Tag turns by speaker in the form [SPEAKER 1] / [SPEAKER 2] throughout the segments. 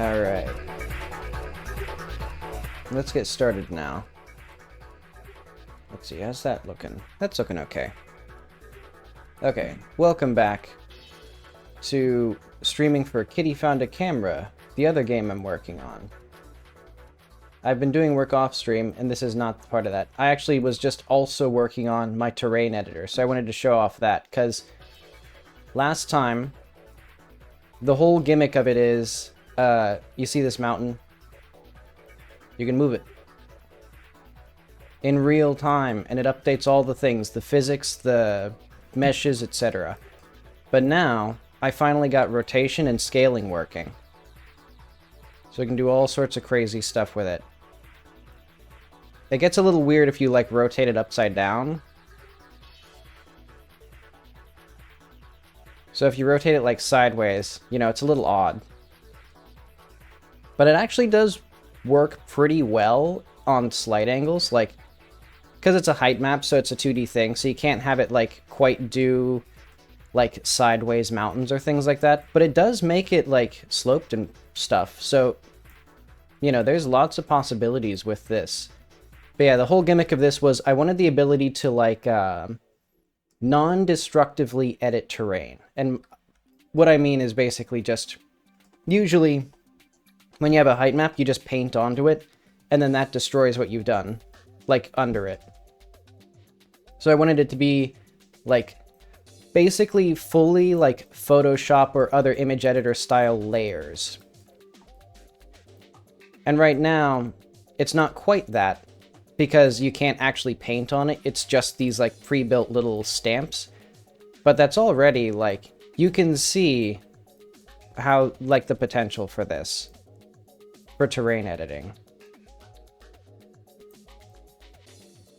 [SPEAKER 1] Alright. Let's get started now. Let's see, how's that looking? That's looking okay. Okay, welcome back to streaming for Kitty Found a Camera, the other game I'm working on. I've been doing work off stream, and this is not part of that. I actually was just also working on my terrain editor, so I wanted to show off that, because last time, the whole gimmick of it is, you see this mountain? You can move it in real time, and it updates all the things, the physics, the meshes, etc. But now, I finally got rotation and scaling working. So I can do all sorts of crazy stuff with it. It gets a little weird if you, like, rotate it upside down. So if you rotate it, like, sideways, you know, it's a little odd. But it actually does work pretty well on slight angles, like, because it's a height map, so it's a 2D thing, so you can't have it, like, quite do, like, sideways mountains or things like that. But it does make it, like, sloped and stuff, so, you know, there's lots of possibilities with this. But yeah, the whole gimmick of this was I wanted the ability to, like, non-destructively edit terrain. And what I mean is basically just, usually, when you have a height map, you just paint onto it, and then that destroys what you've done, like, under it. So I wanted it to be, like, basically fully, like, Photoshop or other image editor style layers. And right now, it's not quite that, because you can't actually paint on it. It's just these, like, pre-built little stamps. But that's already, like, you can see how, like, the potential for this, for terrain editing.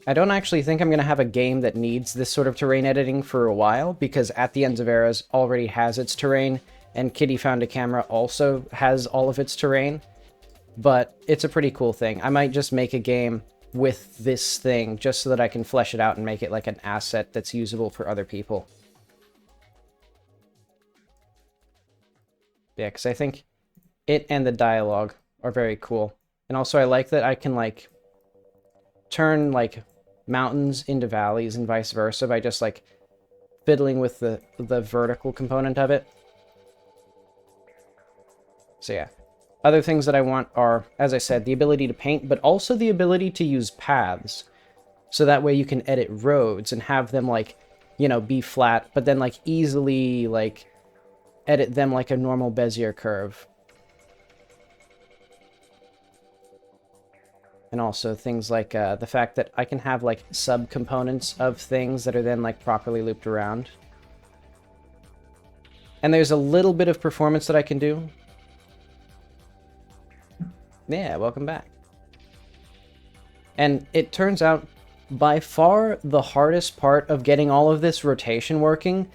[SPEAKER 1] I don't actually think I'm going to have a game that needs this sort of terrain editing for a while, because At the Ends of Eras already has its terrain, and Kitty Found a Camera also has all of its terrain. But it's a pretty cool thing. I might just make a game with this thing, just so that I can flesh it out and make it like an asset that's usable for other people. Yeah, because I think it and the dialogue are very cool. And also I like that I can, like, turn, like, mountains into valleys and vice versa by just, like, fiddling with the vertical component of it. So yeah. Other things that I want are, as I said, the ability to paint, but also the ability to use paths. So that way you can edit roads and have them, like, you know, be flat, but then, like, easily, like, edit them like a normal Bezier curve. And also things like the fact that I can have, like, subcomponents of things that are then, like, properly looped around. And there's a little bit of performance that I can do. Yeah, welcome back. And it turns out, by far, the hardest part of getting all of this rotation working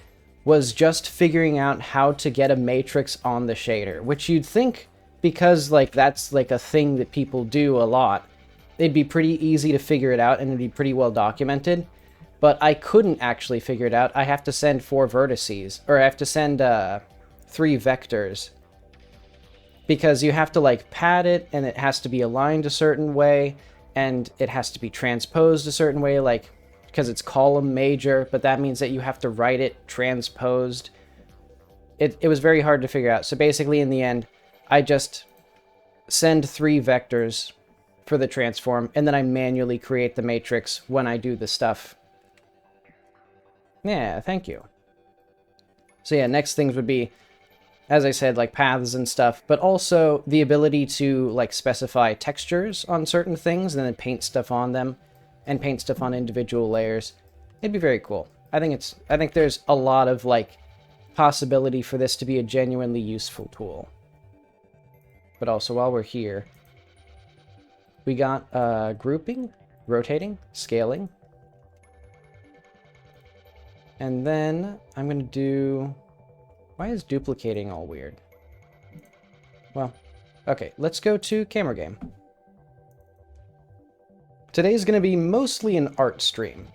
[SPEAKER 1] was just figuring out how to get a matrix on the shader, which you'd think, because, like, that's, like, a thing that people do a lot, it'd be pretty easy to figure it out and it'd be pretty well documented. But I couldn't actually figure it out. I have to send 4 vertices, or I have to send 3 vectors. Because you have to, like, pad it, and it has to be aligned a certain way, and it has to be transposed a certain way, like, because it's column major, but that means that you have to write it transposed. It was very hard to figure out. So basically, in the end, I just send 3 vectors for the transform, and then I manually create the matrix when I do the stuff. Yeah, thank you. So yeah, next things would be, as I said, like, paths and stuff, but also the ability to, like, specify textures on certain things and then paint stuff on them and paint stuff on individual layers. It'd be very cool. I think there's a lot of, like, possibility for this to be a genuinely useful tool. But also, while we're here, we got grouping, rotating, scaling. And then I'm going to do... Why is duplicating all weird? Well, okay, let's go to camera game. Today's going to be mostly an art stream.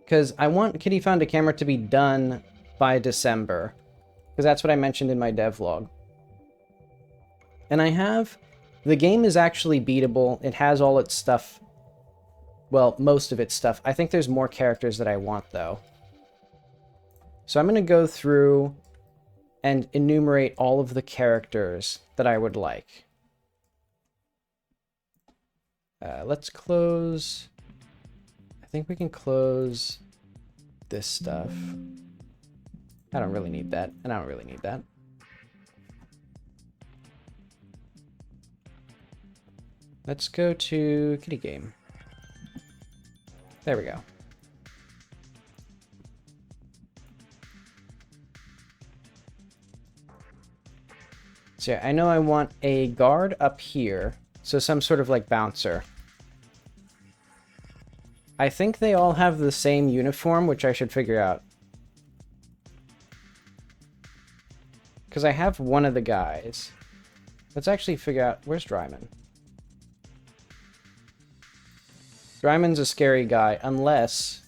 [SPEAKER 1] because I want Kitty Found a Camera to be done by December. because that's what I mentioned in my devlog. And the game is actually beatable. It has all its stuff, well, most of its stuff. I think there's more characters that I want, though. So I'm going to go through and enumerate all of the characters that I would like. Let's close... I think we can close this stuff. I don't really need that, and I don't really need that. Let's go to Kitty Game. There we go. So yeah, I know I want a guard up here, so some sort of like bouncer. I think they all have the same uniform, which I should figure out. Because I have one of the guys. Let's actually figure out... Where's Dryman? Dryman's a scary guy, unless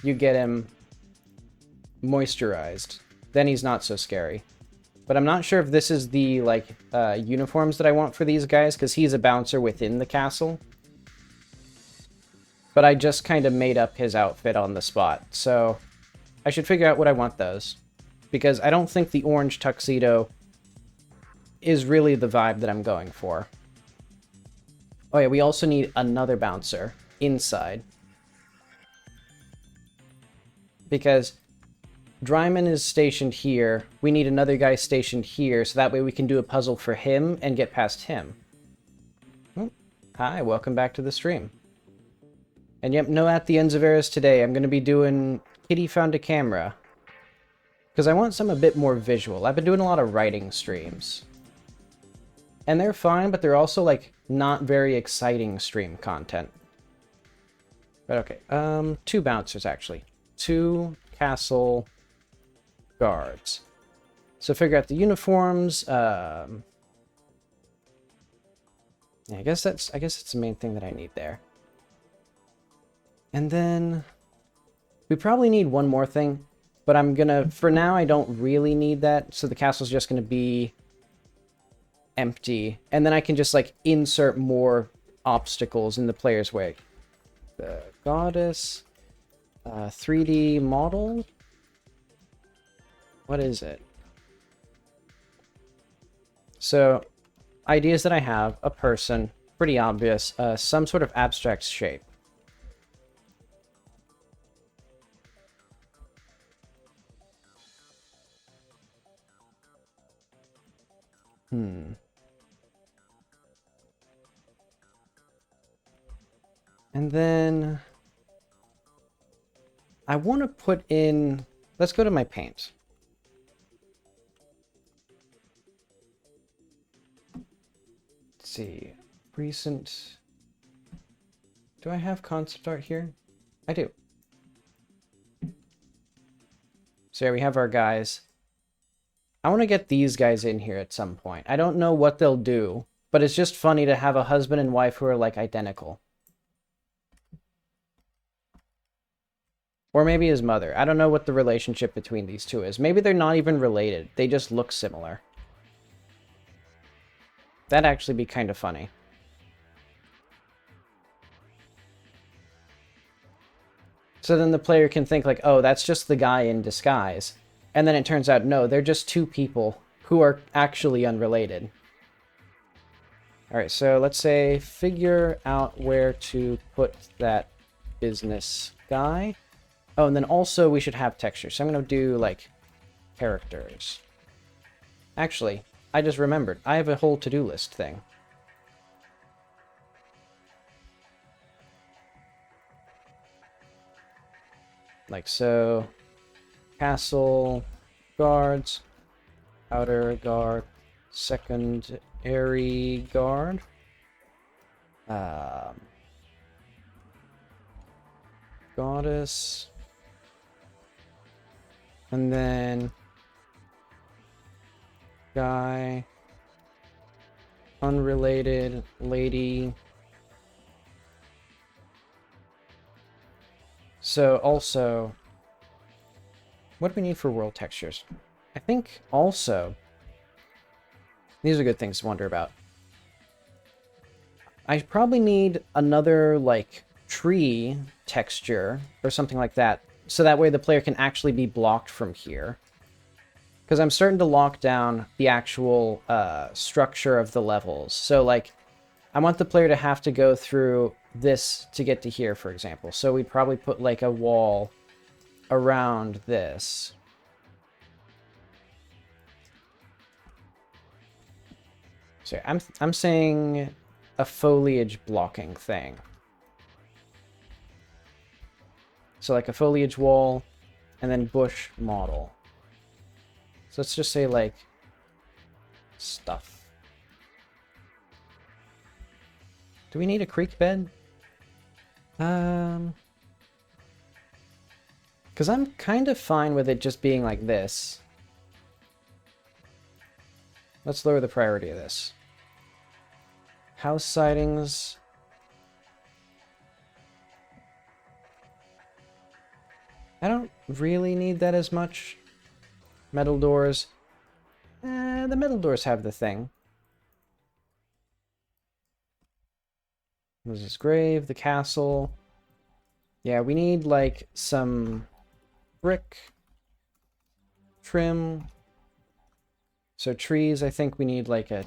[SPEAKER 1] you get him moisturized. Then he's not so scary. But I'm not sure if this is the, like, uniforms that I want for these guys, because he's a bouncer within the castle. But I just kind of made up his outfit on the spot, so I should figure out what I want those. Because I don't think the orange tuxedo is really the vibe that I'm going for. Oh yeah, we also need another bouncer inside. Because Dryman is stationed here. We need another guy stationed here, so that way we can do a puzzle for him and get past him. Oh, hi, welcome back to the stream. And yep, no At the Ends of Eras today. I'm going to be doing Kitty Found a Camera. Because I want some a bit more visual. I've been doing a lot of writing streams. And they're fine, but they're also, like, not very exciting stream content. But okay, 2 bouncers, actually. 2 castle guards. So figure out the uniforms. Yeah, I guess that's the main thing that I need there. And then we probably need one more thing, but I'm gonna, for now, I don't really need that. So the castle's just gonna be empty, and then I can just like insert more obstacles in the player's way. The goddess, 3D model. What is it? So, ideas that I have: a person, pretty obvious, some sort of abstract shape. And then I want to put in, let's go to my paint. Let's see, recent, do I have concept art here? I do. So yeah, we have our guys. I want to get these guys in here at some point. I don't know what they'll do, but it's just funny to have a husband and wife who are like identical. Or maybe his mother. I don't know what the relationship between these two is. Maybe they're not even related. They just look similar. That'd actually be kind of funny. So then the player can think like, oh, that's just the guy in disguise. And then it turns out, no, they're just 2 people who are actually unrelated. Alright, so let's say figure out where to put that business guy. Oh, and then also we should have textures. So I'm going to do, like, characters. Actually, I just remembered. I have a whole to-do list thing. Like so. Castle, guards, outer guard, secondary guard. Goddess. And then guy, unrelated, lady. So also What do we need for world textures? I think also, these are good things to wonder about. I probably need another, like, tree texture or something like that, so that way the player can actually be blocked from here. Because I'm starting to lock down the actual structure of the levels. So, like, I want the player to have to go through this to get to here, for example. So we'd probably put, like, a wall around this. So I'm saying a foliage blocking thing. So like a foliage wall, and then bush model. So let's just say, like, stuff. Do we need a creek bed? Because I'm kind of fine with it just being like this. Let's lower the priority of this. House sidings. I don't really need that as much. Metal doors. The metal doors have the thing. Moses' grave, the castle. Yeah, we need, like, some brick trim. So trees, I think we need, like, a,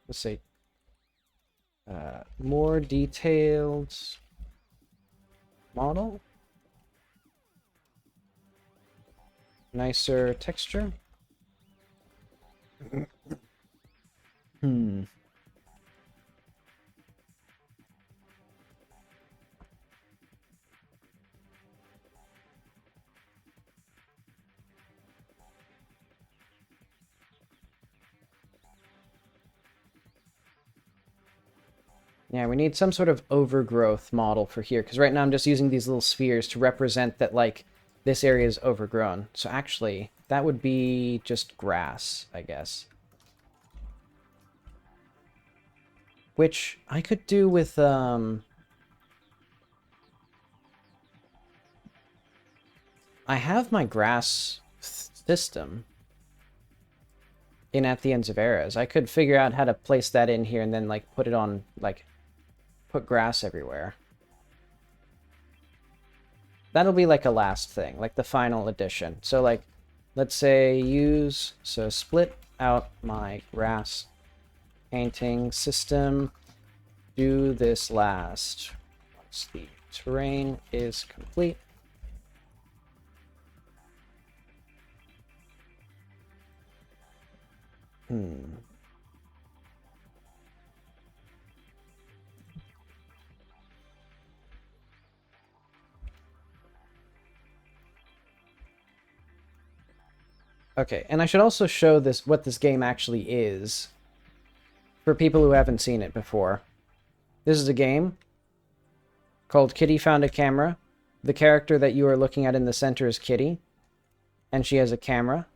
[SPEAKER 1] let's say, more detailed model. Nicer texture. Yeah, we need some sort of overgrowth model for here, because right now I'm just using these little spheres to represent that, like, this area is overgrown. So actually, that would be just grass, I guess. Which I could do with, I have my grass system in At the Ends of Eras. I could figure out how to place that in here and then, like, put it on, like, put grass everywhere. That'll be like a last thing, like the final addition. So, like, let's say so split out my grass painting system, do this last once the terrain is complete. Okay, and I should also show this what this game actually is for people who haven't seen it before. This is a game called Kitty Found a Camera. The character that you are looking at in the center is Kitty, and she has a camera.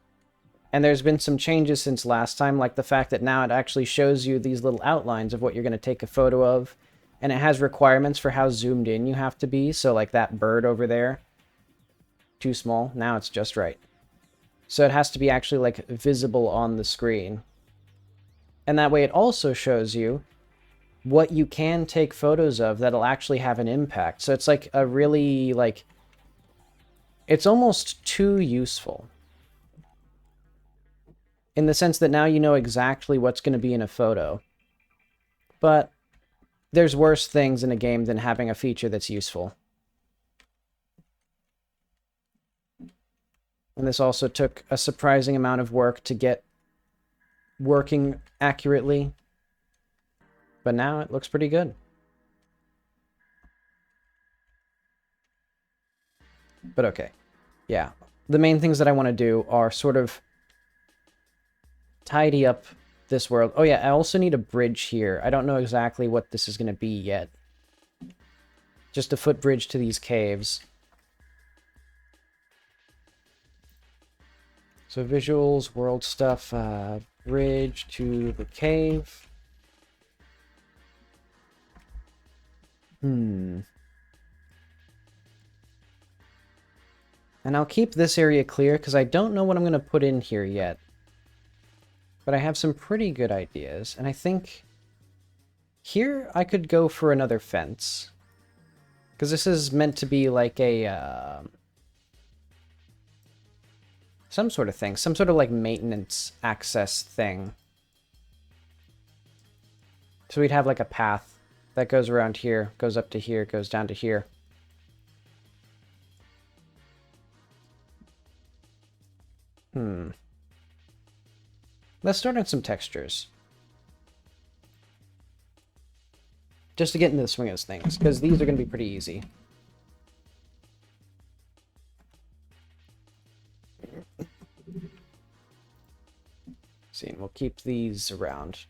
[SPEAKER 1] And there's been some changes since last time, like the fact that now it actually shows you these little outlines of what you're going to take a photo of, and it has requirements for how zoomed in you have to be. So, like, that bird over there, too small. Now it's just right. So it has to be actually, like, visible on the screen. And that way it also shows you what you can take photos of that'll actually have an impact. So it's like a really, like, it's almost too useful. In the sense that now you know exactly what's going to be in a photo. But there's worse things in a game than having a feature that's useful. And this also took a surprising amount of work to get working accurately. But now it looks pretty good. But okay. Yeah. The main things that I want to do are sort of tidy up this world. Oh yeah, I also need a bridge here. I don't know exactly what this is going to be yet. Just a footbridge to these caves. So visuals, world stuff, bridge to the cave. And I'll keep this area clear because I don't know what I'm going to put in here yet. But I have some pretty good ideas, and I think here I could go for another fence. Because this is meant to be like a, some sort of thing. Some sort of like maintenance access thing. So we'd have like a path that goes around here, goes up to here, goes down to here. Let's start on some textures. Just to get into the swing of things, because these are going to be pretty easy. See, and we'll keep these around.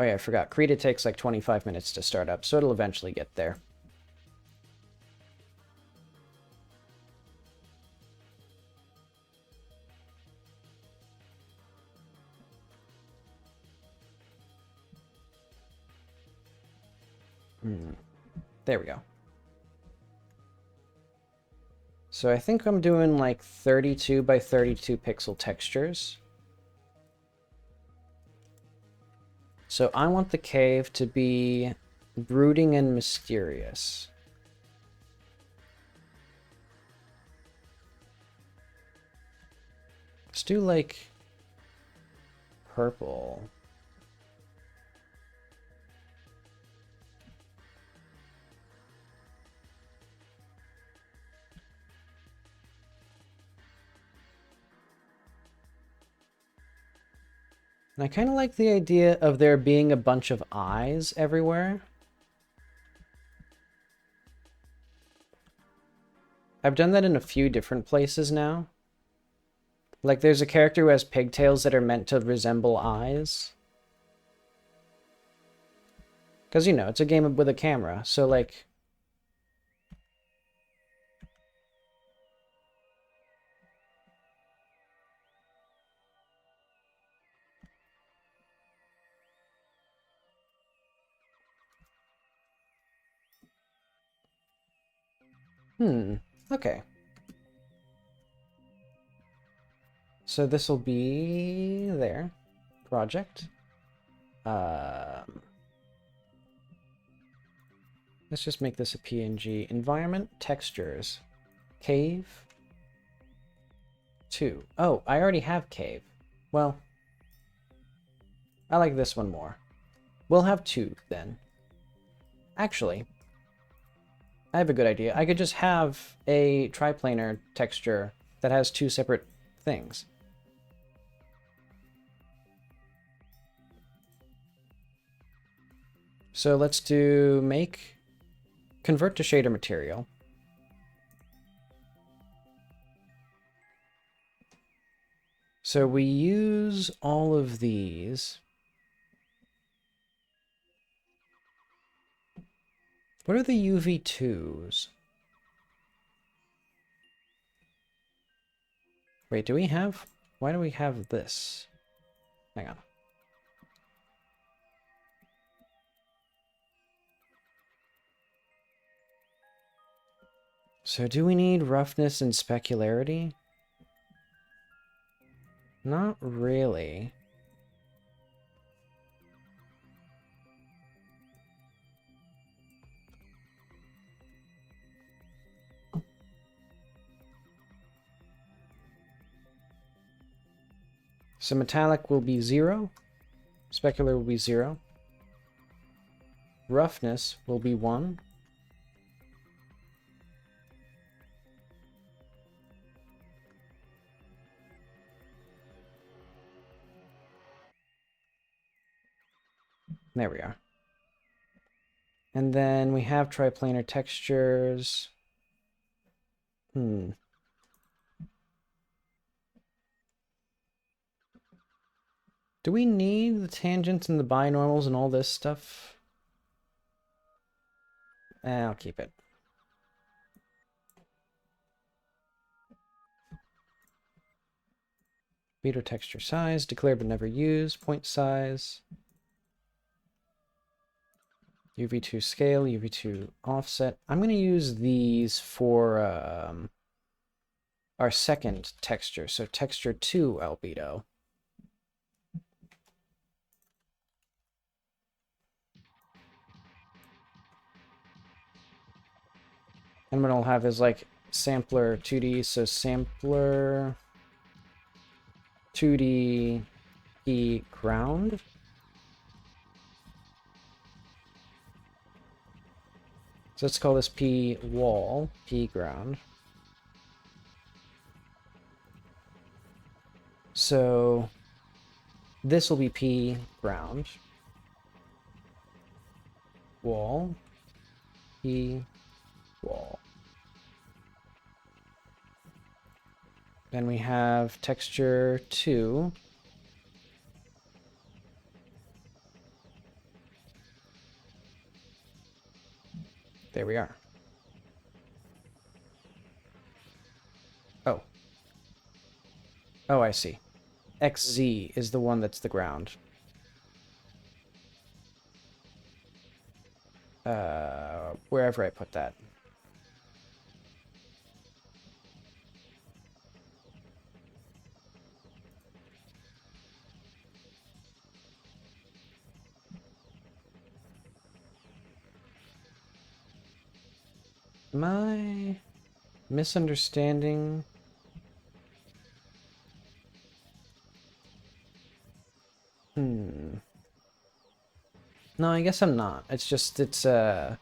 [SPEAKER 1] Oh yeah, I forgot. Krita takes like 25 minutes to start up, so it'll eventually get there. There we go. So I think I'm doing like 32 by 32 pixel textures. So I want the cave to be brooding and mysterious. Let's do like purple. And I kind of like the idea of there being a bunch of eyes everywhere. I've done that in a few different places now. Like there's a character who has pigtails that are meant to resemble eyes. Because, you know, it's a game with a camera, so like... okay. So this will be there. Project. Let's just make this a PNG. Environment, textures, cave, 2. Oh, I already have cave. Well, I like this one more. We'll have 2 then. Actually, I have a good idea. I could just have a triplanar texture that has 2 separate things. So let's do make, convert to shader material. So we use all of these. What are the UV2s? Wait, do we have... Why do we have this? Hang on. So do we need roughness and specularity? Not really. So metallic will be 0. Specular will be 0. Roughness will be 1. There we are. And then we have triplanar textures. Do we need the tangents and the binormals and all this stuff? I'll keep it. Beater texture size, declared but never used, point size. UV2 scale, UV2 offset. I'm going to use these for our second texture, so texture 2 albedo. And what I'll have is like sampler 2D, so sampler 2D P ground. So let's call this P wall, P ground. So this will be P ground, wall, P wall. Then we have texture 2. There we are. Oh. Oh, I see. XZ is the one that's the ground. Wherever I put that. Am I misunderstanding? No, I guess I'm not. It's just, okay,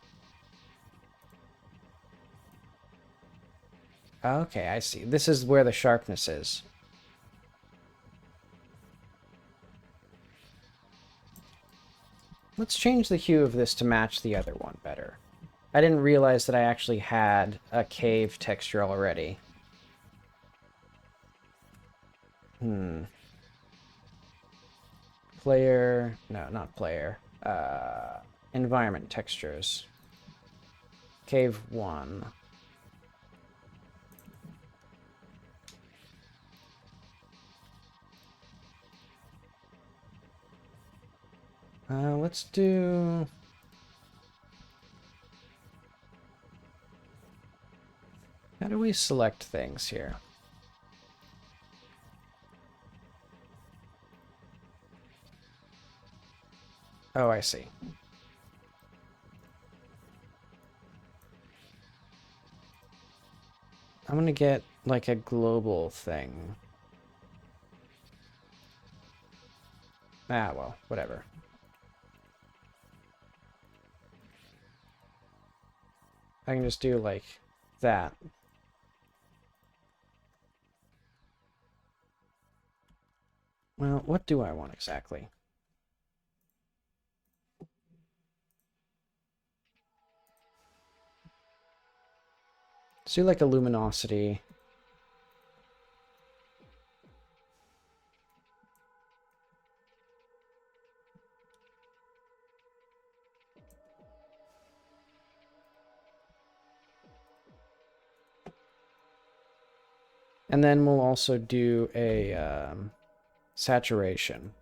[SPEAKER 1] I see. This is where the sharpness is. Let's change the hue of this to match the other one better. I didn't realize that I actually had a cave texture already. Player... No, not player. Environment textures. Cave 1. Let's do... How do we select things here? Oh, I see. I'm gonna get, like, a global thing. Ah, well, whatever. I can just do, like, that. Well, what do I want exactly? Let's do, like, a luminosity. And then we'll also do a saturation.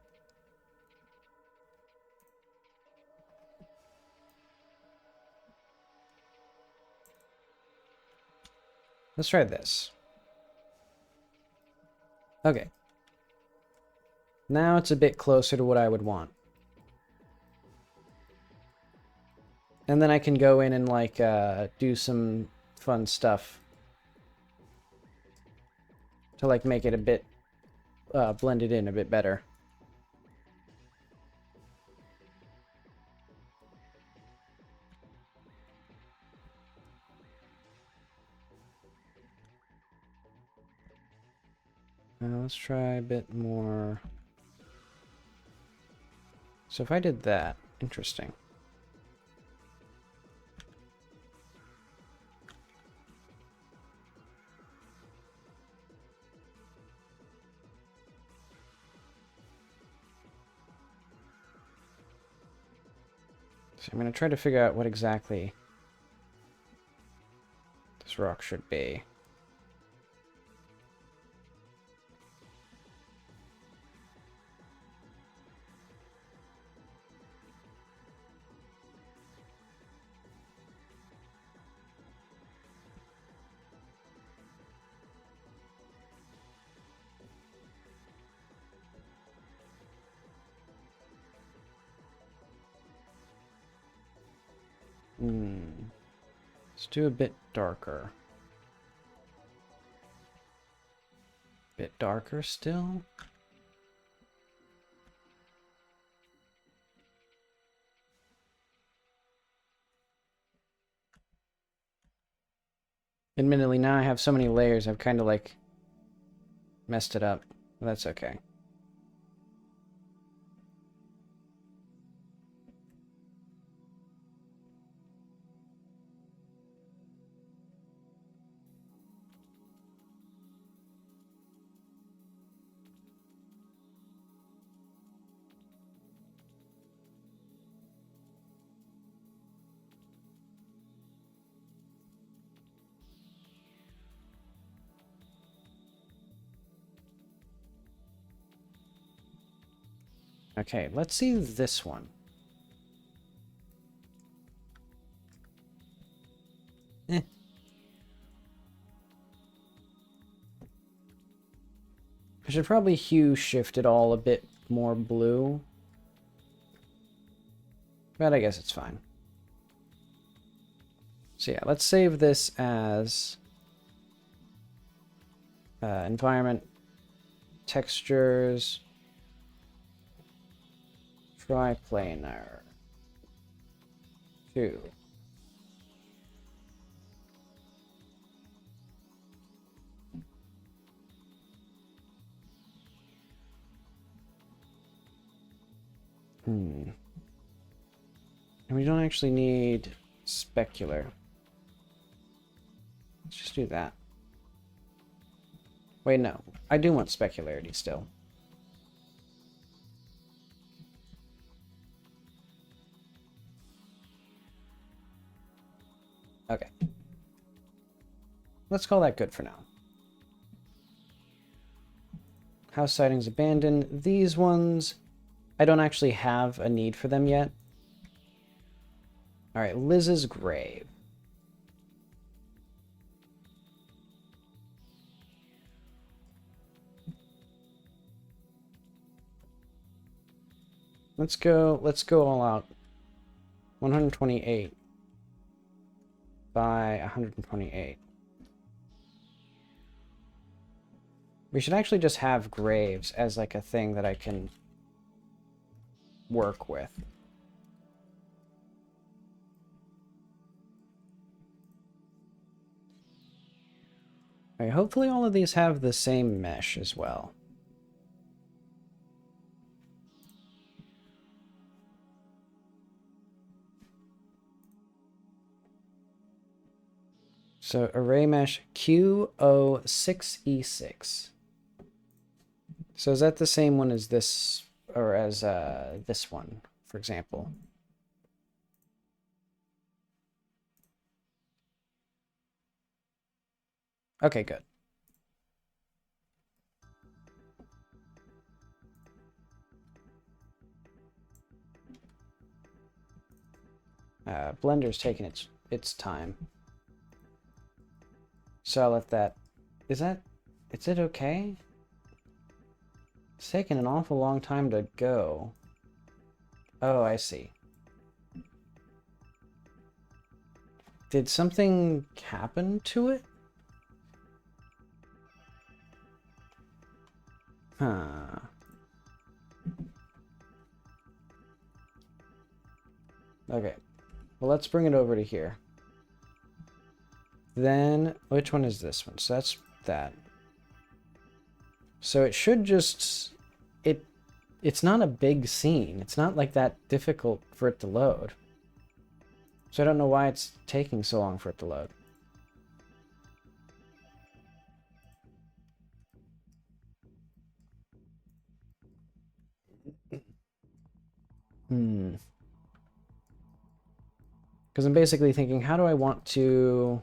[SPEAKER 1] Let's try this. Okay. Now it's a bit closer to what I would want. And then I can go in and, like, do some fun stuff to, like, make it a bit blended in a bit better. Let's try a bit more. So if I did that, interesting. So I'm going to try to figure out what exactly this rock should be. Let's do a bit darker. Bit darker still. Admittedly, now I have so many layers, I've kind of like messed it up. But that's okay. Okay, let's see this one. Eh. I should probably hue shift it all a bit more blue. But I guess it's fine. So yeah, let's save this as environment, textures, triplanar 2. And we don't actually need specular. Let's just do that. Wait, no. I do want specularity still. Okay. Let's call that good for now. House sightings abandoned. These ones, I don't actually have a need for them yet. Alright, Liz's grave. Let's go all out. 128 by 128. We should actually just have graves as like a thing that I can work with. Alright, hopefully all of these have the same mesh as well. So array mesh QO6E6. So is that the same one as this, or as this one, for example? Okay, good. Blender's taking its time. So I'll let that... Is it okay? It's taking an awful long time to go. Oh, I see. Did something happen to it? Huh. Okay. Well, let's bring it over to here. Then, which one is this one? So that's that. So it should just... It's not a big scene. It's not like that difficult for it to load. So I don't know why it's taking so long for it to load. Because I'm basically thinking, how do I want to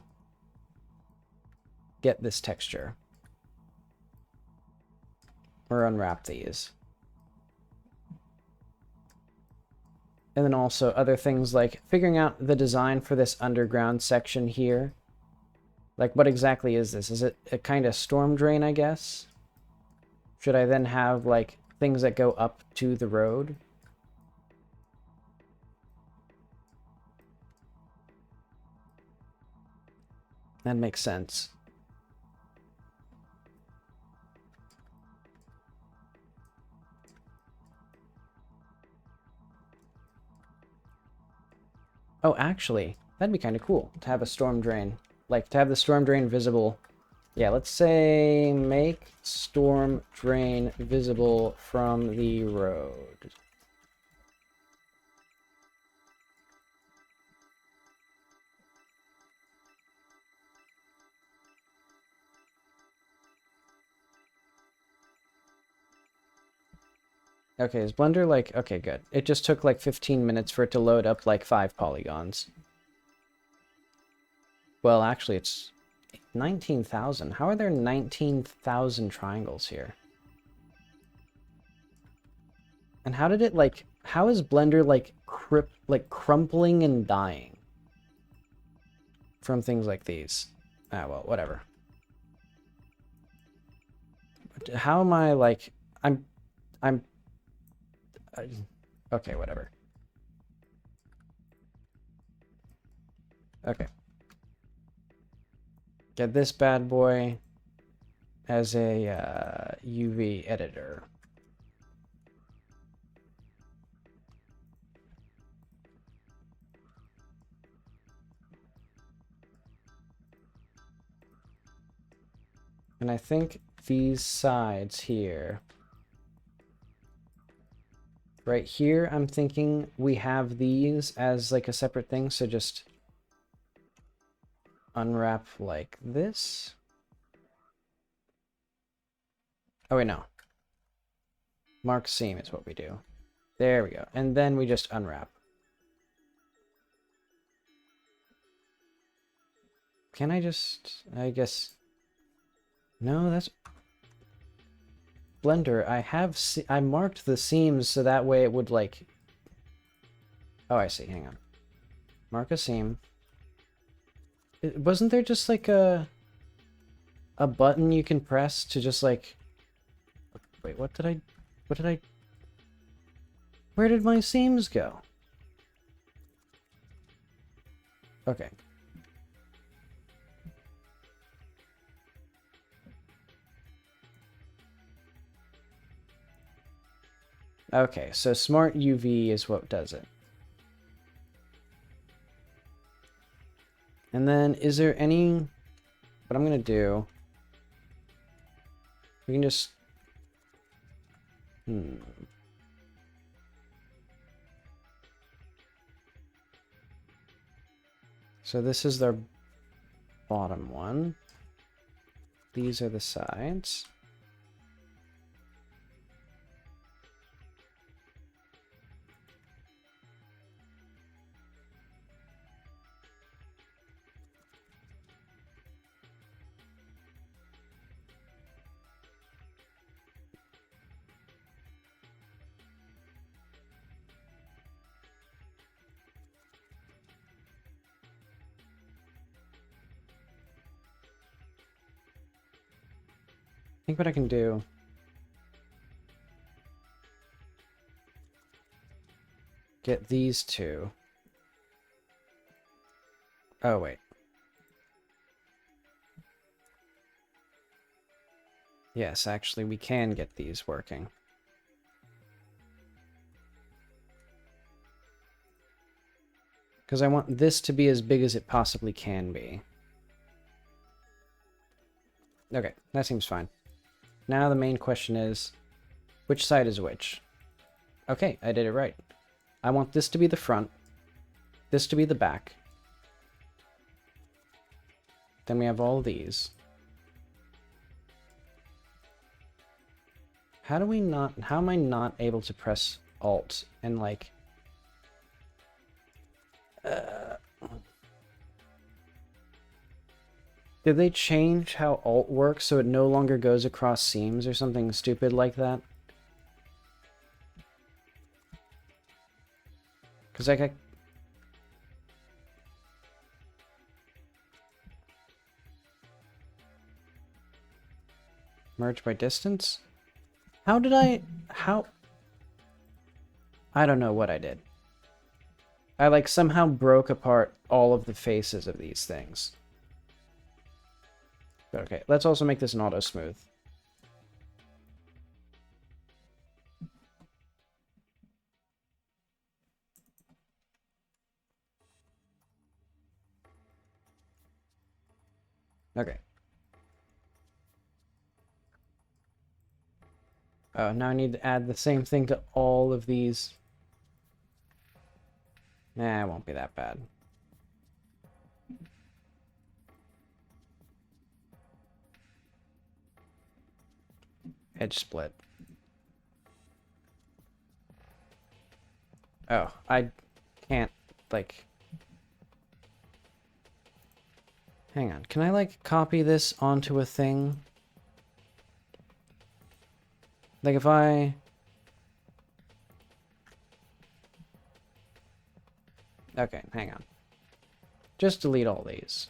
[SPEAKER 1] get this texture? Or unwrap these. And then also other things like figuring out the design for this underground section here. Like, what exactly is this? Is it a kind of storm drain, I guess? Should I then have, like, things that go up to the road? That makes sense. Oh, actually, that'd be kind of cool to have a storm drain. Like, to have the storm drain visible. Yeah, let's say make storm drain visible from the road. Okay, is Blender like... Okay, good. It just took like 15 minutes for it to load up like 5 polygons. Well, actually, it's 19,000. How are there 19,000 triangles here? And how did it, like... How is Blender, like, crumpling and dying from things like these? Ah, well, whatever. How am I, like... I'm... Okay, whatever. Okay. Get this bad boy as a UV editor. And I think these sides here, right here, I'm thinking we have these as like a separate thing, so just unwrap like this. Oh wait, no. Mark seam is what we do. There we go. And then we just unwrap. Can I just... I guess... No, that's... Blender, I marked the seams so that way it would like... Oh, I see. Hang on. Mark a seam. Wasn't there just like a button you can press to just like... Wait, what did I... Where did my seams go? Okay. Okay, so Smart UV is what does it. And then, is there any... What I'm going to do... We can just... So this is their bottom one. These are the sides. I think what I can do... Get these two. Oh, wait. Yes, actually, we can get these working. Because I want this to be as big as it possibly can be. Okay, that seems fine. Now the main question is, which side is which? Okay, I did it right. I want this to be the front, this to be the back. Then we have all these. How am I not able to press Alt and like... Did they change how Alt works so it no longer goes across seams or something stupid like that? Because I got... Merge by distance? How did I... How... I don't know what I did. I like somehow broke apart all of the faces of these things. Okay, let's also make this an auto smooth. Okay. Oh, now I need to add the same thing to all of these. Nah, it won't be that bad. Edge split. Oh, I can't, like... Hang on, can I, like, copy this onto a thing? Like, if I... Okay, hang on. Just delete all these.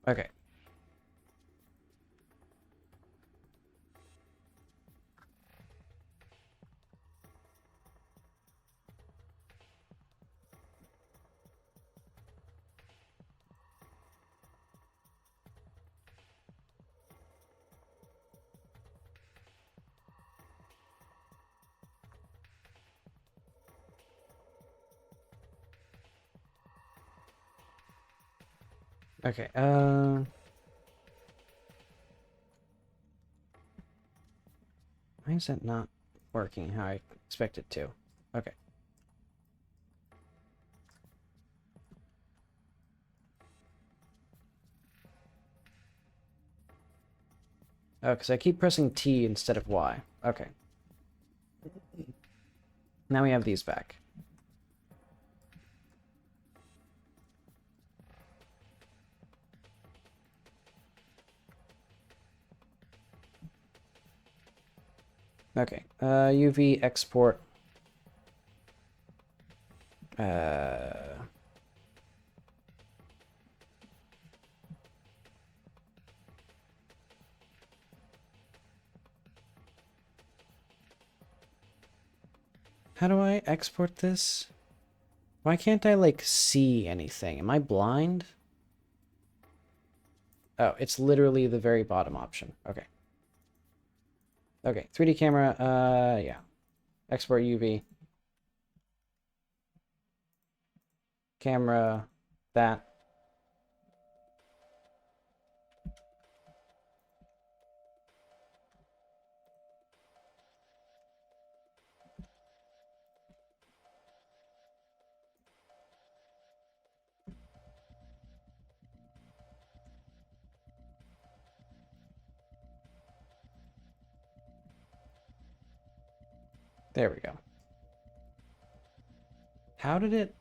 [SPEAKER 1] Okay. Okay, why is that not working how I expect it to? Okay. Oh, because I keep pressing T instead of Y. Okay. Now we have these back. Okay, UV export. How do I export this? Why can't I, like, see anything? Am I blind? Oh, it's literally the very bottom option. Okay. Okay, 3D camera, yeah. Export UV. Camera, that. There we go. How did it...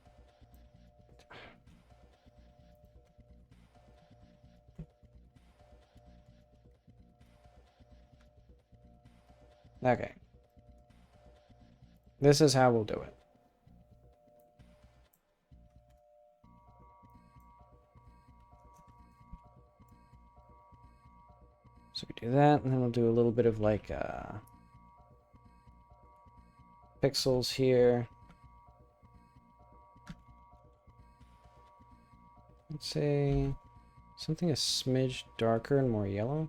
[SPEAKER 1] Okay. This is how we'll do it. So we do that, and then we'll do a little bit of, like, pixels here. Let's say something a smidge darker and more yellow.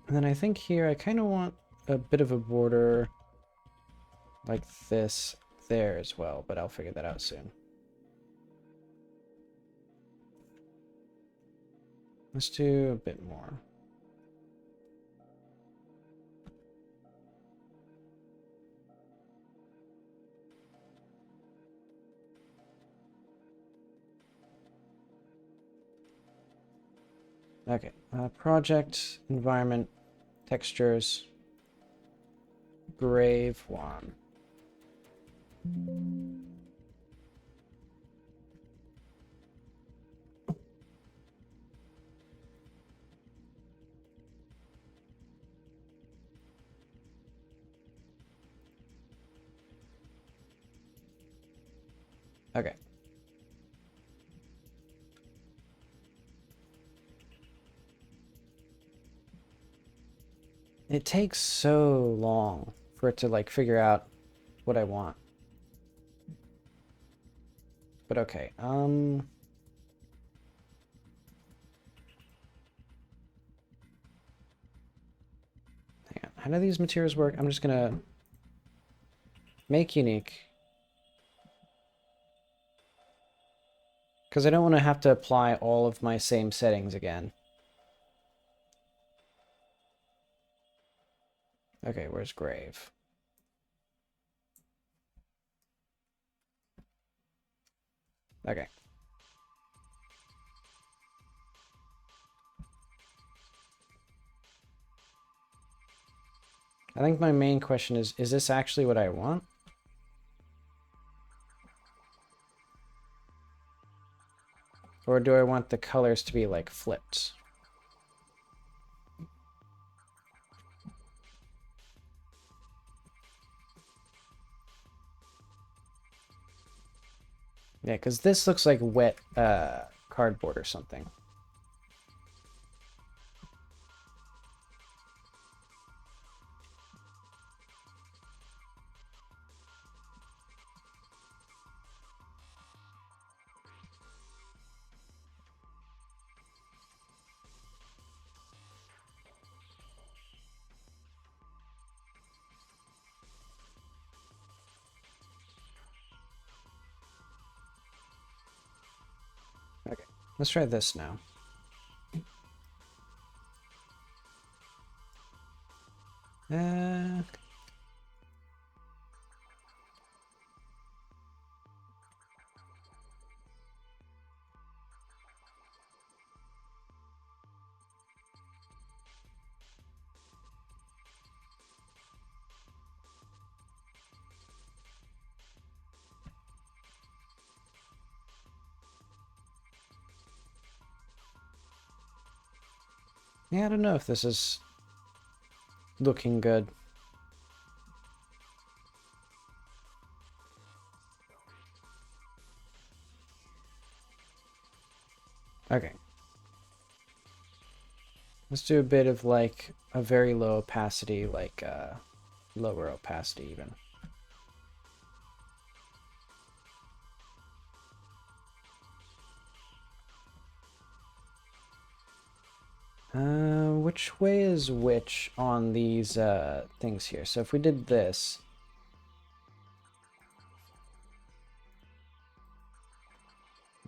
[SPEAKER 1] And then I think here I kind of want a bit of a border like this there as well, but I'll figure that out soon. Let's do a bit more. Okay, project, environment. Textures. Grave 1. Okay. It takes so long for it to like figure out what I want. But okay, hang on. How do these materials work? I'm just gonna make unique. Because I don't want to have to apply all of my same settings again. Okay, where's grave? Okay. I think my main question is this actually what I want? Or do I want the colors to be like flipped? Yeah, because this looks like wet cardboard or something. Okay, let's try this now. Uh, yeah, I don't know if this is looking good. Okay. Let's do a bit of like a very low opacity, like lower opacity even. Which way is which on these things here? So if we did this,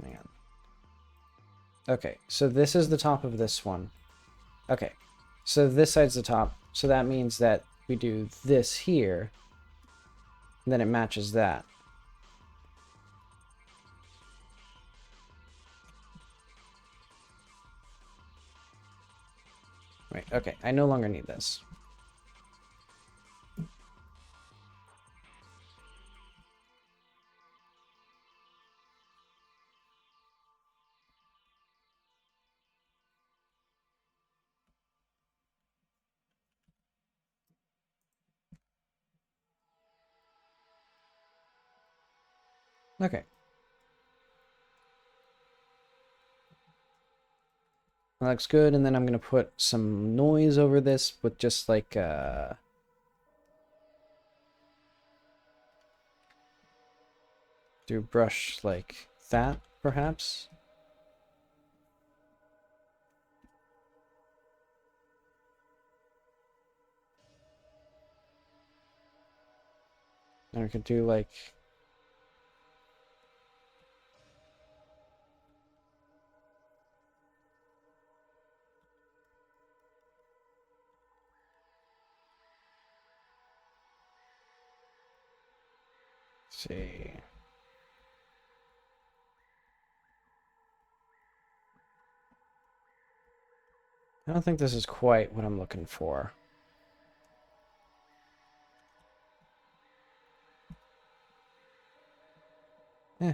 [SPEAKER 1] man. Okay, so this is the top of this one. Okay, so this side's the top. So that means that we do this here, and then it matches that. Right, okay, I no longer need this. Okay. That looks good, and then I'm gonna put some noise over this with just like do brush like that, perhaps. And we could do like see. I don't think this is quite what I'm looking for. Eh.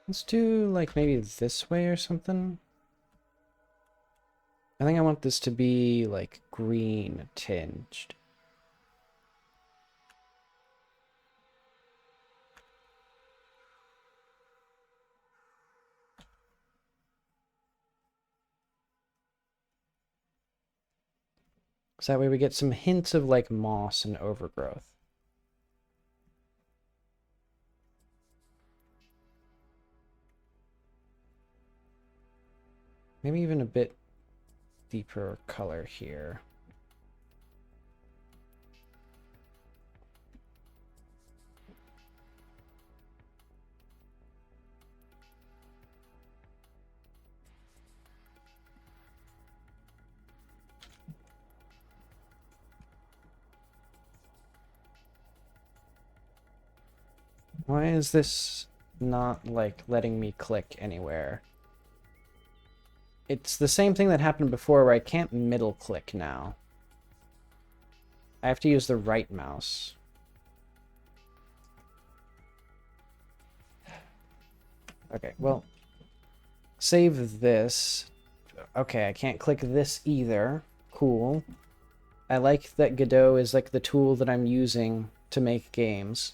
[SPEAKER 1] Let's do, like, maybe this way or something. I think I want this to be, like, green tinged. So that way we get some hints of, like, moss and overgrowth. Maybe even a bit deeper color here. Why is this not, like, letting me click anywhere? It's the same thing that happened before where I can't middle click now. I have to use the right mouse. Okay, well, save this. Okay, I can't click this either. Cool. I like that Godot is like the tool that I'm using to make games.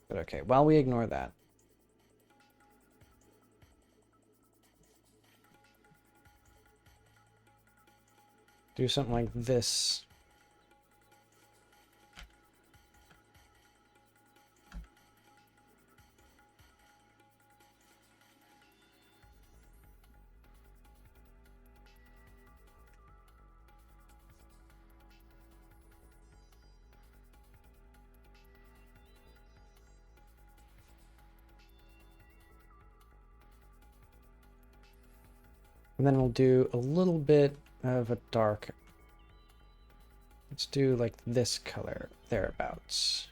[SPEAKER 1] But okay, while we ignore that. Do something like this. And then we'll do a little bit of a dark. Let's do like this color, thereabouts.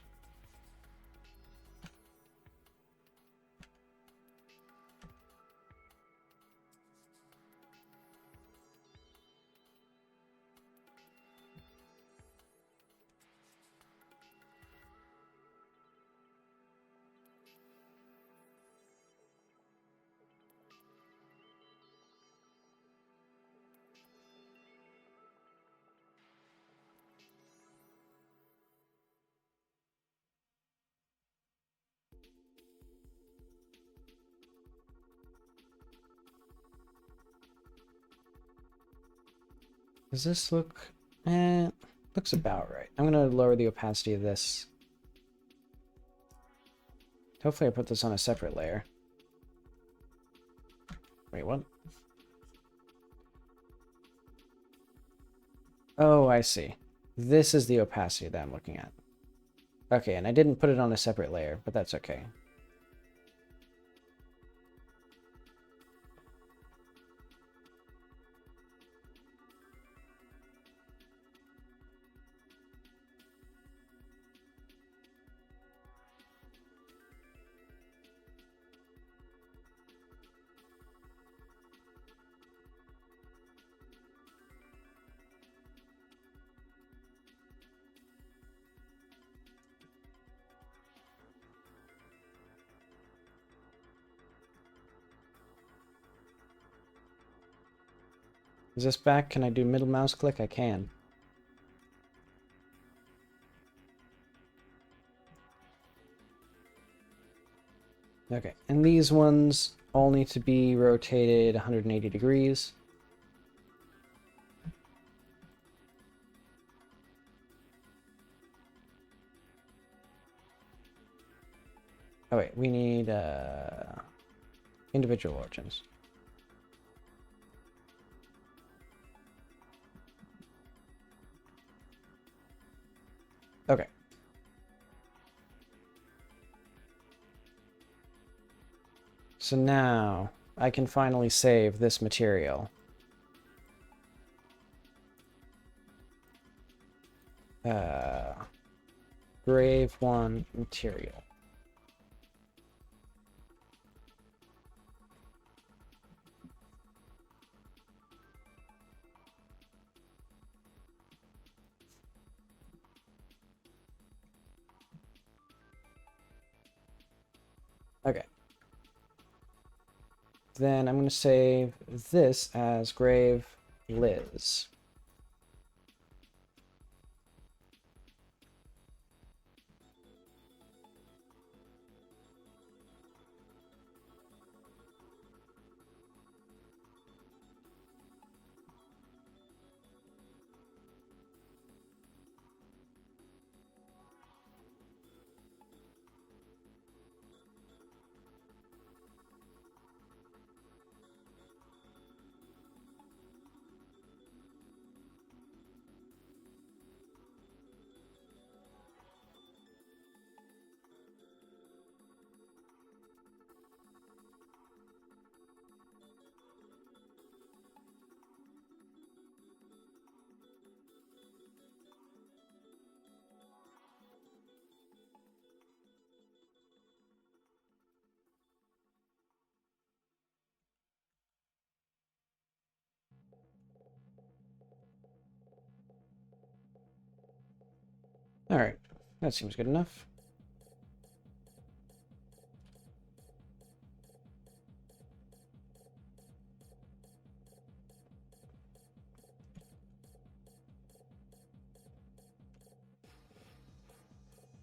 [SPEAKER 1] Does this look... looks about right. I'm going to lower the opacity of this. Hopefully I put this on a separate layer. Wait, what? Oh, I see. This is the opacity that I'm looking at. Okay, and I didn't put it on a separate layer, but that's okay. Is this back? Can I do middle mouse click? I can. Okay, and these ones all need to be rotated 180 degrees. Oh wait, we need individual origins. Okay. So now I can finally save this material. grave 1 material. Okay. Then I'm going to save this as grave Liz. All right, that seems good enough.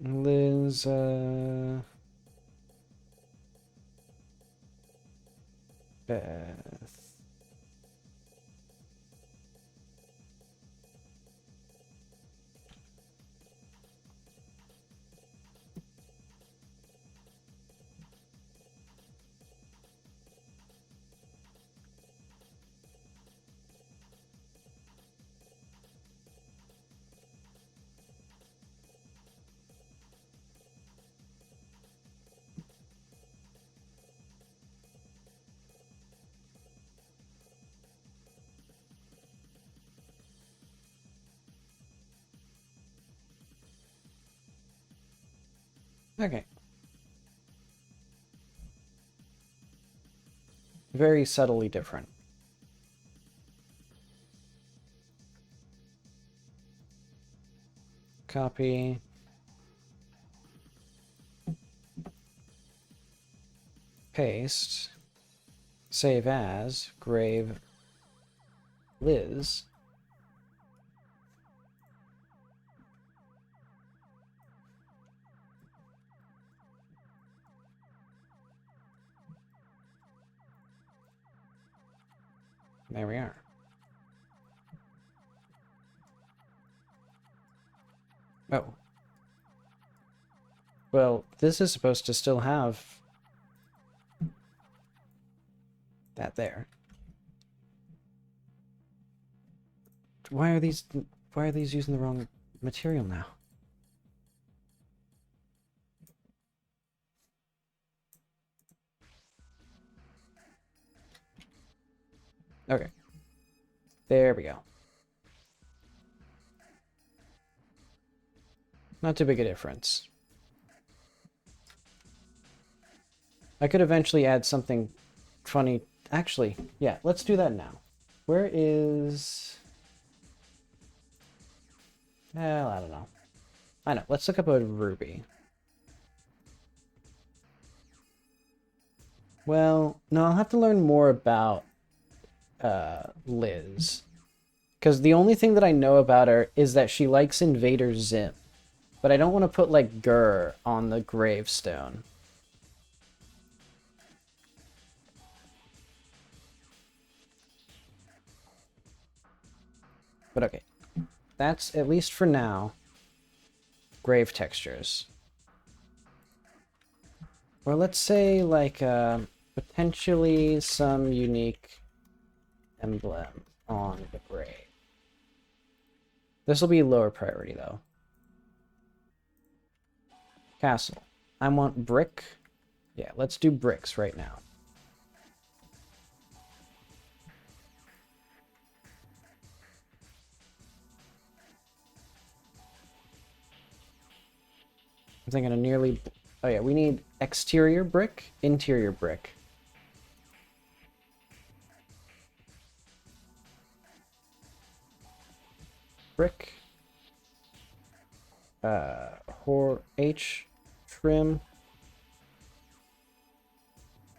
[SPEAKER 1] Liz, Beth. Okay. Very subtly different. Copy. Paste. Save as grave Liz. There we are. Oh. Well, this is supposed to still have that there. Why are these using the wrong material now? Okay. There we go. Not too big a difference. I could eventually add something funny. Actually, yeah, let's do that now. Where is... Well, I don't know. I know. Let's look up a ruby. Well, no, I'll have to learn more about Liz. Because the only thing that I know about her is that she likes Invader Zim. But I don't want to put, like, Gur on the gravestone. But okay. That's, at least for now, grave textures. Or let's say, like, potentially some unique emblem on the grave. This will be lower priority, though. Castle. I want brick. Yeah, let's do bricks right now. I'm thinking of nearly... Oh yeah, we need exterior brick, interior brick. Brick. H, trim.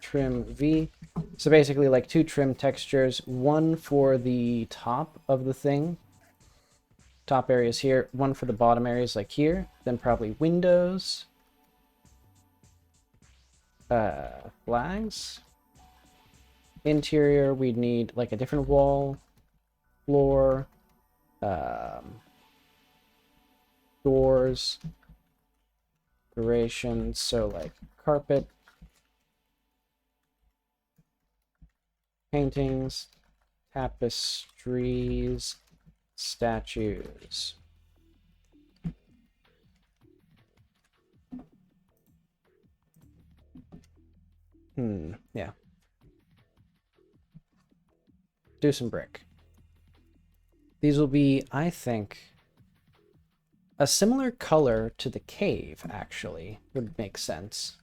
[SPEAKER 1] Trim V. So basically like 2 trim textures, one for the top of the thing. Top areas here, one for the bottom areas like here, then probably windows. Flags. Interior, we'd need like a different wall, floor, doors, decorations, so like carpet, paintings, tapestries, statues. Yeah. Do some brick. These will be, I think, a similar color to the cave, actually, would make sense.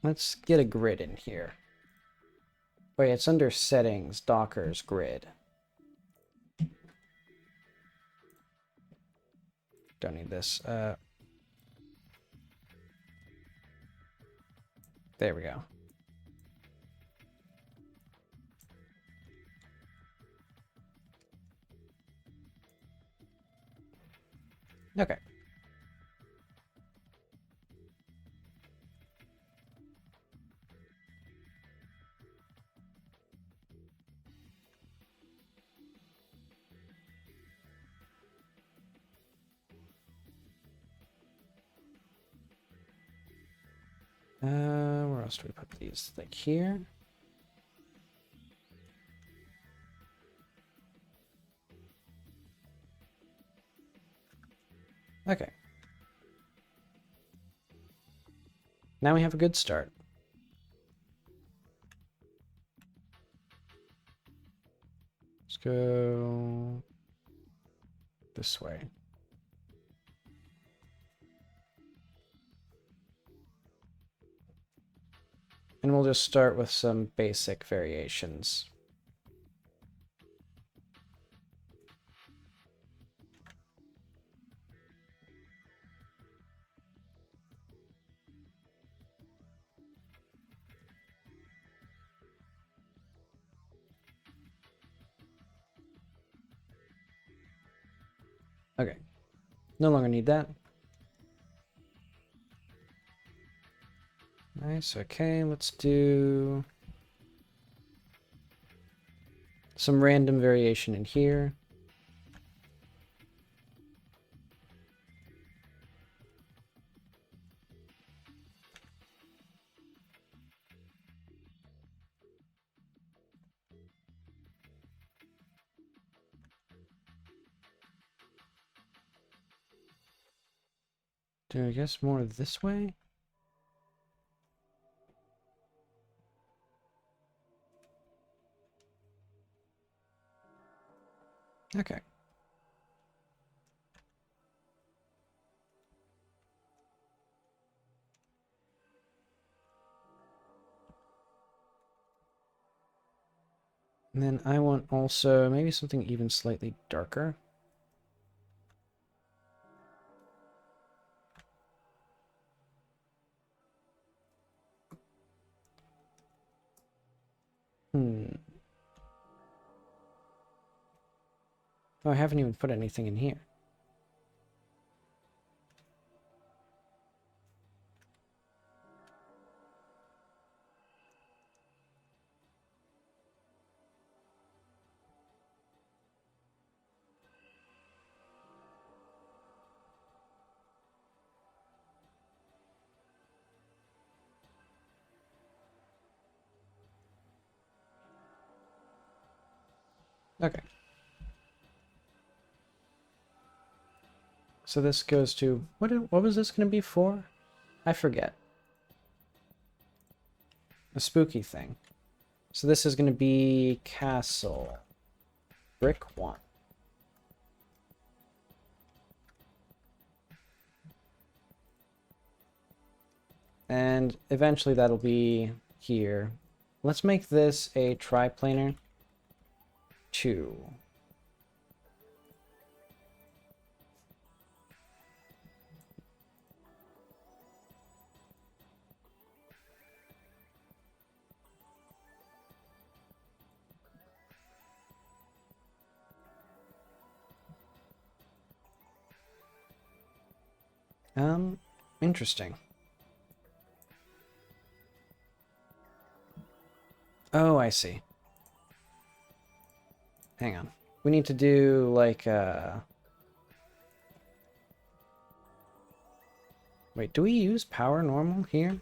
[SPEAKER 1] Let's get a grid in here. Oh yeah, it's under settings, Docker's grid. Don't need this. There we go. Okay. Where else do we put these? Like here? Okay. Now we have a good start. Let's go this way. And we'll just start with some basic variations. Okay. No longer need that. Nice, okay, let's do some random variation in here. Do I guess more this way? Okay. And then I want also maybe something even slightly darker. Oh, I haven't even put anything in here. Okay. So this goes to, what was this going to be for? I forget. A spooky thing. So this is going to be castle. Brick 1. And eventually that'll be here. Let's make this a triplanar 2. Interesting. Oh, I see. Hang on. We need to do, like, Wait, do we use power normal here?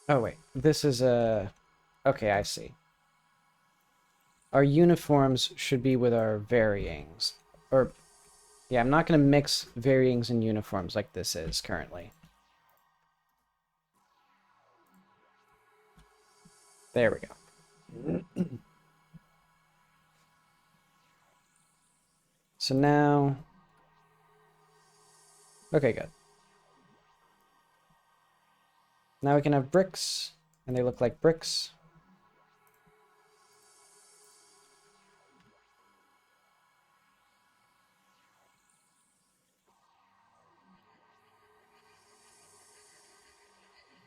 [SPEAKER 1] Oh, wait. This is a... Okay, I see. Our uniforms should be with our varyings. Or, yeah, I'm not going to mix varyings and uniforms like this is currently. There we go. So now... Okay, good. Now we can have bricks, and they look like bricks.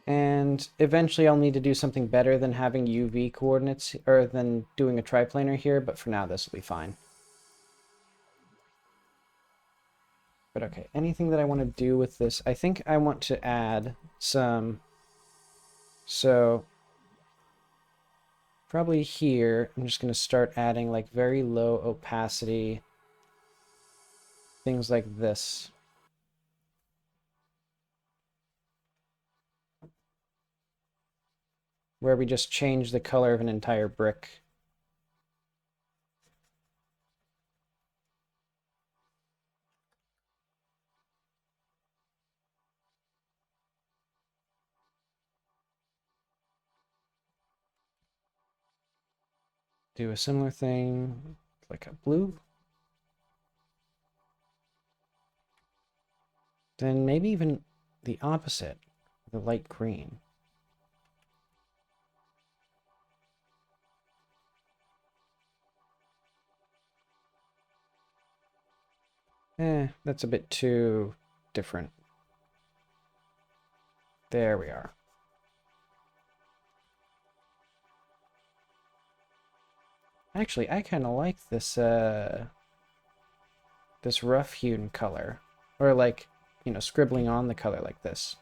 [SPEAKER 1] And eventually I'll need to do something better than having UV coordinates, or than doing a triplanar here, but for now this will be fine. But okay, anything that I want to do with this, I think I want to add some, so probably here, I'm just going to start adding like very low opacity, things like this. Where we just change the color of an entire brick. Do a similar thing, like a blue. Then maybe even the opposite, the light green. That's a bit too different. There we are. Actually, I kind of like this, this rough-hewn color. Or like, you know, scribbling on the color like this.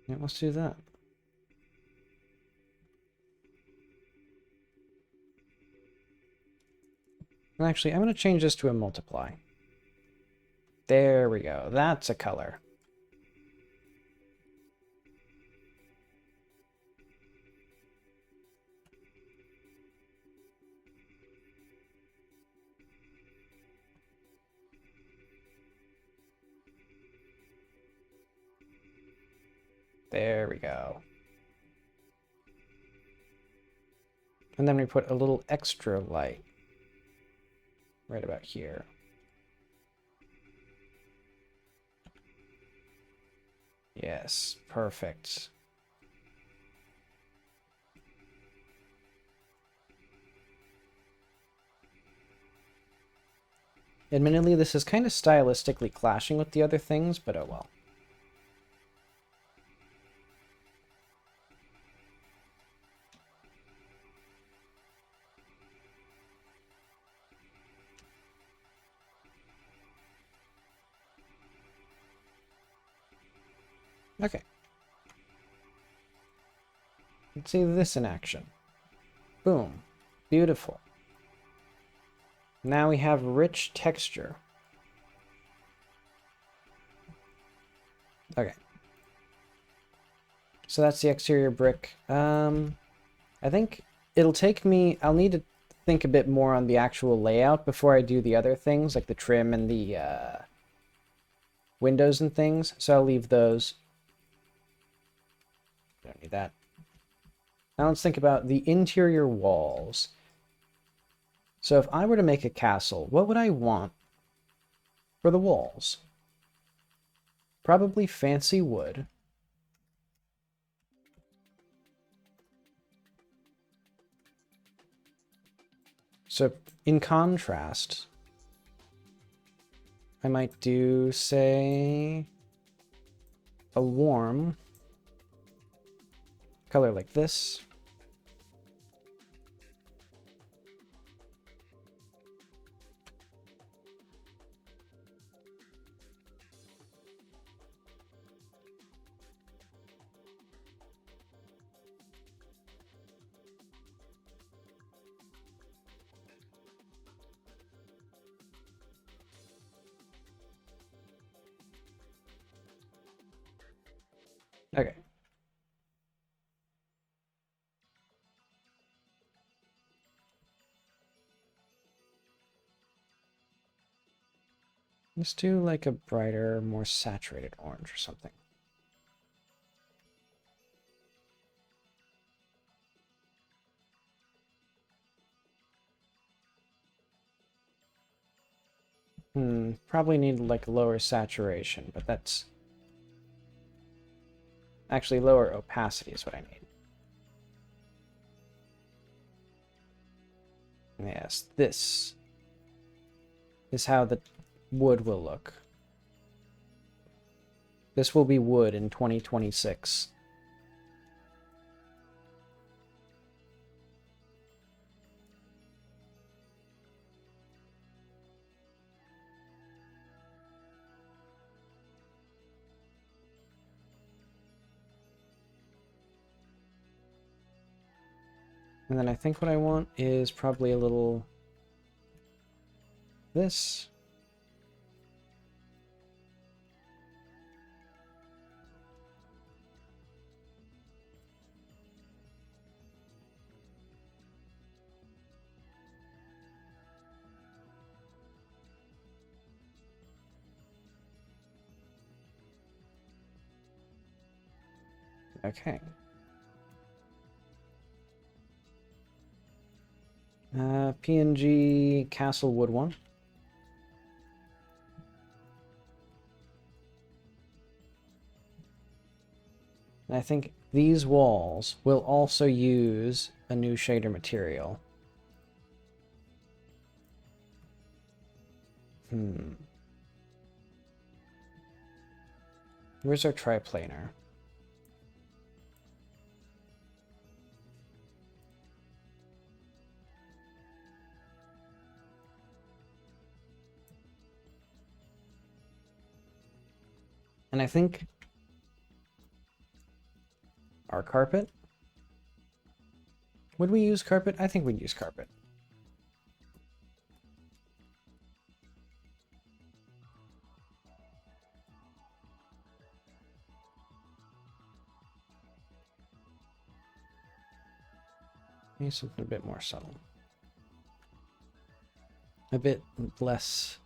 [SPEAKER 1] Yeah, let's do that. And actually, I'm going to change this to a multiply. There we go. That's a color. There we go. And then we put a little extra light right about here. Yes, perfect. Admittedly, this is kind of stylistically clashing with the other things, but oh well. Okay. Let's see this in action. Boom. Beautiful. Now we have rich texture. Okay. So that's the exterior brick. I think it'll take me... I'll need to think a bit more on the actual layout before I do the other things, like the trim and the windows and things. So I'll leave those. Don't need that. Now let's think about the interior walls. So if I were to make a castle, what would I want for the walls? Probably fancy wood. So in contrast, I might do, say, a warm color like this. Okay. Let's do like a brighter, more saturated orange or something. Probably need like lower saturation, but that's actually lower opacity is what I need. Yes, this is how the wood will look. This will be wood in 2026. And then I think what I want is probably a little this. Okay. PNG Castlewood one. And I think these walls will also use a new shader material. Where's our triplanar? And I think our carpet. Would we use carpet? I think we'd use carpet. Maybe something a bit more subtle. A bit less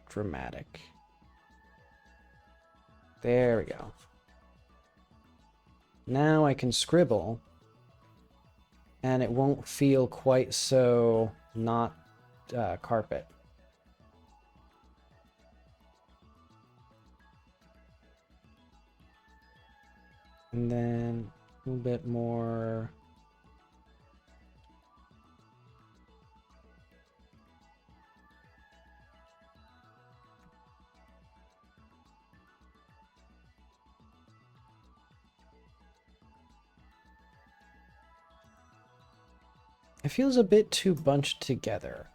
[SPEAKER 1] dramatic. There we go. Now I can scribble and it won't feel quite so not carpet. And then a little bit more. It feels a bit too bunched together.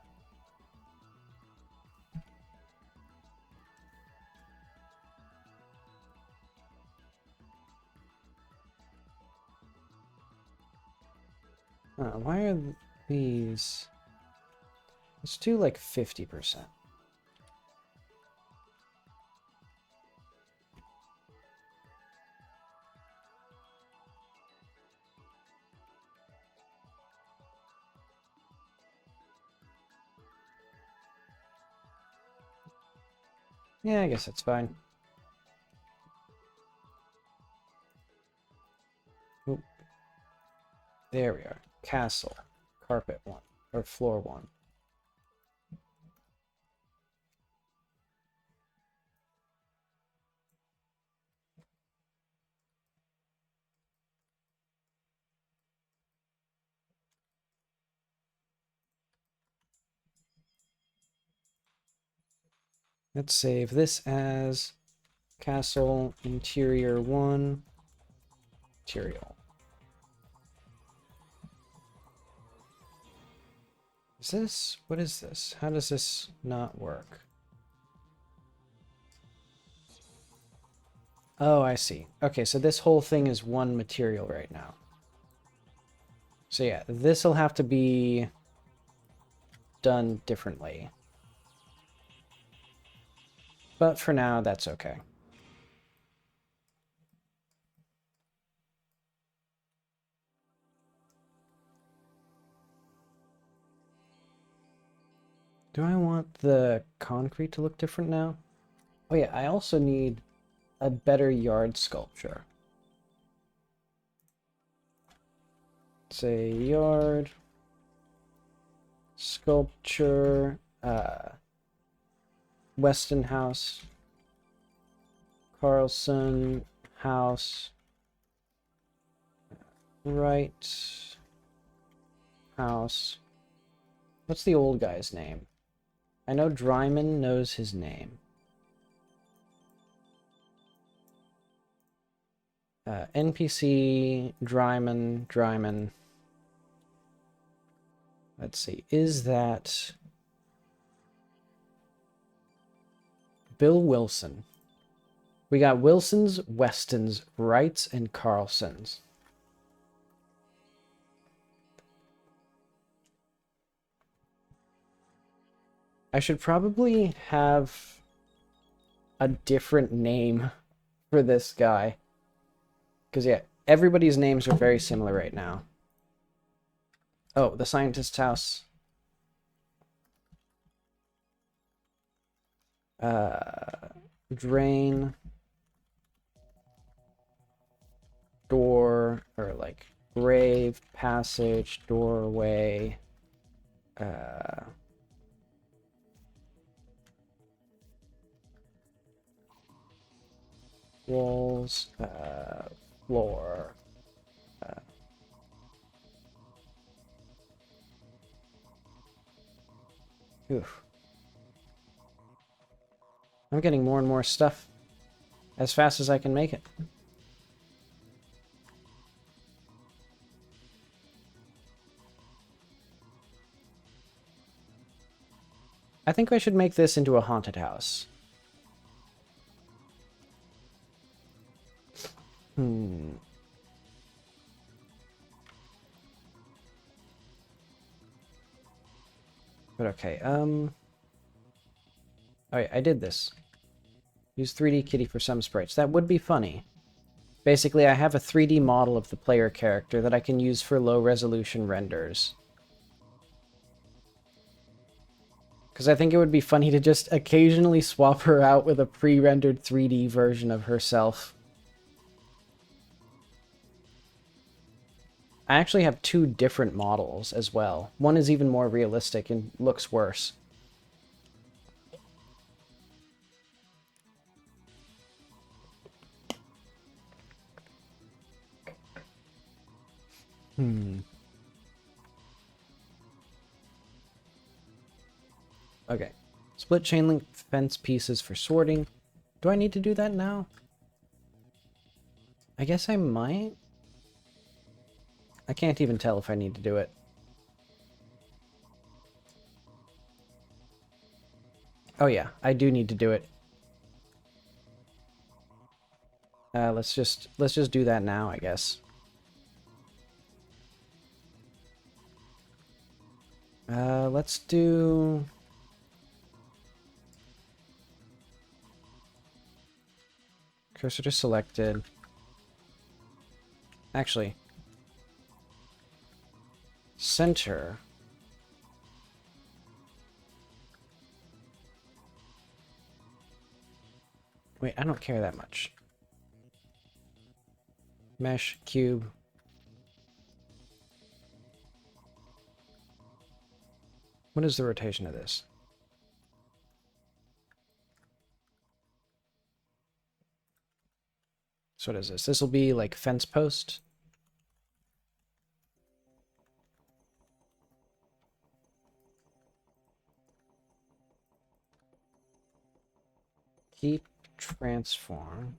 [SPEAKER 1] Why are these? Let's do like 50%. Yeah, I guess that's fine. Oop. There we are. Castle. Carpet 1. Or floor 1. Let's save this as Castle Interior 1. Material. Is this? What is this? How does this not work? Oh, I see. Okay, so this whole thing is one material right now. So yeah, this will have to be done differently. But for now, that's okay. Do I want the concrete to look different now? Oh yeah, I also need a better yard sculpture. Say yard sculpture, Weston House, Carlson House, Wright House. What's the old guy's name? I know Dryman knows his name. NPC Dryman. Let's see. Is that Bill Wilson? We got Wilsons, Westons, Wrights, and Carlsons. I should probably have a different name for this guy. Because, yeah, everybody's names are very similar right now. Oh, the scientist's house. Drain. Door, or like grave, passage, doorway. Walls, floor. Oof. I'm getting more and more stuff as fast as I can make it. I think I should make this into a haunted house. But okay, oh yeah, I did this. Use 3D Kitty for some sprites. That would be funny. Basically, I have a 3D model of the player character that I can use for low-resolution renders. Because I think it would be funny to just occasionally swap her out with a pre-rendered 3D version of herself. I actually have two different models as well. One is even more realistic and looks worse. Okay. Split chain link fence pieces for sorting. Do I need to do that now? I guess I might. I can't even tell if I need to do it. Oh yeah, I do need to do it. Let's just do that now, I guess. Let's do... Cursor to selected. Actually, center. Wait, I don't care that much. Mesh, cube. What is the rotation of this? So what is this? This will be like fence post. Keep transform.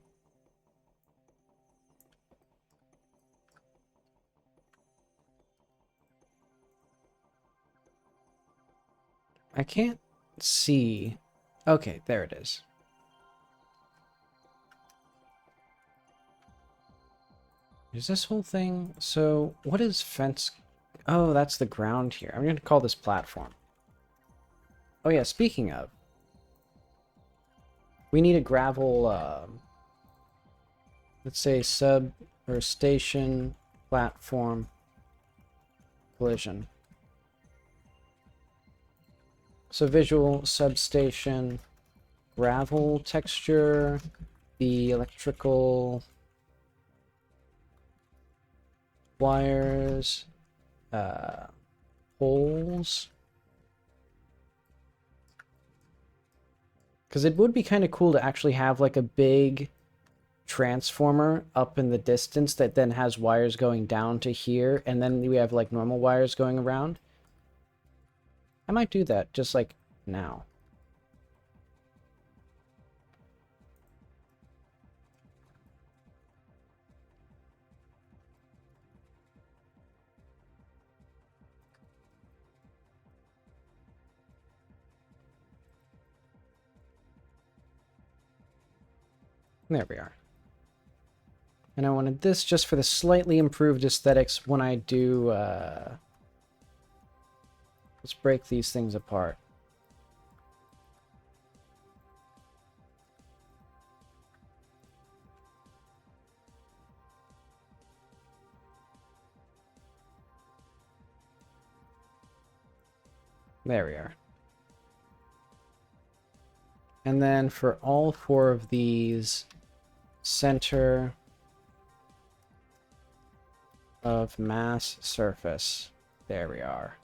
[SPEAKER 1] I can't see. Okay, there it is. Is this whole thing? So what is fence? Oh, that's the ground here. I'm going to call this platform. Oh yeah, speaking of, we need a gravel, let's say sub or station platform collision. So visual substation, gravel texture, the electrical wires, poles. Because it would be kind of cool to actually have like a big transformer up in the distance that then has wires going down to here, and then we have like normal wires going around. I might do that just like now. There we are. And I wanted this just for the slightly improved aesthetics when I do, let's break these things apart. There we are. And then for all four of these, center of mass surface. There we are.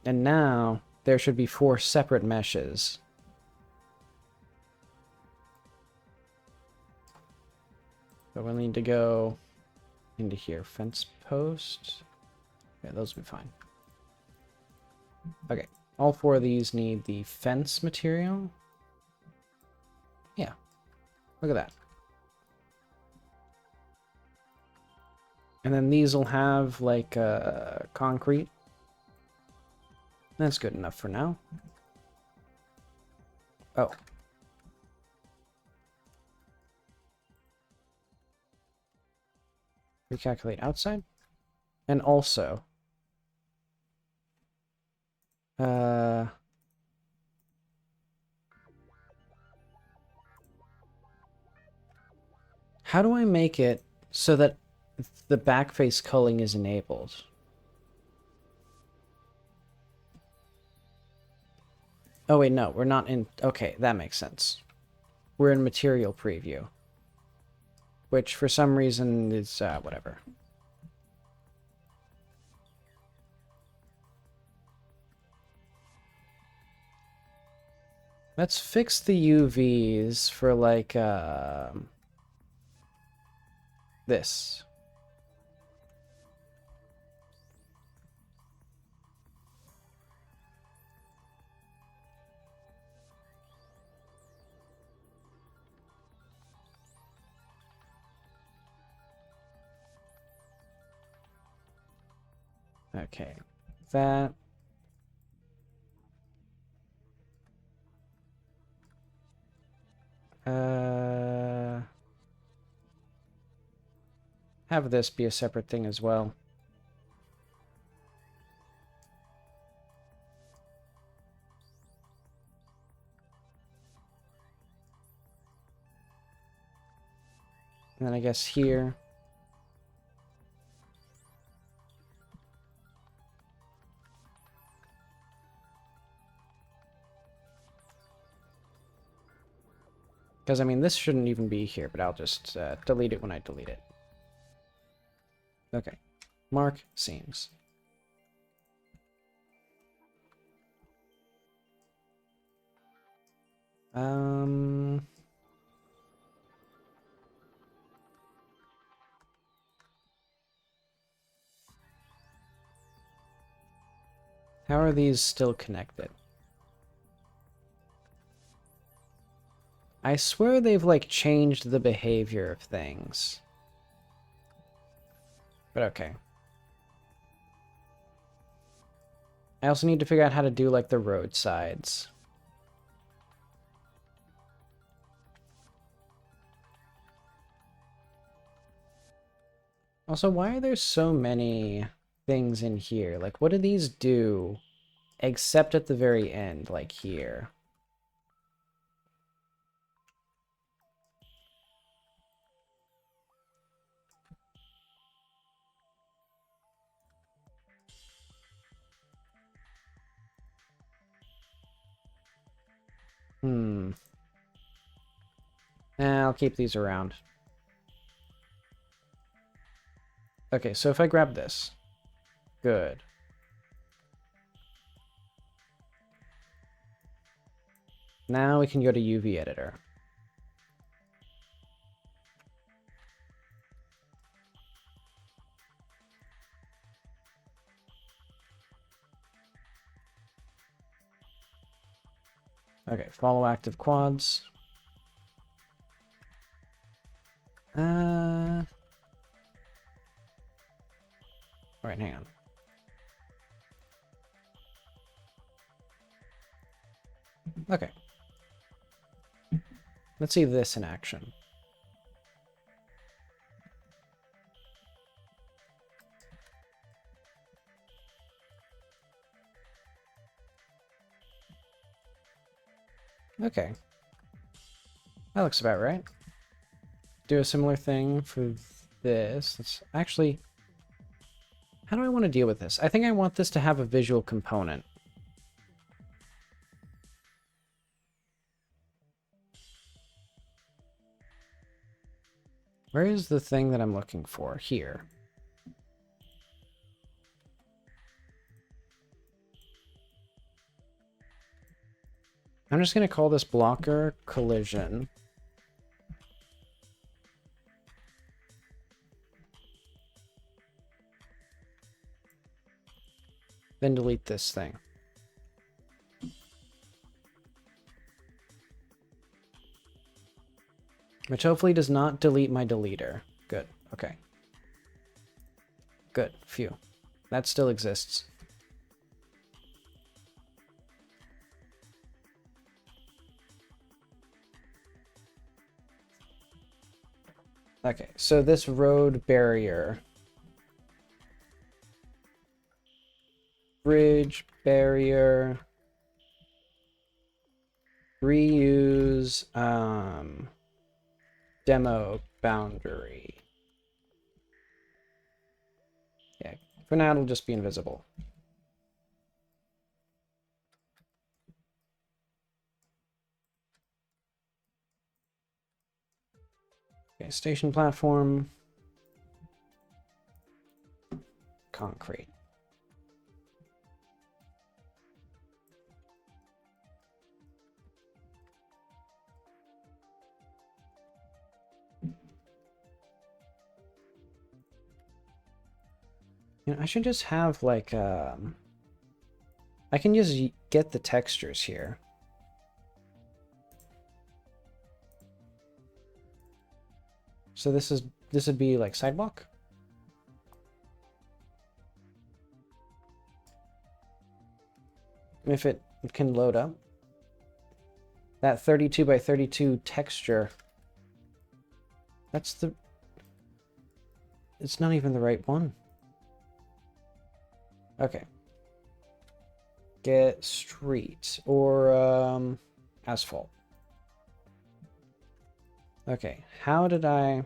[SPEAKER 1] And now there should be 4 separate meshes. So we'll need to go into here. Fence post. Yeah, those will be fine. Okay, all 4 of these need the fence material. Yeah, look at that. And then these will have like concrete. That's good enough for now. Oh. Recalculate outside. And also, how do I make it so that the backface culling is enabled? Oh wait, no, we're not in... Okay, that makes sense. We're in material preview. which for some reason is whatever. Let's fix the UVs for like this. Okay, that. Have this be a separate thing as well. And then I guess here. Because, I mean, this shouldn't even be here, but I'll just delete it when I delete it. Okay. Mark seams. How are these still connected? I swear they've, like, changed the behavior of things. But okay. I also need to figure out how to do, like, the roadsides. Also, why are there so many things in here? Like, what do these do except at the very end, like here? I'll keep these around. Okay, so if I grab this. Good. Now we can go to UV editor. Okay, follow active quads. Alright, hang on. Okay. Let's see this in action. Okay. That looks about right. Do a similar thing for this. Let's actually... How do I want to deal with this? I think I want this to have a visual component. Where is the thing that I'm looking for? Here. I'm just going to call this blocker collision. Then delete this thing. Which hopefully does not delete my deleter. Good. Okay. Good. Phew. That still exists. Okay, so this road barrier. Bridge barrier. Reuse demo boundary. Yeah, for now it'll just be invisible. Okay, station platform. Concrete. You know, I should just have like I can just get the textures here. So this would be like sidewalk. If it can load up. That 32 by 32 texture. It's not even the right one. Okay. Get street or asphalt. Okay, how did I...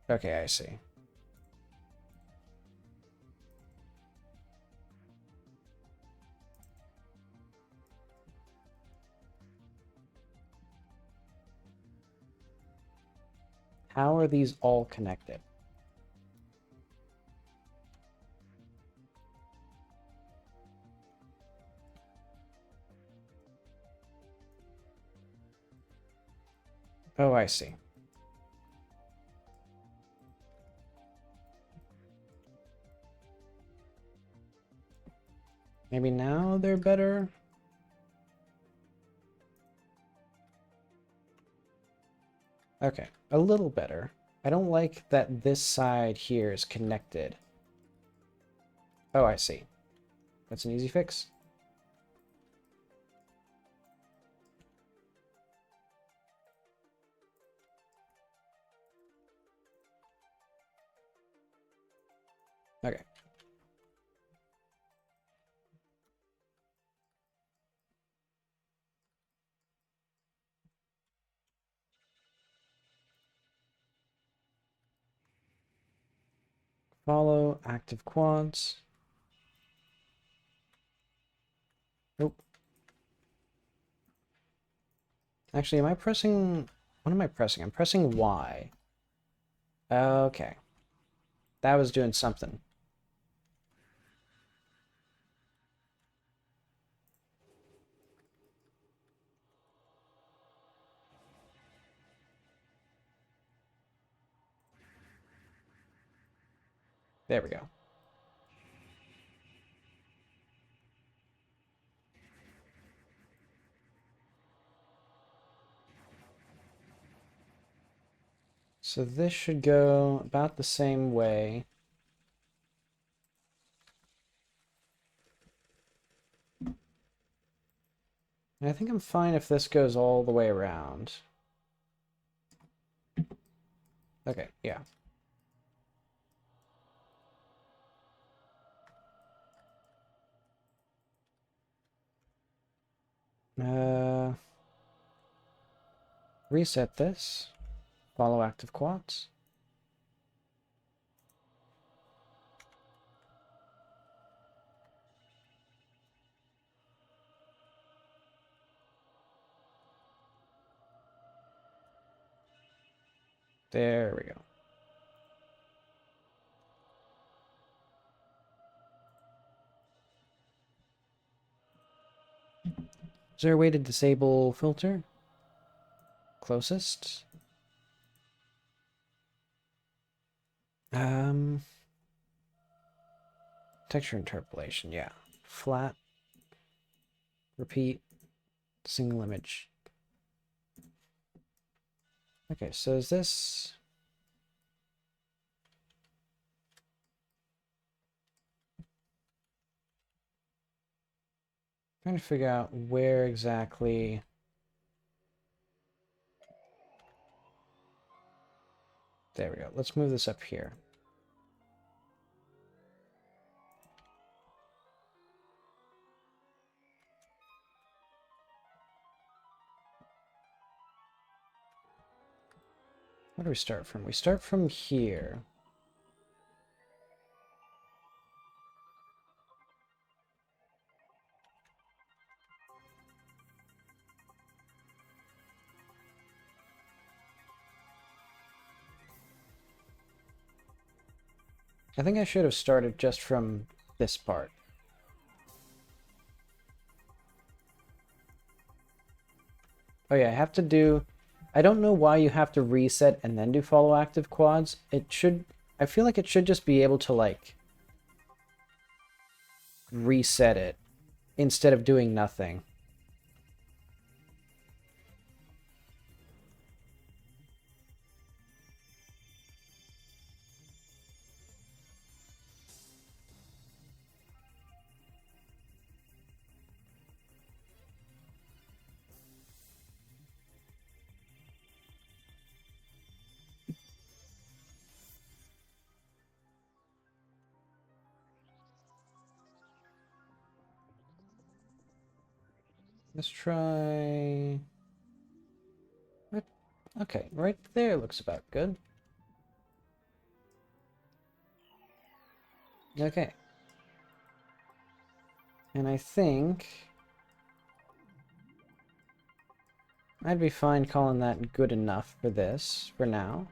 [SPEAKER 1] Okay, I see. How are these all connected? Oh, I see. Maybe now they're better? Okay, a little better. I don't like that this side here is connected. Oh, I see. That's an easy fix. Okay. Follow active quads. Nope. Actually, am I pressing... What am I pressing? I'm pressing Y. Okay. That was doing something. There we go. So this should go about the same way. And I think I'm fine if this goes all the way around. Okay, yeah. Reset this. Follow active quads. There we go. Is there a way to disable filter? Closest? Texture interpolation, yeah. Flat. Repeat. Single image. Okay, so is this... Trying to figure out where exactly... There we go. Let's move this up here. Where do we start from? We start from here. I think I should have started just from this part. Oh yeah, I have to do... I don't know why you have to reset and then do follow active quads. It should... I feel like it should just be able to, like, reset it instead of doing nothing. Let's try... What? Okay, right there looks about good. Okay. And I think... I'd be fine calling that good enough for this, for now.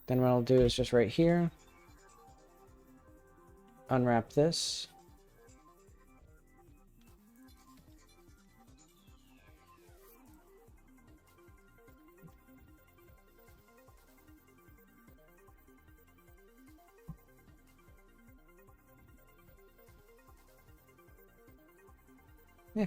[SPEAKER 1] Then what I'll do is just right here, unwrap this. Yeah.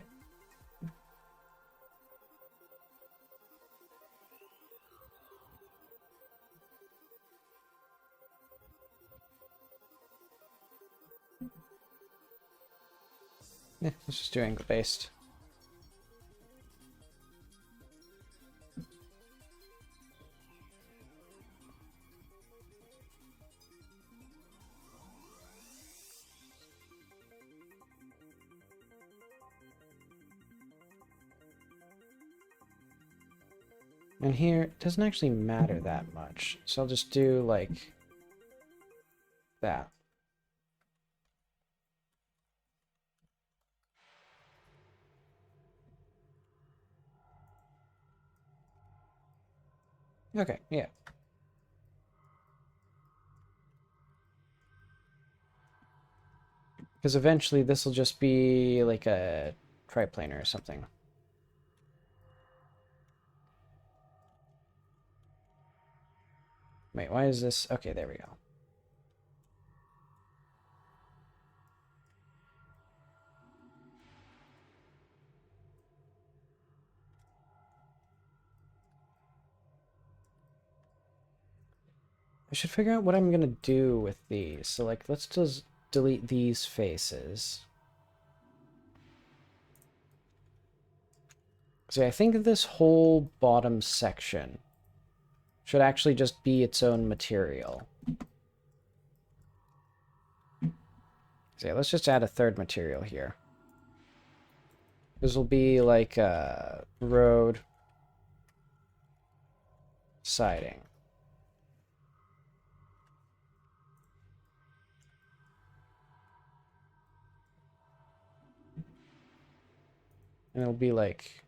[SPEAKER 1] Yeah, let's just do angle based. And here, it doesn't actually matter that much. So I'll just do, like, that. Okay, yeah. Because eventually this will just be, like, a triplanar or something. Wait, why is this? Okay, there we go. I should figure out what I'm gonna do with these. So, like, let's just delete these faces. See, I think this whole bottom section should actually just be its own material. So yeah, let's just add a third material here. This will be like road siding. And it'll be like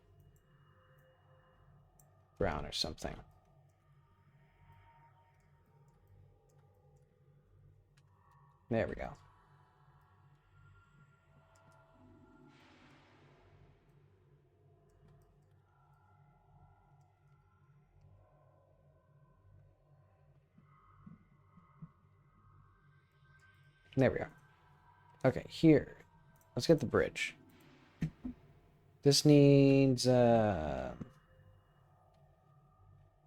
[SPEAKER 1] brown or something. There we go. There we are. Okay, here. Let's get the bridge. This needs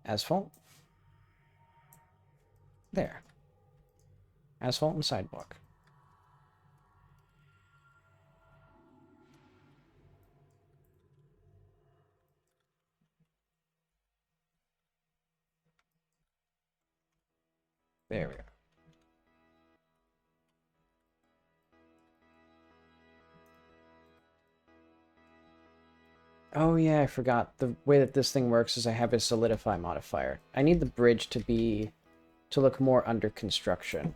[SPEAKER 1] asphalt. There. Asphalt and sidewalk. There we go. Oh yeah, I forgot. The way that this thing works is I have a solidify modifier. I need the bridge to look more under construction.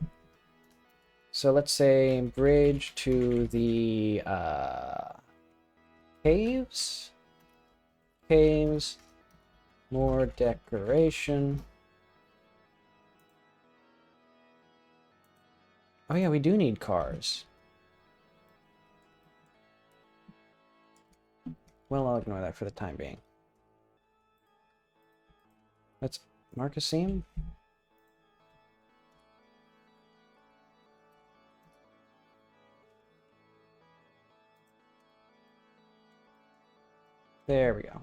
[SPEAKER 1] So let's say bridge to the caves. Caves. More decoration. Oh yeah, we do need cars. Well, I'll ignore that for the time being. Let's mark a seam. There we go.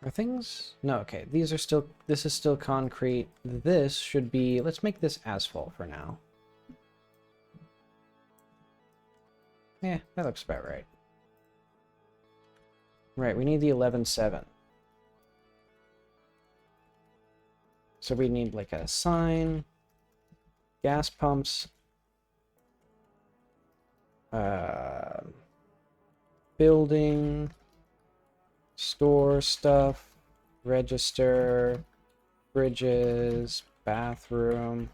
[SPEAKER 1] Are things? No, okay. These are still, this is still concrete. This should be, let's make this asphalt for now. Yeah, that looks about right. Right, we need the 11.7. So we need like a sign, gas pumps, building, store stuff, register, bridges, bathroom.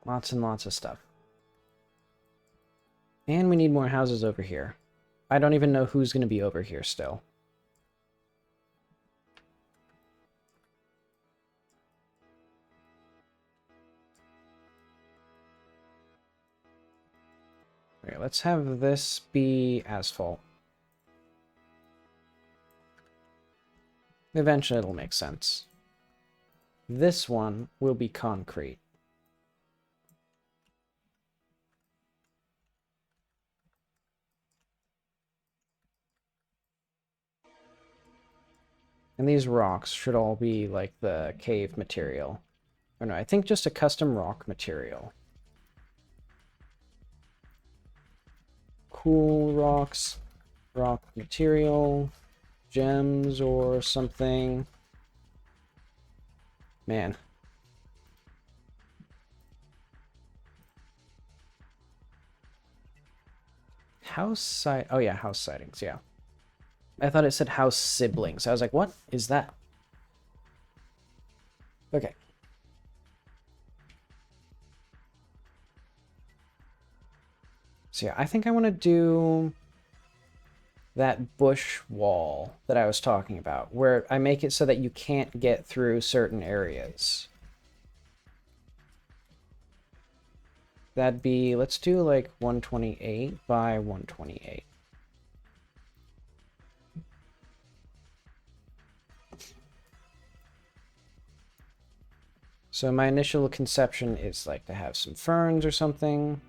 [SPEAKER 1] Lots and lots of stuff. And we need more houses over here. I don't even know who's going to be over here still. Okay, let's have this be asphalt. Eventually it'll make sense. This one will be concrete. And these rocks should all be like the cave material. Or no, I think just a custom rock material. Cool rocks, rock material, gems or something. Man. House side. Oh yeah, house sightings, yeah. I thought it said house siblings. I was like, what is that? Okay. So yeah, I think I want to do that bush wall that I was talking about, where I make it so that you can't get through certain areas. That'd be, let's do like 128 by 128. So my initial conception is like to have some ferns or something.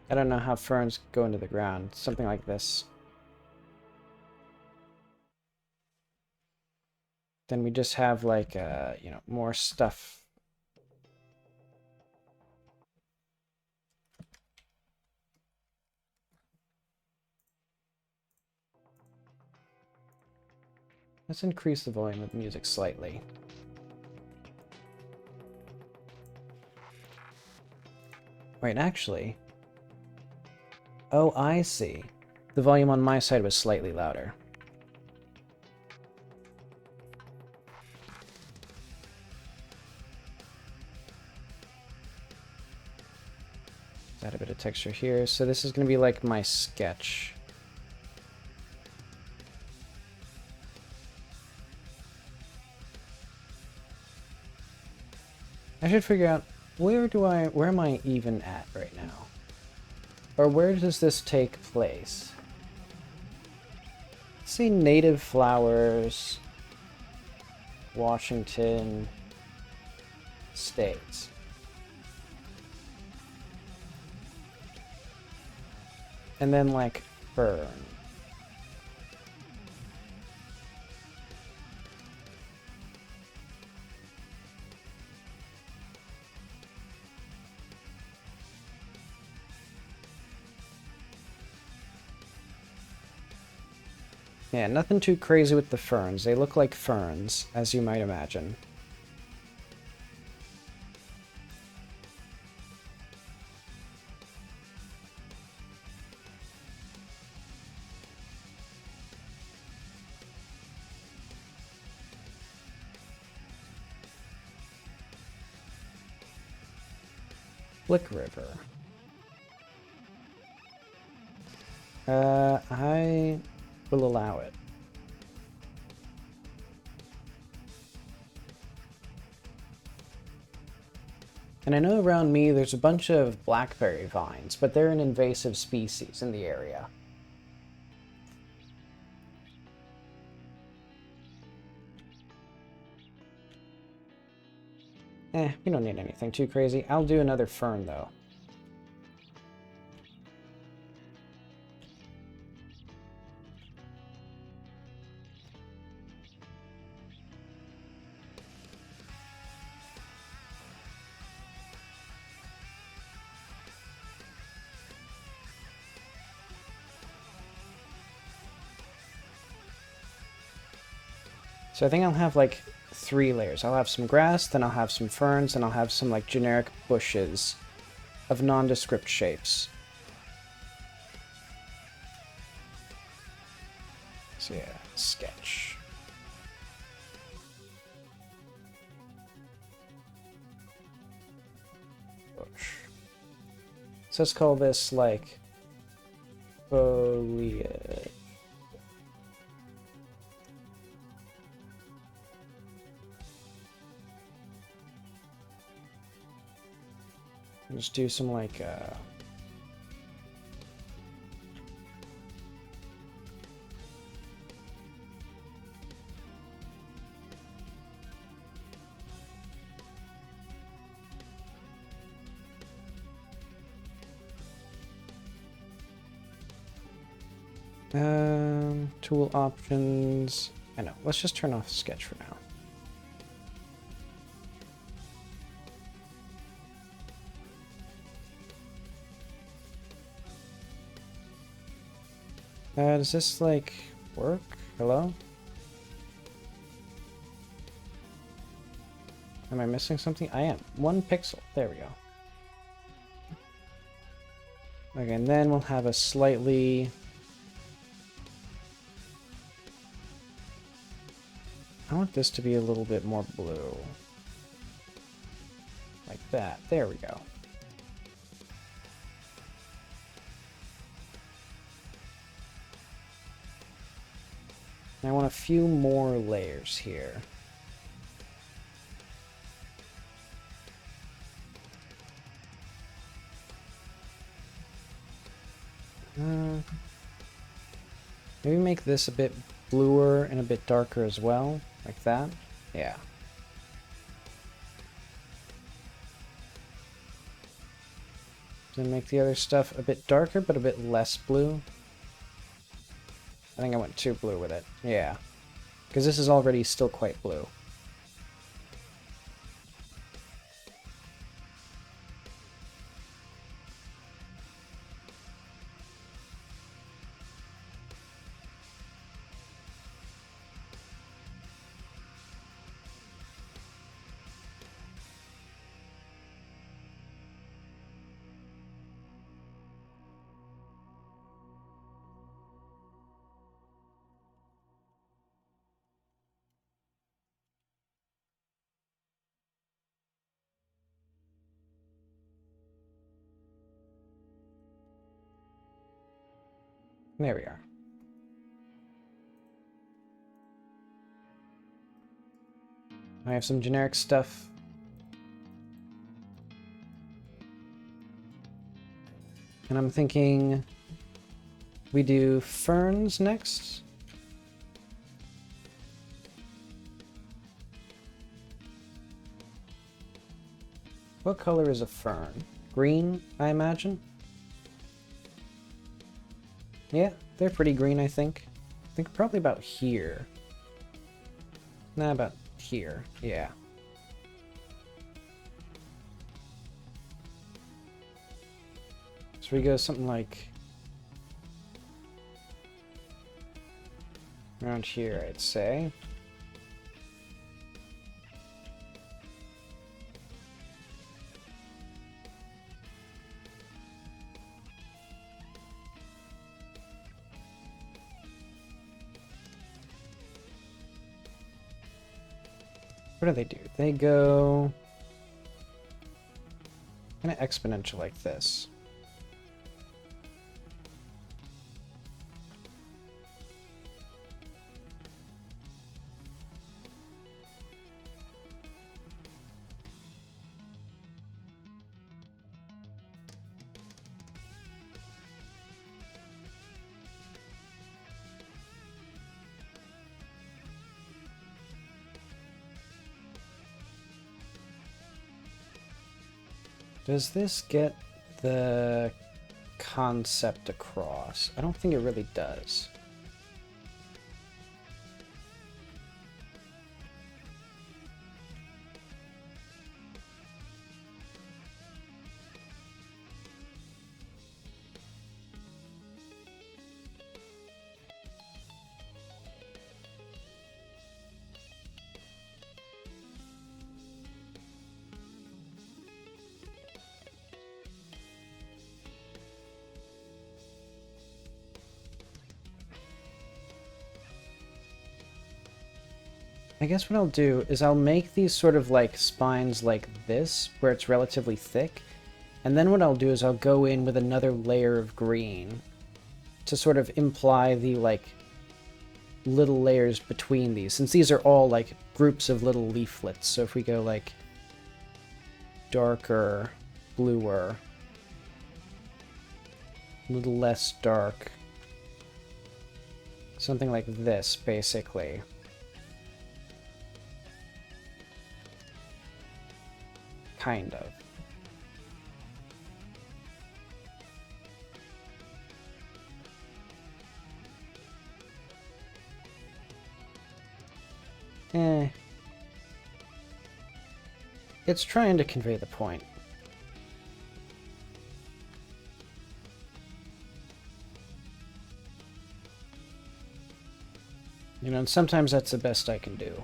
[SPEAKER 1] I don't know how ferns go into the ground. Something like this. Then we just have like, you know, more stuff. Let's increase the volume of music slightly. Wait, actually... Oh, I see. The volume on my side was slightly louder. Add a bit of texture here. So this is going to be like my sketch. I should figure out where am I even at right now? Or where does this take place? Let's see, native flowers, Washington States. And then like fern. Yeah, nothing too crazy with the ferns. They look like ferns, as you might imagine. Flick River. I will allow it. And I know around me there's a bunch of blackberry vines, but they're an invasive species in the area. We don't need anything too crazy. I'll do another fern, though. So I think I'll have like 3 layers. I'll have some grass, then I'll have some ferns, and I'll have some like generic bushes of nondescript shapes. So yeah, sketch. Bush. So let's call this like foliage. Just do some like tool options. I know. Let's just turn off sketch for now. Does this, like, work? Hello? Am I missing something? I am. 1 pixel. There we go. Okay, and then we'll have a slightly... I want this to be a little bit more blue. Like that. There we go. I want a few more layers here. Maybe make this a bit bluer and a bit darker as well, like that. Yeah. Then make the other stuff a bit darker, but a bit less blue. I think I went too blue with it. Yeah. Because this is already still quite blue. There we are. I have some generic stuff. And I'm thinking we do ferns next. What color is a fern? Green, I imagine? Yeah, they're pretty green, I think. I think probably about here. Nah, about here. Yeah. So we go something like... Around here, I'd say. What do they do? They go kind of exponential like this. Does this get the concept across? I don't think it really does. I guess what I'll do is I'll make these sort of like spines like this, where it's relatively thick, and then what I'll do is I'll go in with another layer of green to sort of imply the like little layers between these, since these are all like groups of little leaflets. So if we go like darker, bluer, a little less dark, something like this basically. Kind of. It's trying to convey the point. You know, and sometimes that's the best I can do.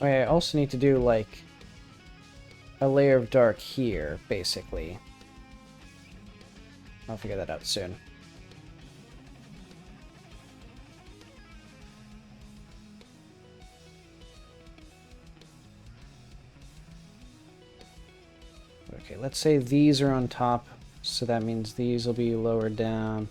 [SPEAKER 1] Okay, I also need to do, like, a layer of dark here, basically. I'll figure that out soon. Okay, let's say these are on top, so that means these will be lower down.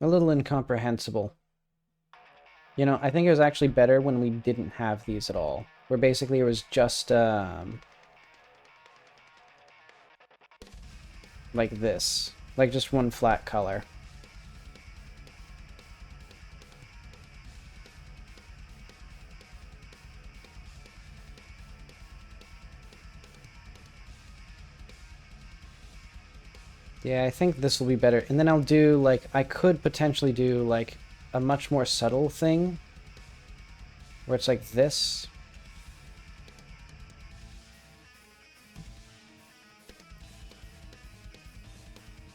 [SPEAKER 1] A little incomprehensible. You know, I think it was actually better when we didn't have these at all. Where basically it was just, like this. Like just one flat color. Yeah, I think this will be better. And then I'll do, like, I could potentially do, like, a much more subtle thing. Where it's like this.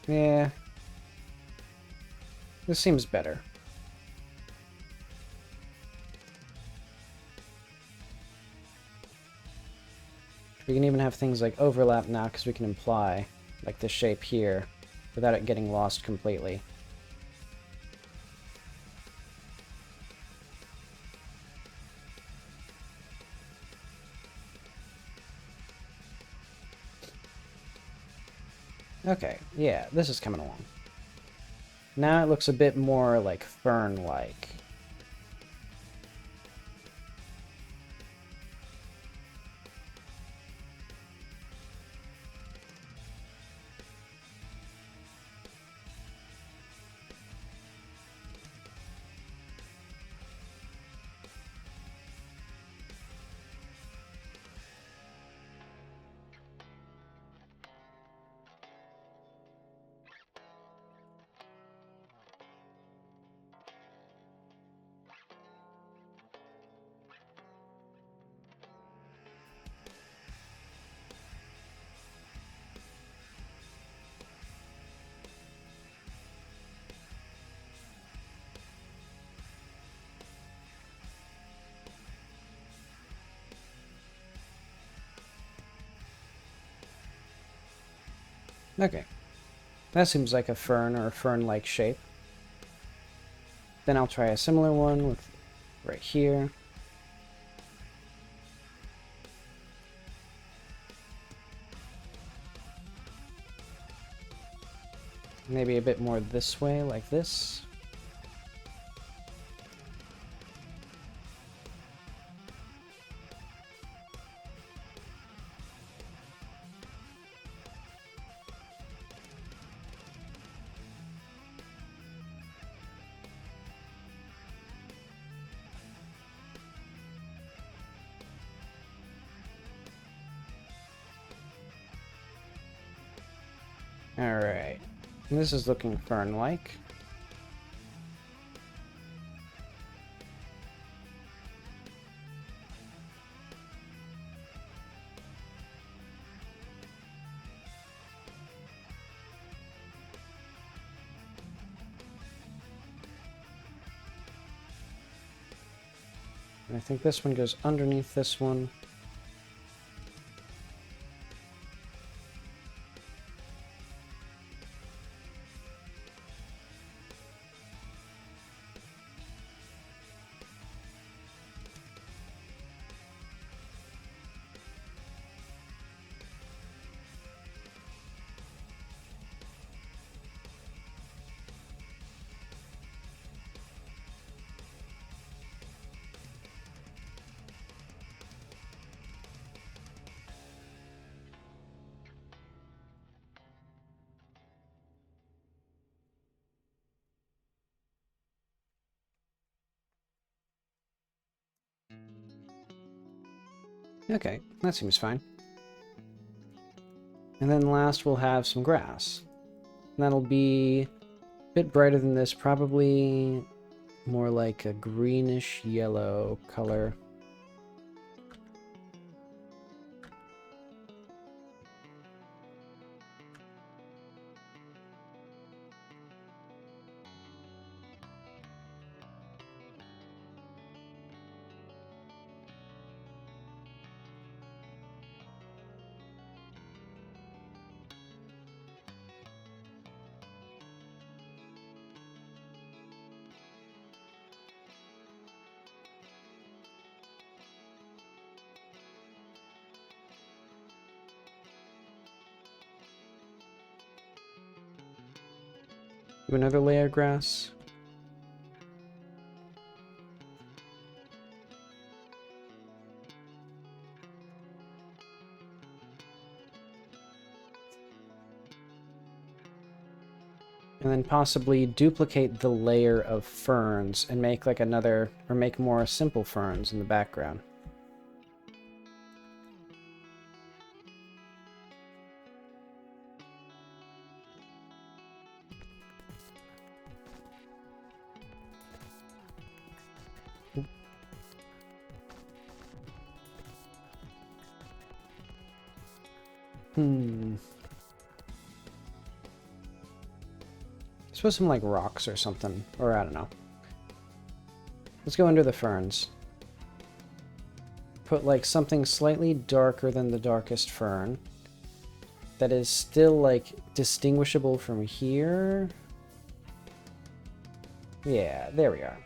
[SPEAKER 1] Yeah. This seems better. We can even have things like overlap now because we can imply, like the shape here, without it getting lost completely. Okay, yeah, this is coming along. Now it looks a bit more like fern-like. Okay. That seems like a fern or a fern-like shape. Then I'll try a similar one with right here. Maybe a bit more this way, like this. Alright. This is looking fern-like. And I think this one goes underneath this one. Okay, that seems fine. And then last we'll have some grass. And that'll be a bit brighter than this, probably more like a greenish yellow color. Do another layer of grass. And then possibly duplicate the layer of ferns and make like another, or make more simple ferns in the background. I suppose some like rocks or something, or I don't know. Let's go under the ferns. Put like something slightly darker than the darkest fern. That is still like distinguishable from here. Yeah, there we are.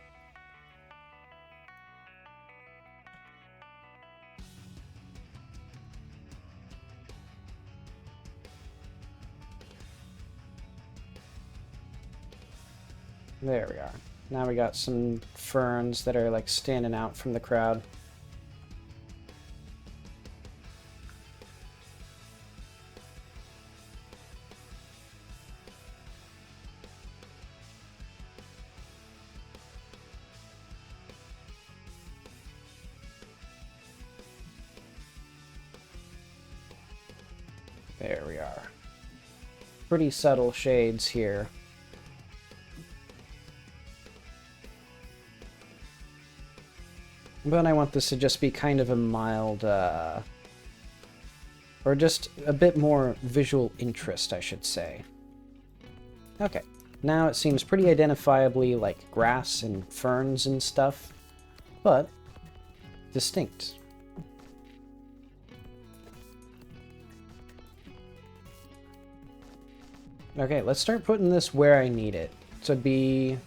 [SPEAKER 1] There we are. Now we got some ferns that are like standing out from the crowd. There we are. Pretty subtle shades here. But I want this to just be kind of a mild, or just a bit more visual interest, I should say. Okay, now it seems pretty identifiably like grass and ferns and stuff, but distinct. Okay, let's start putting this where I need it to be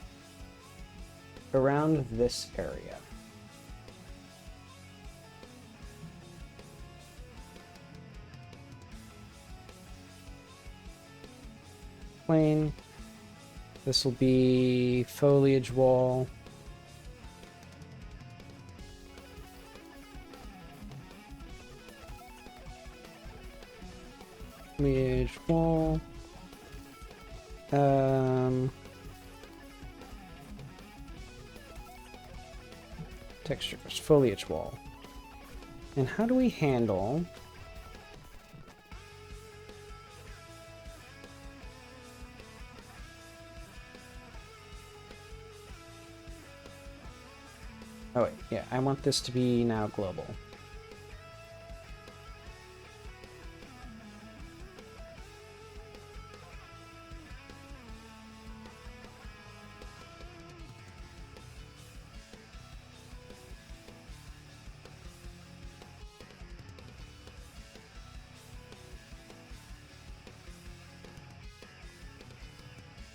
[SPEAKER 1] around this area. Plane. This will be foliage wall. Foliage wall. Textures, foliage wall. And how do we handle... Oh wait, yeah, I want this to be now global.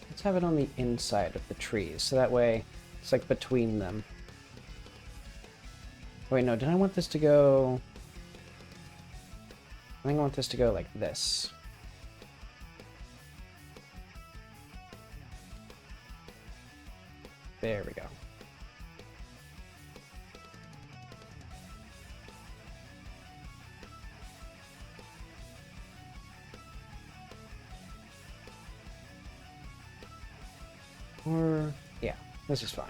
[SPEAKER 1] Let's have it on the inside of the trees, so that way it's like between them. Wait, no, did I want this to go... I think I want this to go like this. There we go. Or, yeah, this is fine.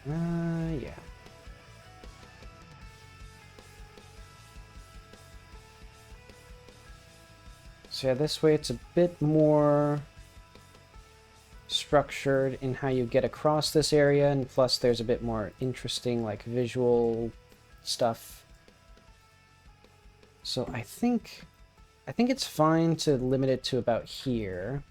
[SPEAKER 1] Yeah. So yeah, this way it's a bit more structured in how you get across this area, and plus there's a bit more interesting, like, visual stuff. So I think it's fine to limit it to about here.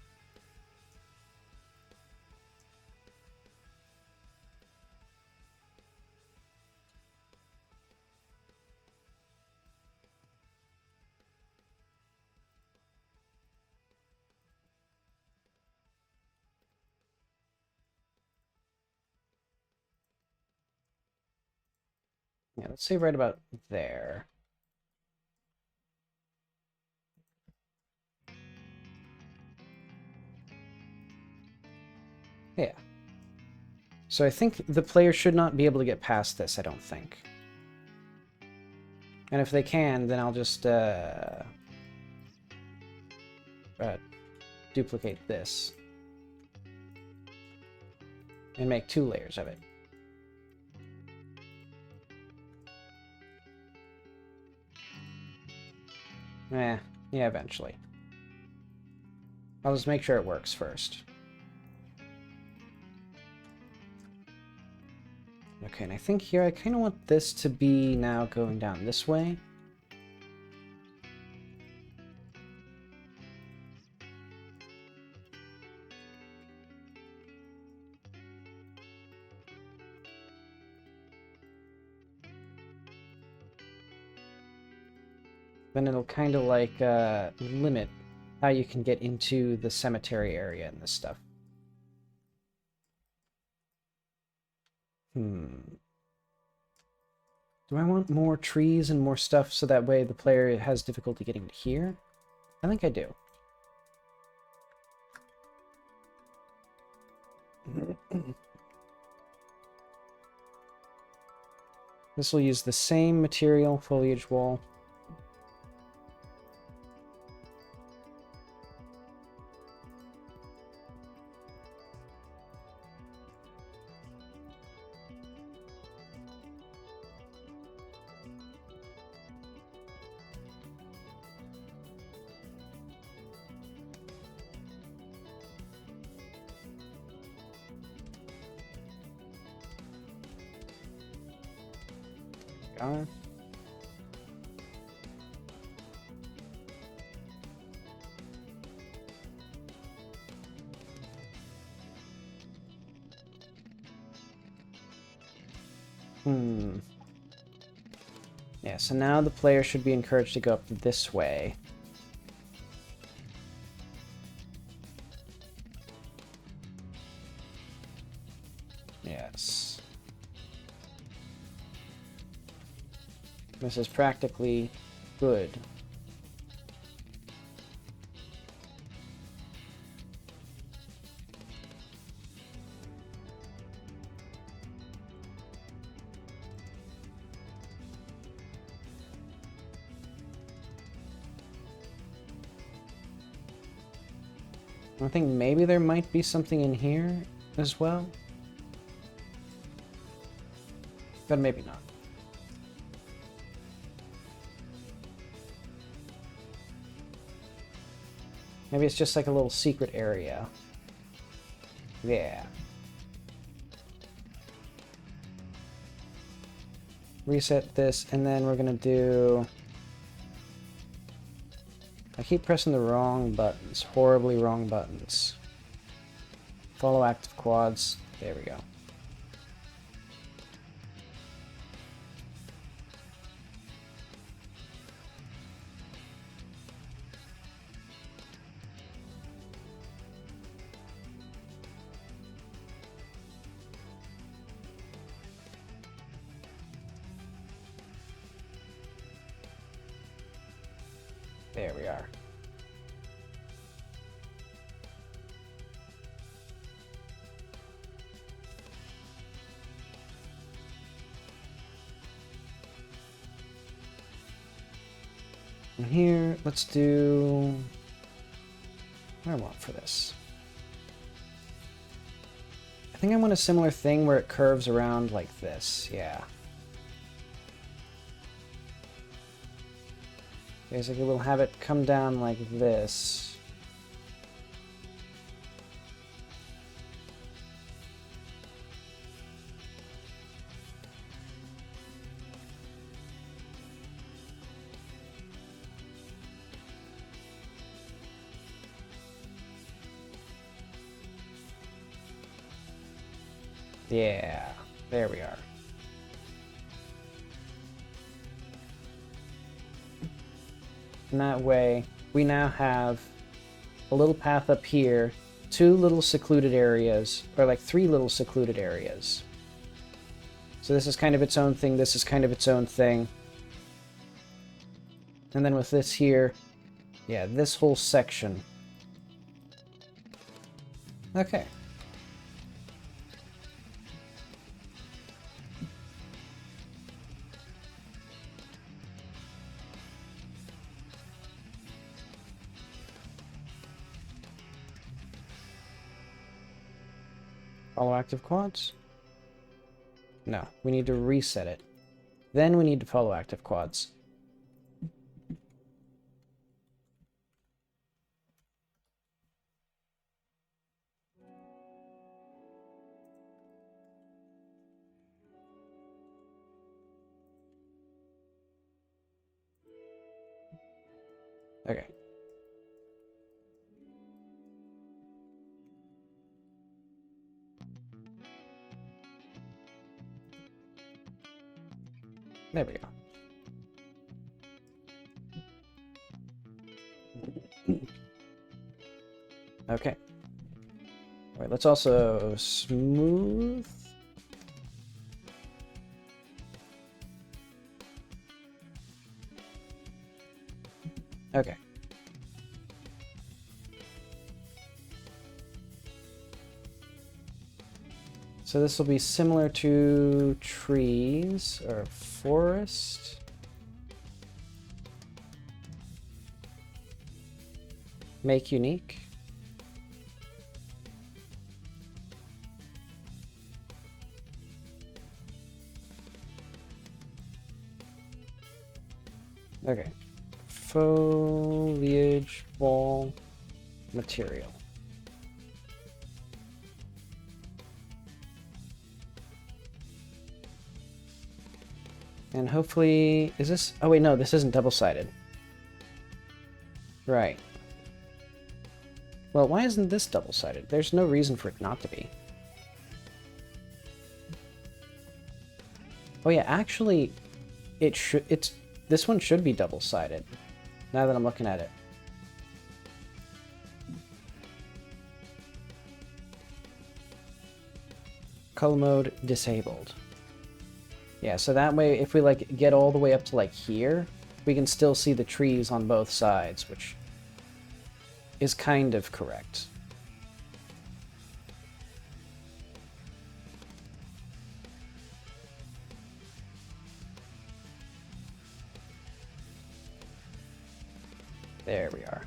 [SPEAKER 1] Yeah, let's say right about there. Yeah. So I think the player should not be able to get past this, I don't think. And if they can, then I'll just duplicate this. And make 2 layers of it. Yeah, eventually. I'll just make sure it works first. Okay, and I think here I kind of want this to be now going down this way. Then it'll kind of like limit how you can get into the cemetery area and this stuff. Do I want more trees and more stuff so that way the player has difficulty getting to here? I think I do. This will use the same material, foliage wall. Got it. Yeah, so now the player should be encouraged to go up this way. Yes. This is practically good. I think maybe there might be something in here as well. But maybe not. Maybe it's just like a little secret area. Yeah. Reset this, and then we're gonna do... I keep pressing the wrong buttons. Horribly wrong buttons. Follow active quads. There we go. There we are. And here, let's do... What do I want for this? I think I want a similar thing where it curves around like this, yeah. Basically, we'll have it come down like this. Yeah, there we are. And that way, we now have a little path up here, two little secluded areas, or like three little secluded areas. So this is kind of its own thing, this is kind of its own thing. And then with this here, yeah, this whole section. Okay. Follow active quads? No, we need to reset it. Then we need to follow active quads. Okay. There we go. Okay. All right, let's also smooth. Okay. So this will be similar to trees or forest. Make unique. Okay. Foliage wall material. And hopefully, is this, oh wait, no, this isn't double-sided. Right. Well, why isn't this double-sided? There's no reason for it not to be. Oh yeah, actually, this one should be double-sided, now that I'm looking at it. Color mode disabled. Yeah, so that way, if we like get all the way up to like here, we can still see the trees on both sides, which is kind of correct. There we are.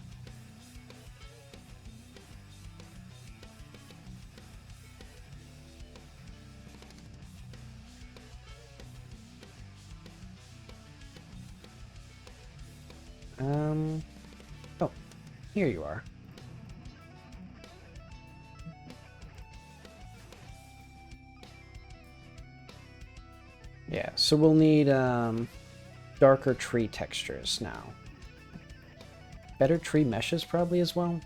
[SPEAKER 1] Oh, here you are. Yeah, so we'll need, darker tree textures now. Better tree meshes probably as well.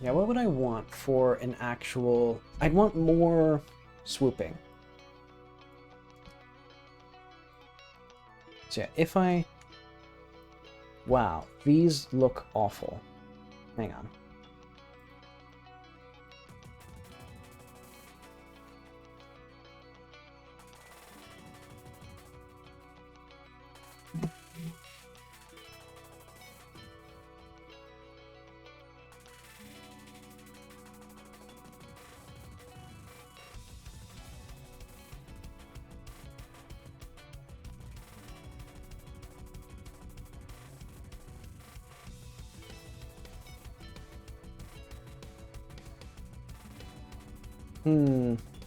[SPEAKER 1] Yeah, what would I want for an actual... I'd want more swooping. So yeah, if I... Wow, these look awful. Hang on.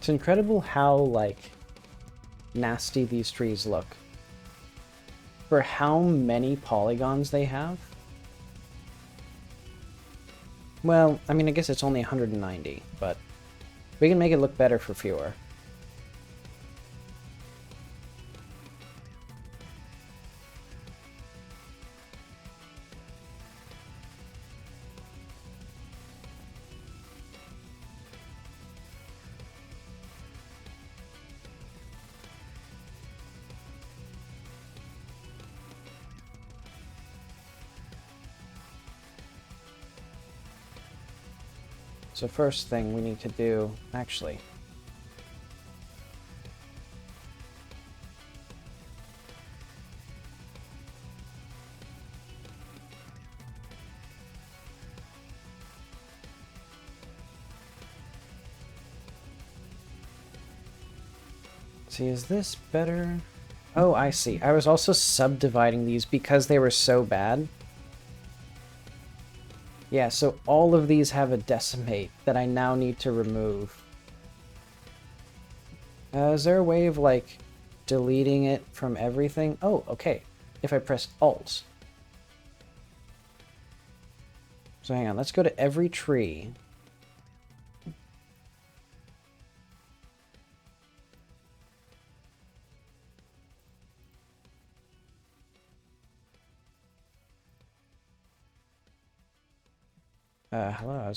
[SPEAKER 1] It's incredible how, like, nasty these trees look. For how many polygons they have. Well, I mean, I guess it's only 190, but we can make it look better for fewer. So first thing we need to do, actually, see, is this better? Oh, I see. I was also subdividing these because they were so bad. Yeah, so all of these have a decimate that I now need to remove. Is there a way of, like, deleting it from everything? Oh, okay. If I press Alt. So hang on, let's go to every tree. Hello,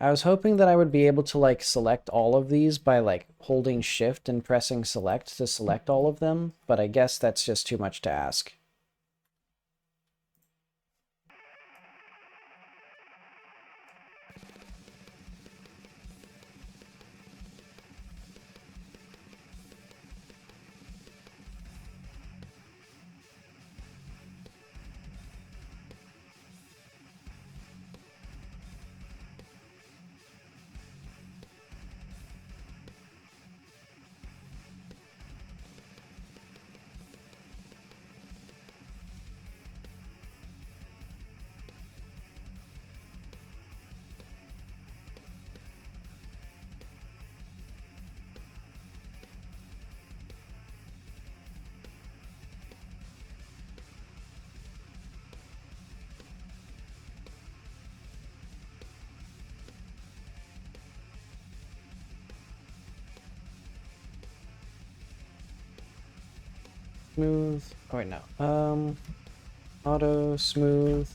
[SPEAKER 1] I was hoping that I would be able to, like, select all of these by, like, holding Shift and pressing Select to select all of them, but I guess that's just too much to ask. Smooth. Oh wait, no. Auto smooth.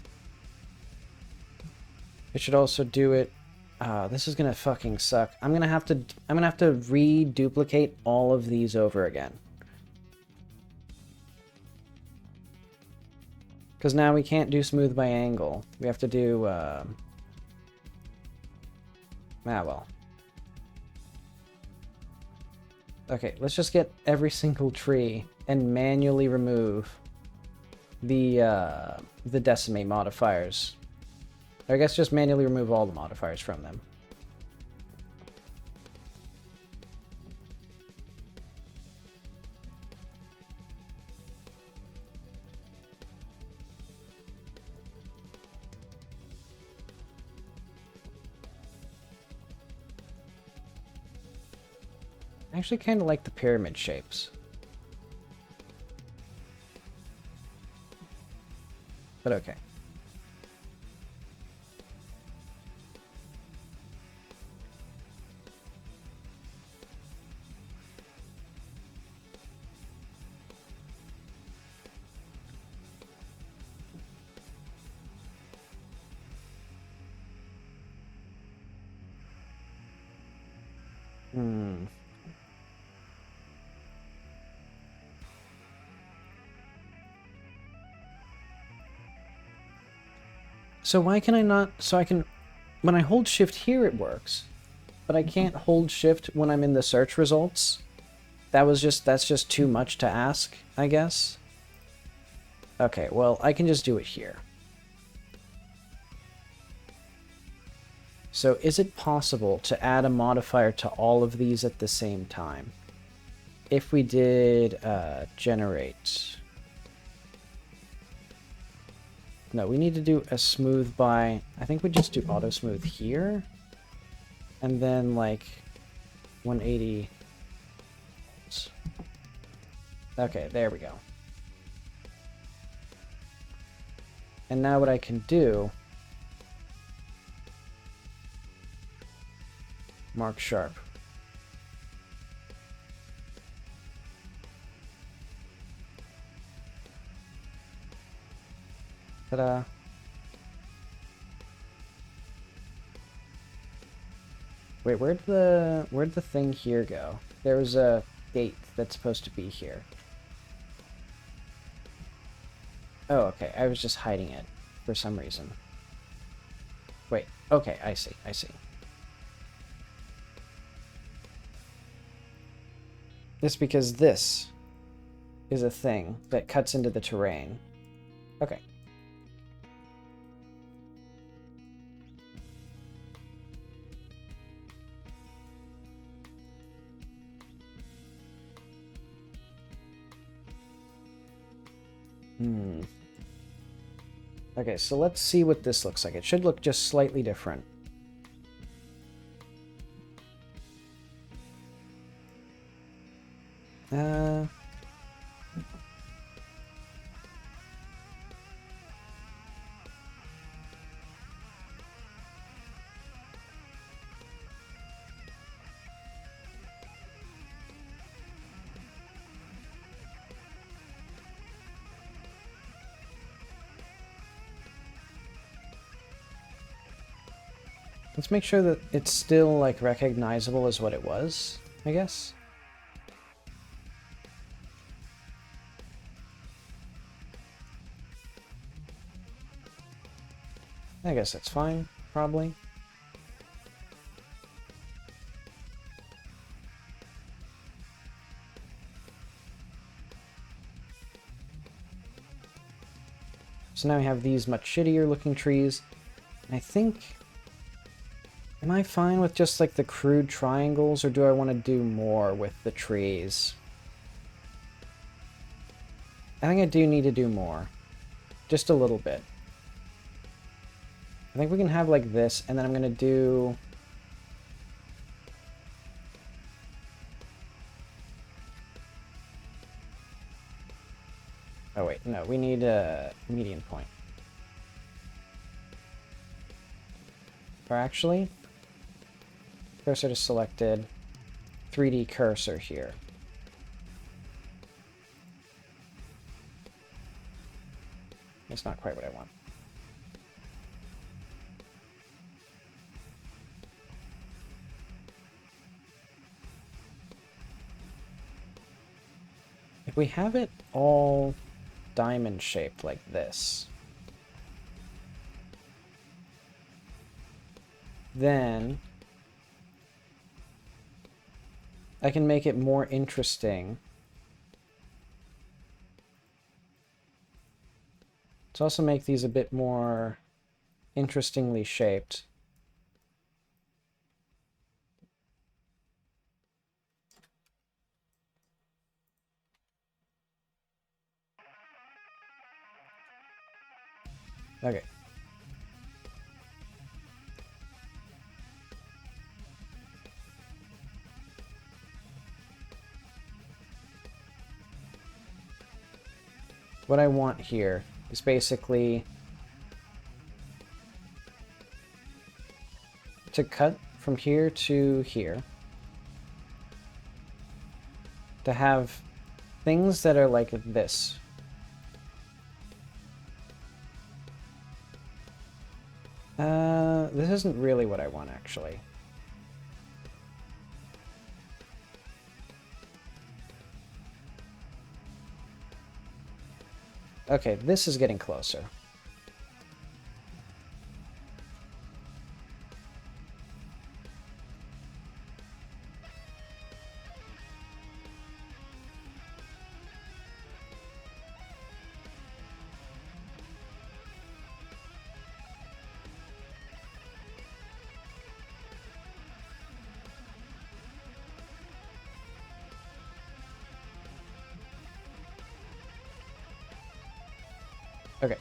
[SPEAKER 1] It should also do it. This is gonna fucking suck. I'm gonna have to reduplicate all of these over again. Because now we can't do smooth by angle. We have to do, well. Okay, let's just get every single tree and manually remove the decimate modifiers. Or I guess just manually remove all the modifiers from them. I actually kind of like the pyramid shapes. But okay. So why can I not... So I can... When I hold shift here, it works. But I can't hold shift when I'm in the search results. That's just too much to ask, I guess. Okay, well, I can just do it here. So is it possible to add a modifier to all of these at the same time? If we did generate... No, we need to do a smooth by... I think we just do auto smooth here. And then like 180. Okay, there we go. And now what I can do... Mark sharp. Ta-da. Wait, where'd the thing here go? There was a gate that's supposed to be here. Oh, okay. I was just hiding it for some reason. Wait. Okay, I see. I see. It's because this is a thing that cuts into the terrain. Okay. Okay, so let's see what this looks like. It should look just slightly different. Let's make sure that it's still, like, recognizable as what it was, I guess. I guess that's fine, probably. So now we have these much shittier looking trees. And I think... Am I fine with just like the crude triangles, or do I want to do more with the trees? I think I do need to do more. Just a little bit. I think we can have like this, and then I'm going to do... Oh wait, no, we need a median point. Or actually... Cursor to selected, 3D cursor here. That's not quite what I want. If we have it all diamond shaped like this, then I can make it more interesting. To also make these a bit more interestingly shaped. Okay. What I want here is basically to cut from here to here, to have things that are like this. This isn't really what I want, actually. Okay, this is getting closer. Okay.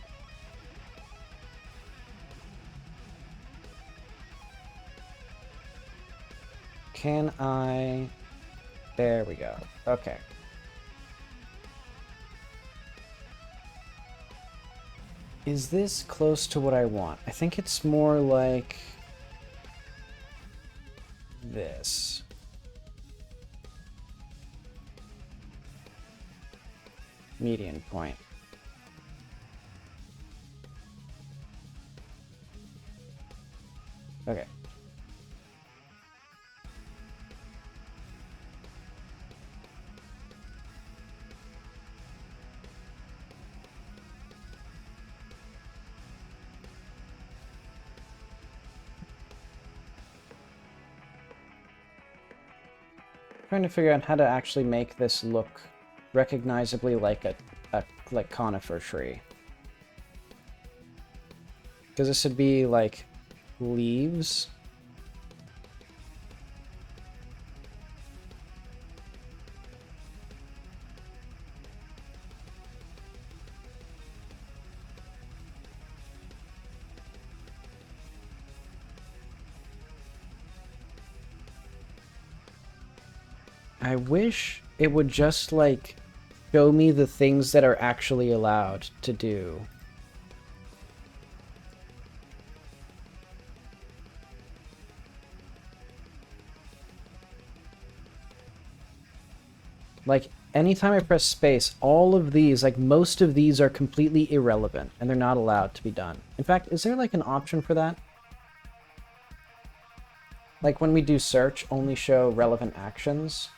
[SPEAKER 1] Can I... There we go. Okay. Is this close to what I want? I think it's more like this. Median point. Okay. Trying to figure out how to actually make this look recognizably like a like conifer tree. Because this would be like leaves. I wish it would just, like, show me the things that are actually allowed to do. Like, anytime I press space, all of these, like, most of these are completely irrelevant, and they're not allowed to be done. In fact, is there, like, an option for that? Like, when we do search, only show relevant actions?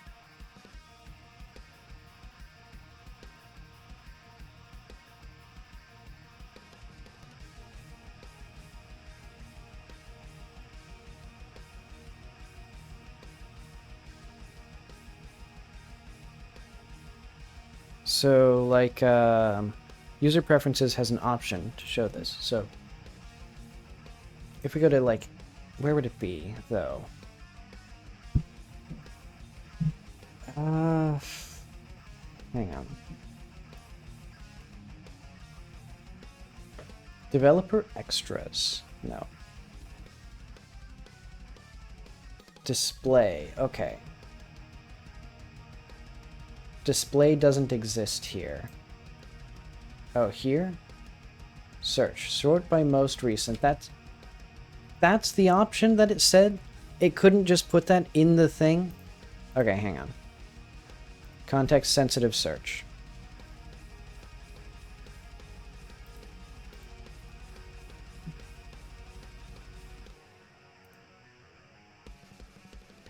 [SPEAKER 1] So, like, user preferences has an option to show this. So, if we go to, like, where would it be, though? Hang on. Developer extras. No. Display. Okay. Display doesn't exist here. Oh, here? Search. Sort by most recent. That's the option that it said? It couldn't just put that in the thing? Okay, hang on. Context-sensitive search.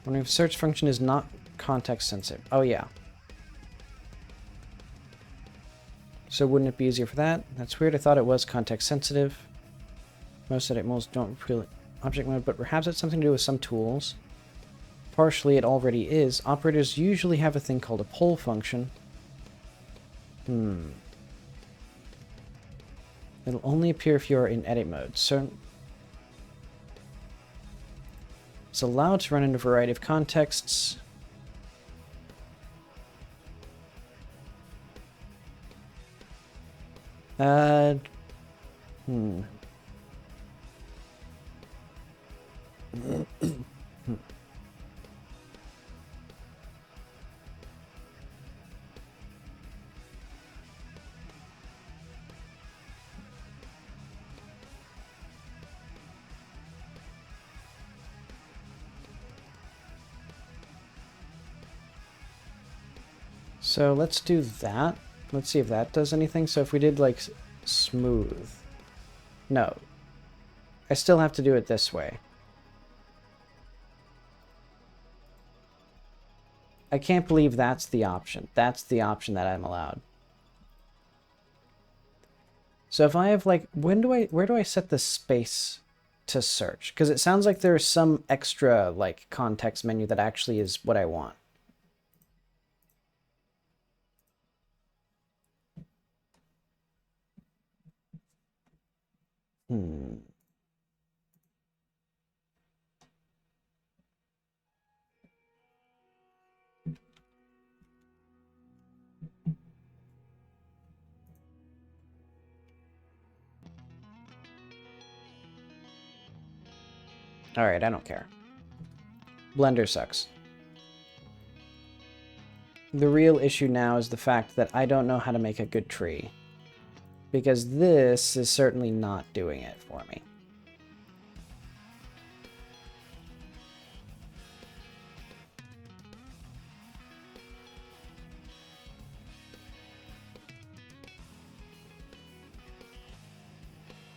[SPEAKER 1] When a search function is not context-sensitive. Oh, yeah. So wouldn't it be easier for that? That's weird. I thought it was context sensitive. Most edit modes don't really object mode, but perhaps it's something to do with some tools. Partially, it already is. Operators usually have a thing called a pull function. It'll only appear if you're in edit mode. So it's allowed to run in a variety of contexts. So let's do that. Let's see if that does anything. So if we did like smooth. No. I still have to do it this way. I can't believe that's the option. That's the option that I'm allowed. So if I have like, where do I set the space to search? Because it sounds like there's some extra like context menu that actually is what I want. Alright, I don't care. Blender sucks. The real issue now is the fact that I don't know how to make a good tree. Because this is certainly not doing it for me.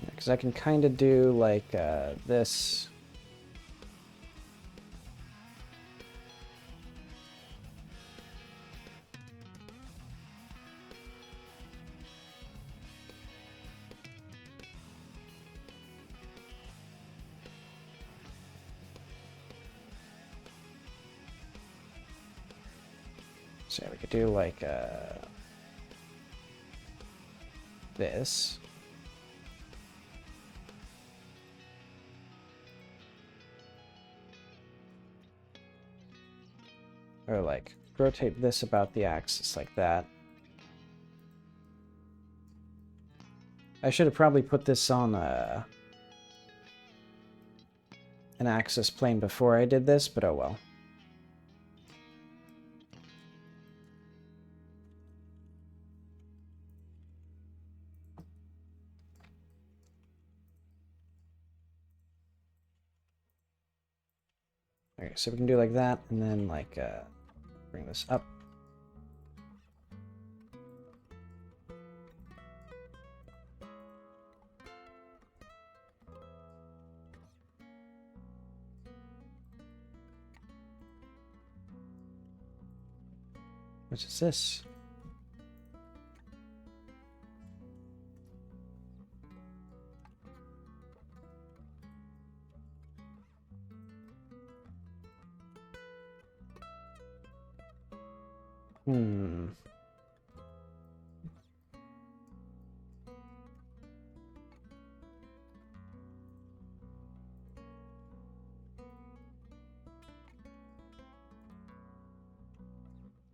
[SPEAKER 1] Because I can kind of do like this. So we could do like this. Or like rotate this about the axis like that. I should have probably put this on an axis plane before I did this, but oh well. Okay, so we can do like that, and then like bring this up. What is this?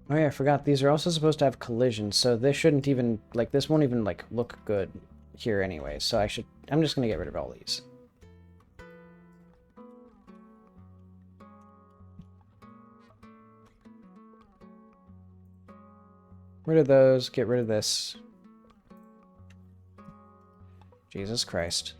[SPEAKER 1] Oh yeah, I forgot. These are also supposed to have collisions, so this shouldn't even, like, this won't even, like, look good here anyway. So I'm just gonna get rid of all these. Rid of those, get rid of this. Jesus Christ.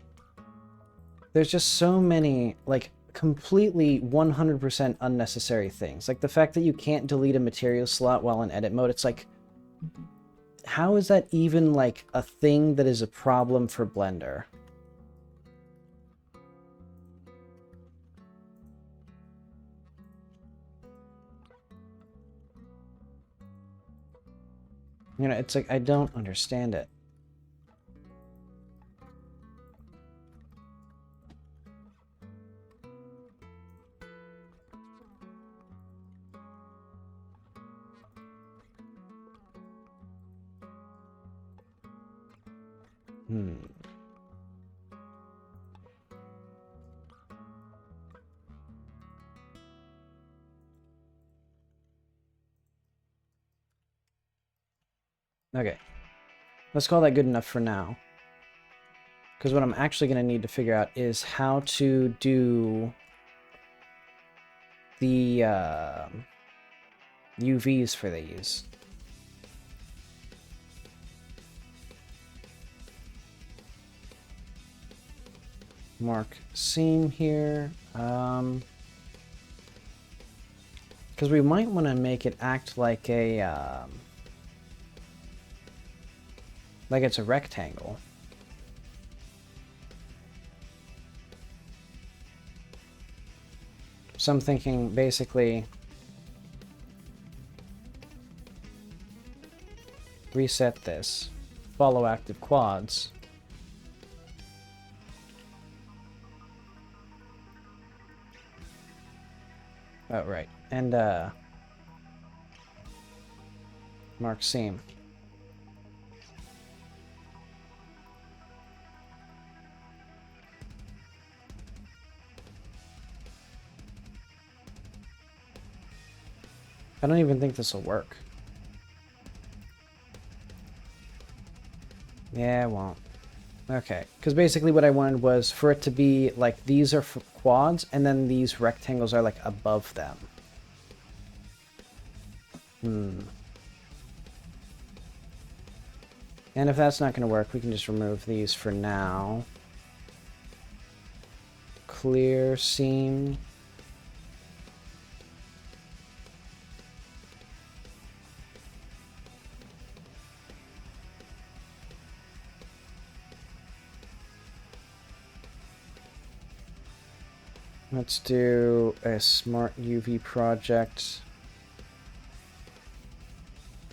[SPEAKER 1] There's just so many, like, completely 100% unnecessary things. Like the fact that you can't delete a material slot while in edit mode, it's like, how is that even, like, a thing that is a problem for Blender? You know, it's like, I don't understand it. Okay. Let's call that good enough for now. Because what I'm actually going to need to figure out is how to do the UVs for these. Mark seam here. Because we might want to make it act like a like it's a rectangle. So I'm thinking basically reset this, follow active quads. Oh, right. And mark seam. I don't even think this will work. Yeah, it won't. Okay, because basically what I wanted was for it to be like these are for quads, and then these rectangles are like above them. And if that's not going to work, we can just remove these for now. Clear seam. Let's do a smart UV project.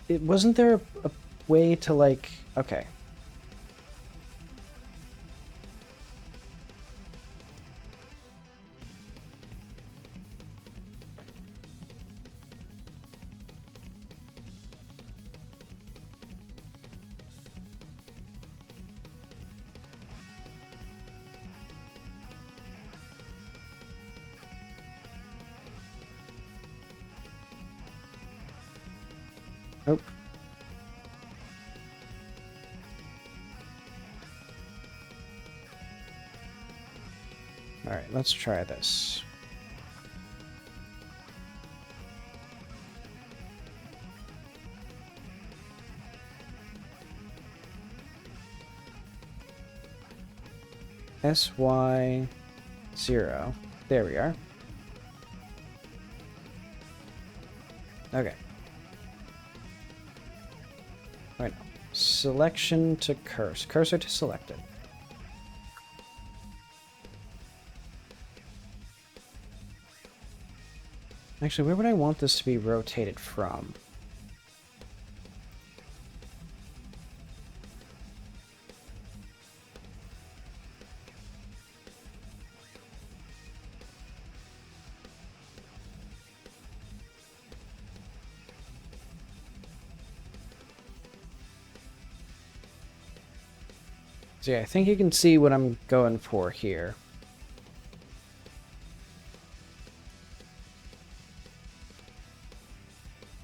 [SPEAKER 1] Wasn't there a way to like... Okay. Oh. Alright, let's try this. SY0. There we are. Okay. Right now. Selection to cursor. Cursor to selected. Actually, where would I want this to be rotated from? So yeah, I think you can see what I'm going for here.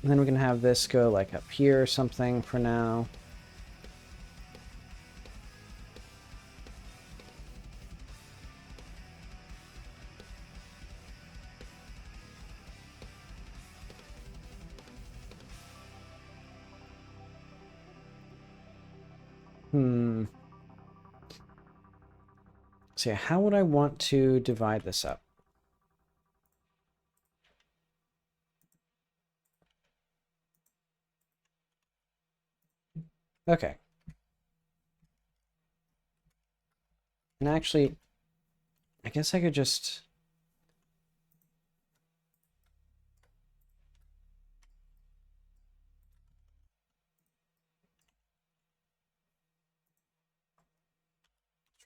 [SPEAKER 1] And then we can have this go like up here or something for now. So yeah, how would I want to divide this up? Okay. And actually, I guess I could just...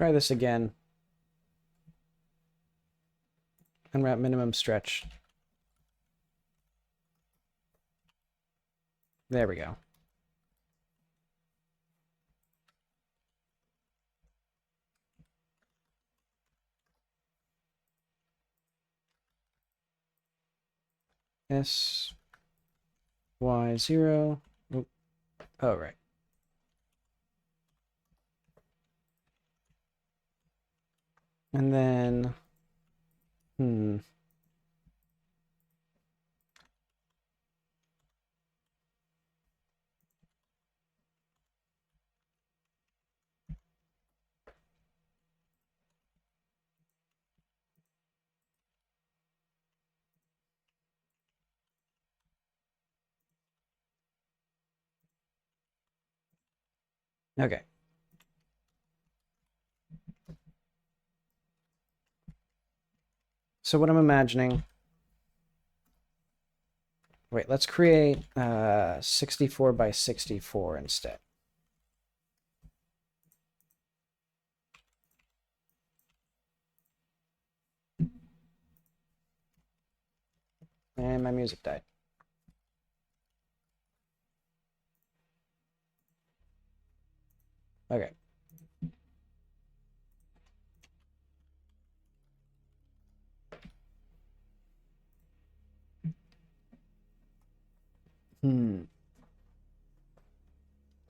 [SPEAKER 1] Try this again. Unwrap minimum stretch. There we go. S, Y, 0. Oop. Oh, right. And then, okay. So what I'm imagining, wait, let's create 64 by 64 instead. And my music died. Okay.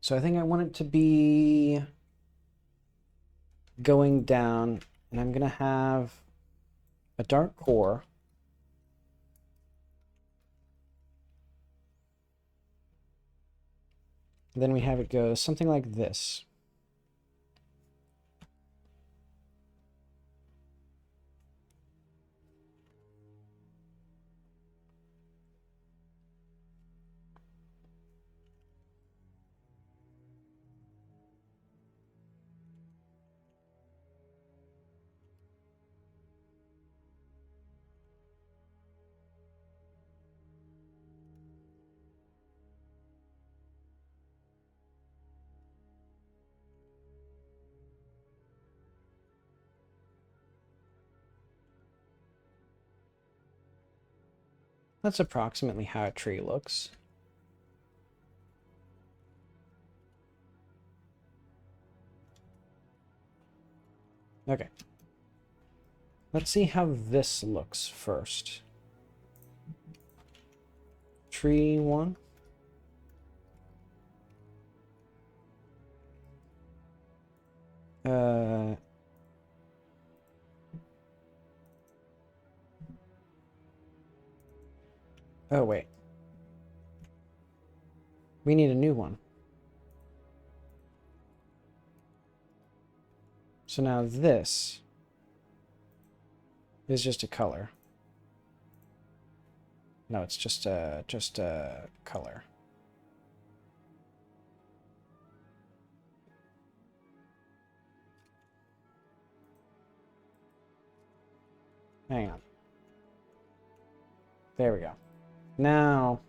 [SPEAKER 1] So I think I want it to be going down, and I'm going to have a dark core. Then we have it go something like this. That's approximately how a tree looks. Okay. Let's see how this looks first. Tree 1. Oh, wait. We need a new one. So now this is just a color. No, it's just a color. Hang on. There we go. Now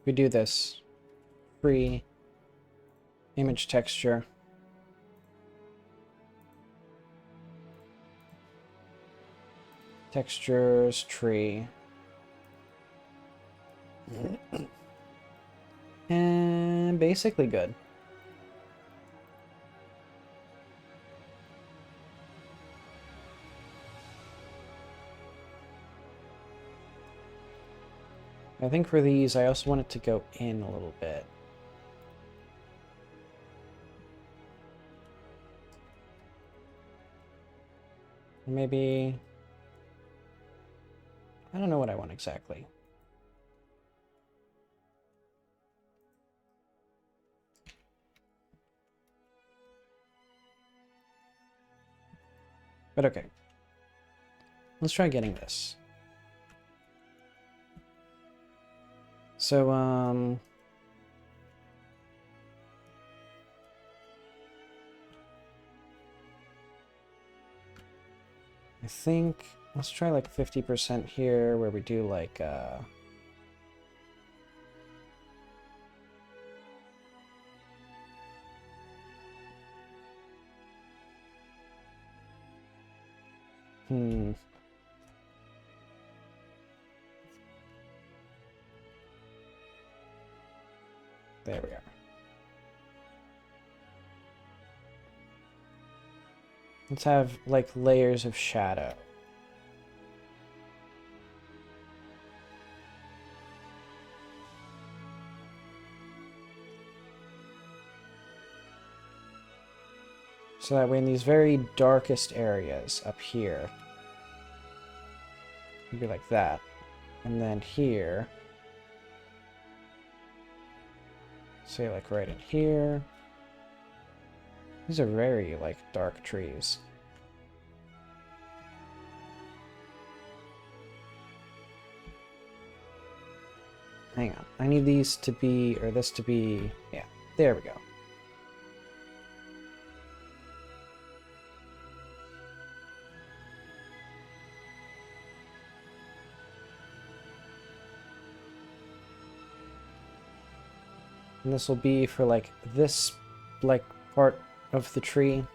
[SPEAKER 1] we do this. Free image texture. Textures, tree. And basically good. I think for these, I also want it to go in a little bit. Maybe... I don't know what I want exactly. But okay. Let's try getting this. So, I think let's try like 50% here where we do like Hmm. There we are. Let's have, like, layers of shadow. So that way in these very darkest areas up here, it'd be like that. And then here, say like right in here. These are very, like, dark trees. Hang on. I need these to be, or this to be, yeah, there we go. And this will be for, like, this, like, part of the tree.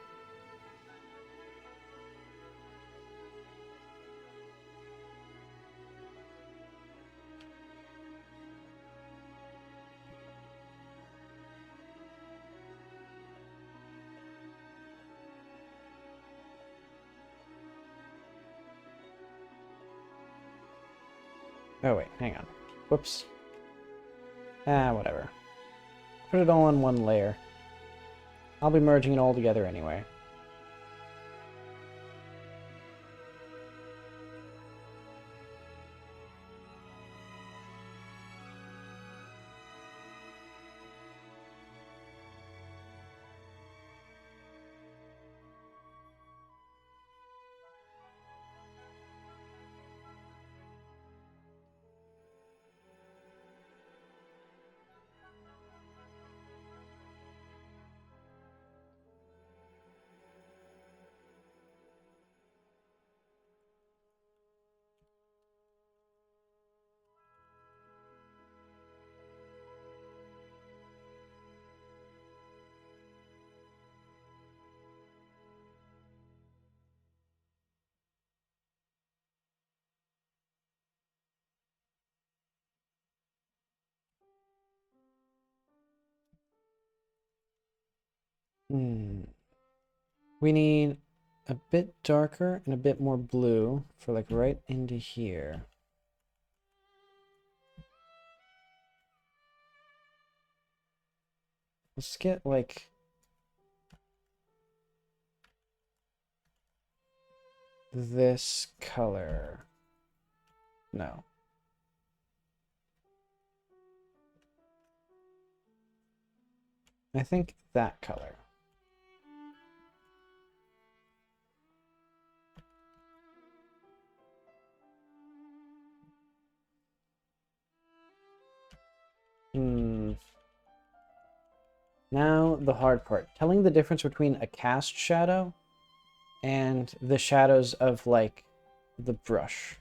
[SPEAKER 1] Oh, wait, hang on. Whoops. Ah, whatever. Put it all in one layer. I'll be merging it all together anyway. Hmm. We need a bit darker and a bit more blue for, like, right into here. Let's get, like, this color. No. I think that color. Hmm. Now the hard part. Telling the difference between a cast shadow and the shadows of, like, the brush.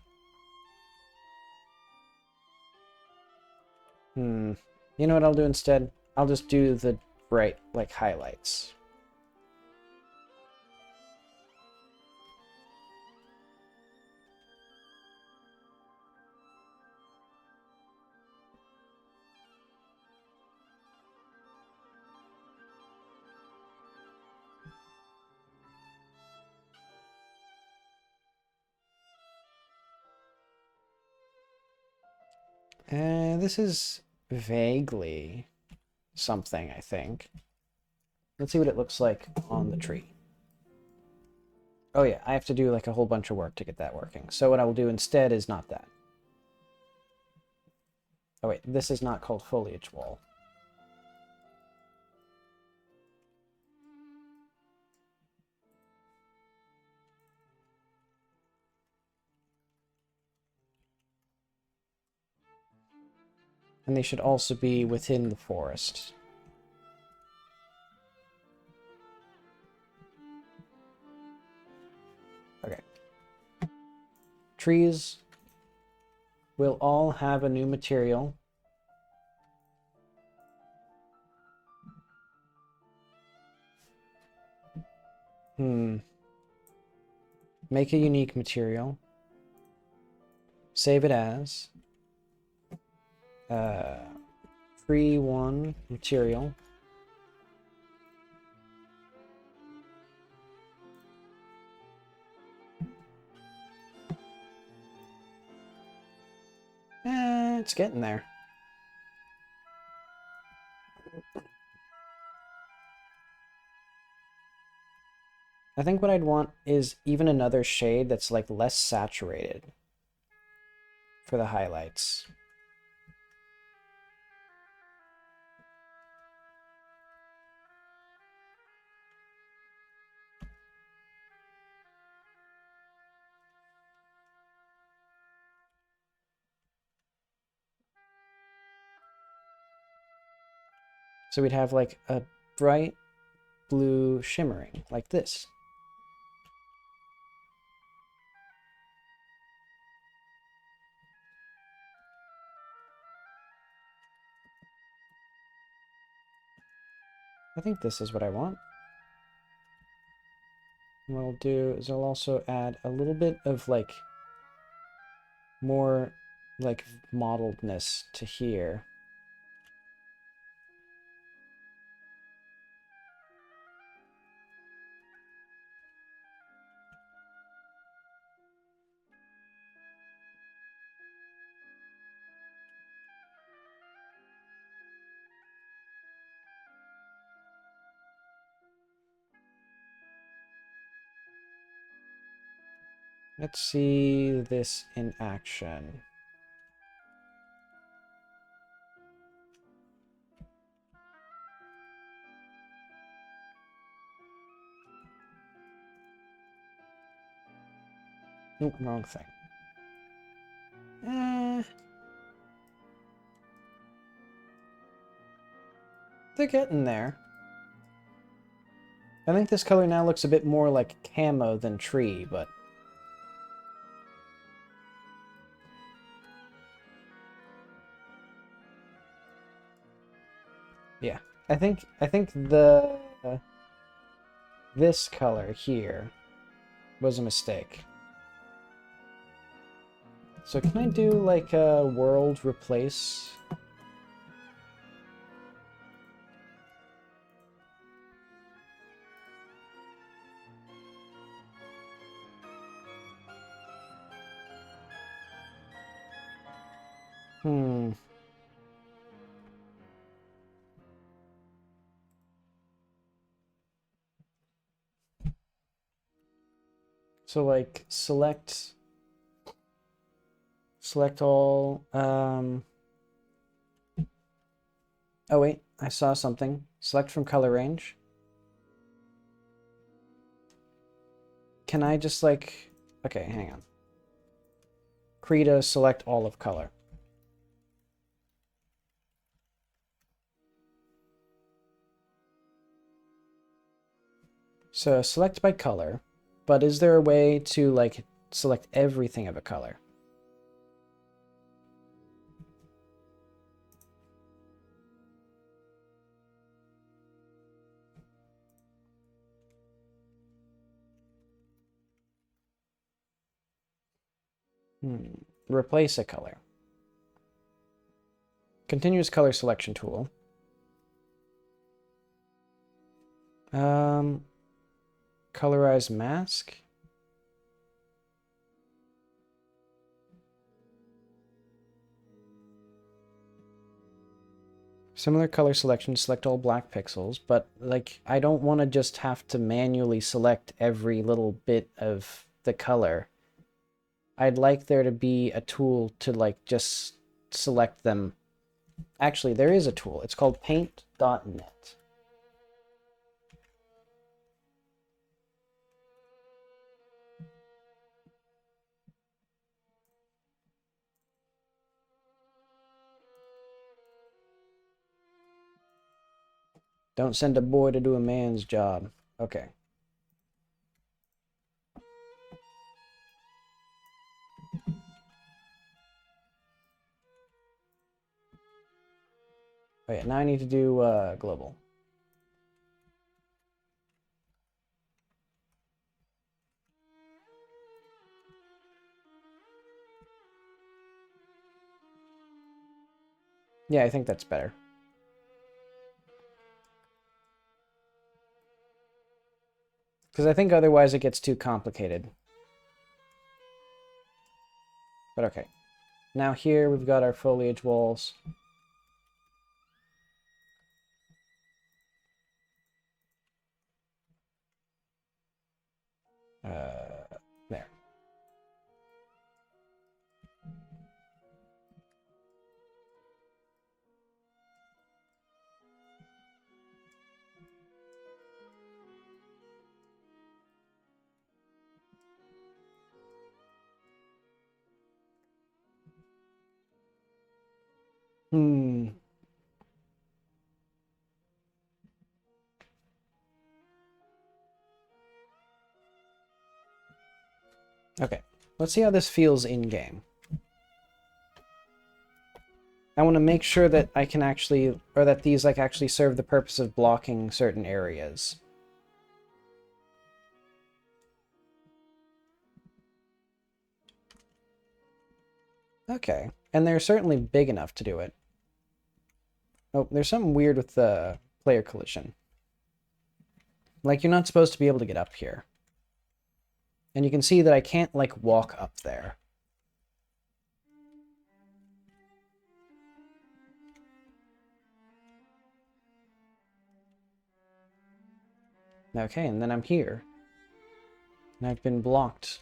[SPEAKER 1] Hmm. You know what I'll do instead? I'll just do the bright, like, highlights. And this is vaguely something, I think. Let's see what it looks like on the tree. Oh yeah, I have to do, like, a whole bunch of work to get that working. So what I will do instead is not that. Oh wait, this is not called foliage wall. And they should also be within the forest. Okay. Trees will all have a new material. Hmm. Make a unique material. Save it as free one material. It's getting there. I think what I'd want is even another shade that's like less saturated for the highlights. So we'd have like a bright blue shimmering like this. I think this is what I want. And what I'll do is I'll also add a little bit of like more like modeledness to here. Let's see this in action. Nope, wrong thing. They're getting there. I think this color now looks a bit more like camo than tree, but yeah. I think the this color here was a mistake. So can I do like a world replace? So like select all, oh wait, I saw something. Select from color range. Can I just like, okay, hang on. Krita, select all of color. So select by color, but is there a way to like select everything of a color? Replace a color. Continuous color selection tool. Colorize mask. Similar color selection, select all black pixels, but like I don't want to just have to manually select every little bit of the color. I'd like there to be a tool to like just select them. Actually, there is a tool. It's called paint.net. Don't send a boy to do a man's job. Okay. Oh yeah, now I need to do global. Yeah, I think that's better. Because I think otherwise it gets too complicated. But okay. Now here we've got our foliage walls. There. Hmm. Okay. Let's see how this feels in-game. I want to make sure that I can actually, or that these like actually serve the purpose of blocking certain areas. Okay, and they're certainly big enough to do it. Oh, there's something weird with the player collision. Like, you're not supposed to be able to get up here. And you can see that I can't, like, walk up there. Okay, and then I'm here. And I've been blocked.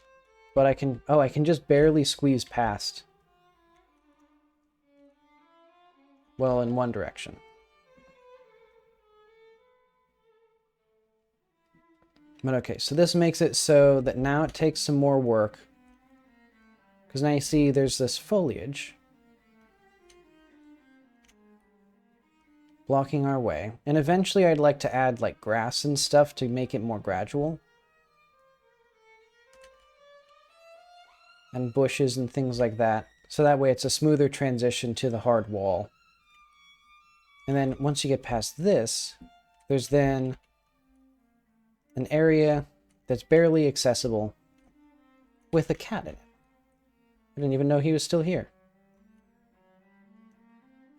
[SPEAKER 1] But I can... Oh, I can just barely squeeze past. Well, in one direction. But okay, so this makes it so that now it takes some more work. Because now you see there's this foliage blocking our way. And eventually I'd like to add, like, grass and stuff to make it more gradual. And bushes and things like that. So that way it's a smoother transition to the hard wall. And then once you get past this, there's then an area that's barely accessible with a cat in it. I didn't even know he was still here.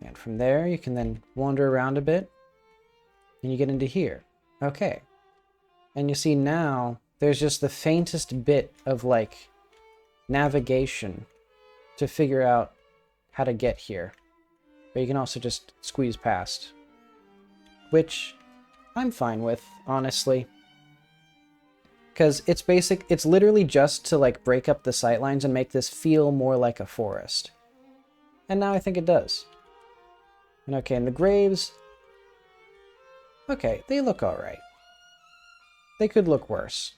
[SPEAKER 1] And from there, you can then wander around a bit, and you get into here. Okay. And you see now, there's just the faintest bit of, like, navigation to figure out how to get here. But you can also just squeeze past. Which I'm fine with, honestly. Because it's literally just to, like, break up the sightlines and make this feel more like a forest. And now I think it does. And okay, and the graves... Okay, they look alright. They could look worse.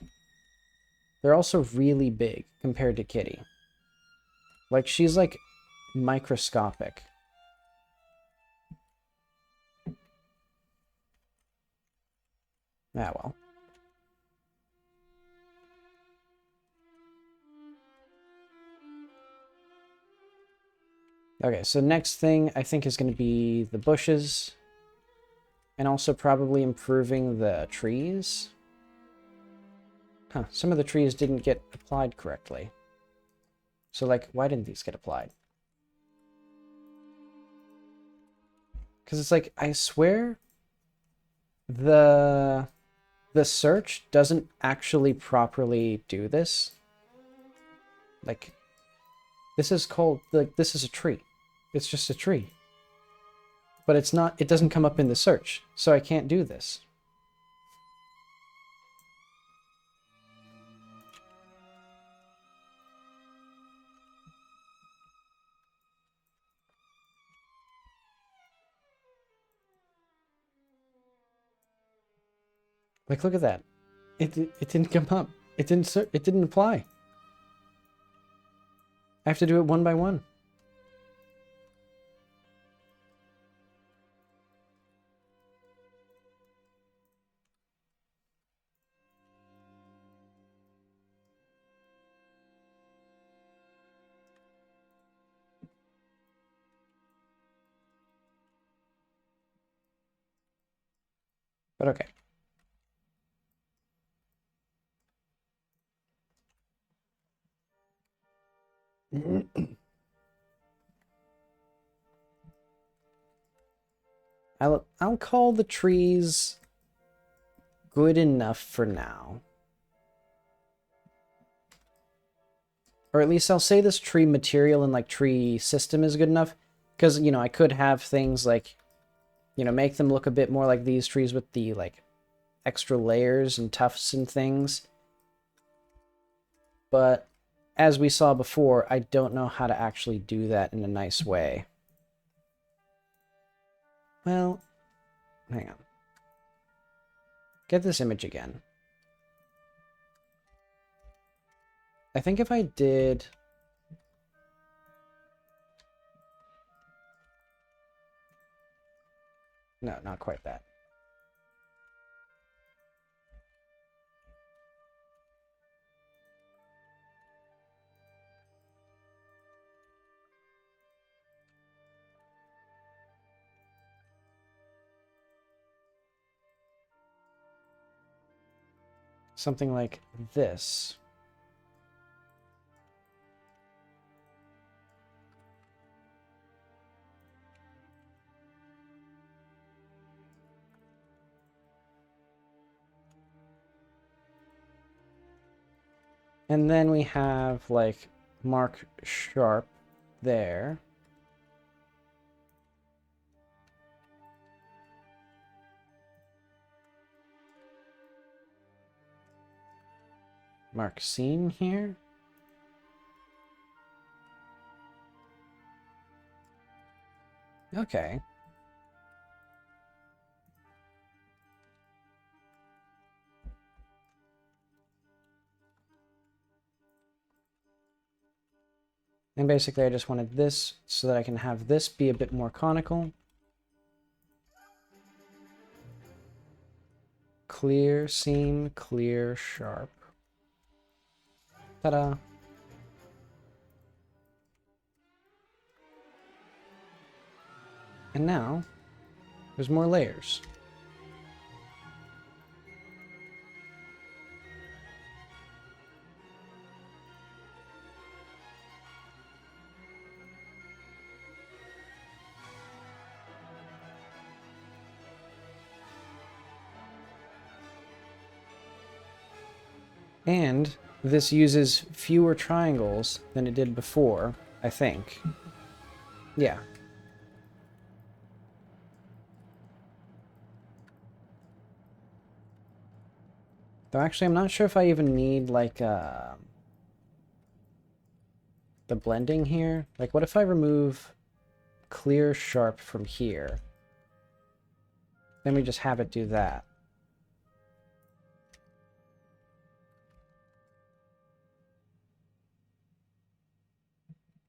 [SPEAKER 1] They're also really big compared to Kitty. Like, she's, like, microscopic. Ah, well. Okay, so next thing I think is going to be the bushes. And also probably improving the trees. Huh, some of the trees didn't get applied correctly. So, like, why didn't these get applied? Because it's like, I swear the search doesn't actually properly do this. Like, this is called, like, this is a tree. It's just a tree. But it's not, it doesn't come up in the search, so I can't do this. Like, look at that. It didn't come up. It didn't apply. I have to do it one by one. But okay. I'll call the trees good enough for now. Or at least I'll say this tree material and like tree system is good enough. Because, you know, I could have things like, you know, make them look a bit more like these trees with the like extra layers and tufts and things. But as we saw before, I don't know how to actually do that in a nice way. Well, hang on. Get this image again. I think if I did... No, not quite that. Something like this. And then we have like mark sharp there. Mark seam here. Okay. And basically I just wanted this so that I can have this be a bit more conical. Clear seam, clear sharp. Ta-da. And now, there's more layers. And this uses fewer triangles than it did before, I think. Yeah. Though actually, I'm not sure if I even need, like, the blending here. Like, what if I remove clear sharp from here? Then we just have it do that.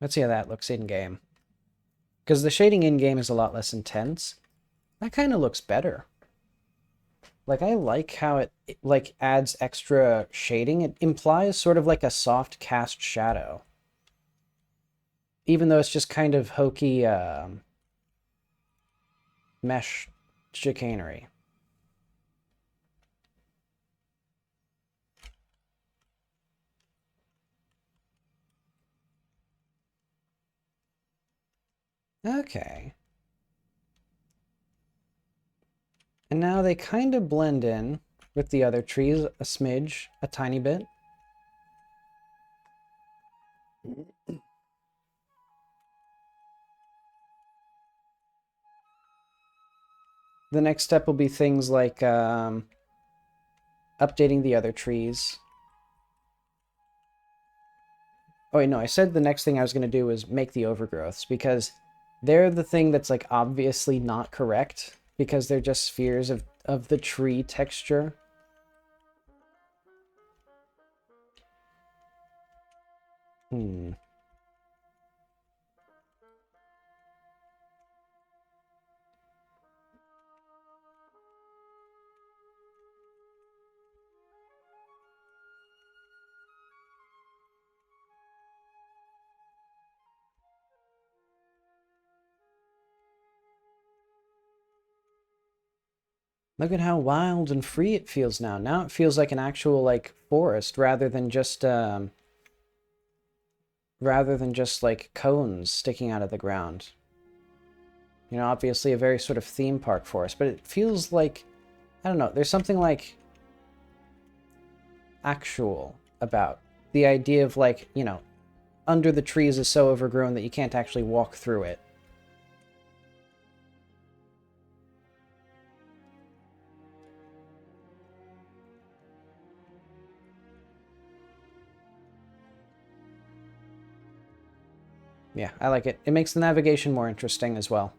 [SPEAKER 1] Let's see how that looks in-game. Because the shading in-game is a lot less intense. That kind of looks better. Like, I like how it like adds extra shading. It implies sort of like a soft cast shadow. Even though it's just kind of hokey mesh chicanery. Okay. And now they kind of blend in with the other trees a smidge, a tiny bit. The next step will be things like updating the other trees. Oh wait, no, I said the next thing I was going to do was make the overgrowths, because they're the thing that's like obviously not correct, because they're just spheres of the tree texture. Look at how wild and free it feels now. Now it feels like an actual like forest rather than just like cones sticking out of the ground. You know, obviously a very sort of theme park forest, but it feels like, I don't know, there's something like actual about the idea of like, you know, under the trees is so overgrown that you can't actually walk through it. Yeah, I like it. It makes the navigation more interesting as well.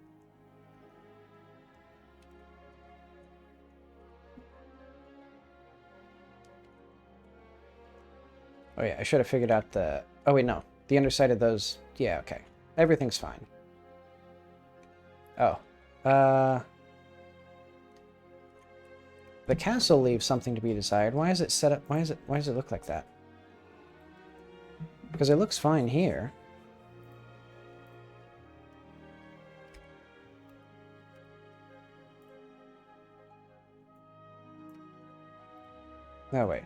[SPEAKER 1] Oh yeah, I should have figured out the... Oh wait, no. The underside of those... Yeah, okay. Everything's fine. Oh. The castle leaves something to be desired. Why is it set up... Why does it look like that? Because it looks fine here. Oh, wait.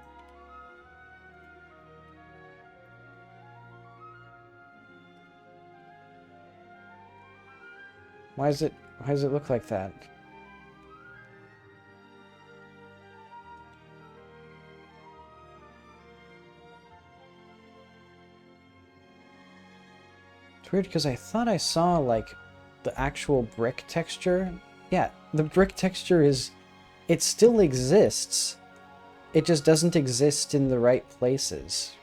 [SPEAKER 1] Why does it look like that? It's weird because I thought I saw, like, the actual brick texture. Yeah, the brick texture is... It still exists. It just doesn't exist in the right places.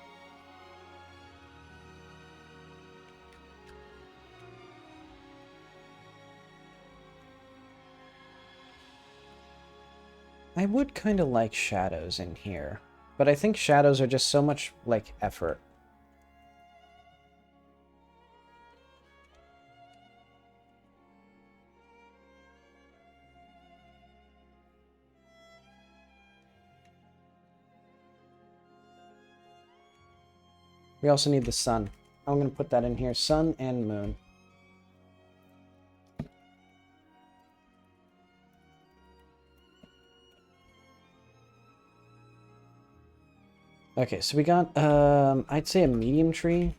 [SPEAKER 1] I would kind of like shadows in here, but I think shadows are just so much, like, effort. We also need the sun. I'm going to put that in here. Sun and moon. Okay, so we got, I'd say a medium tree.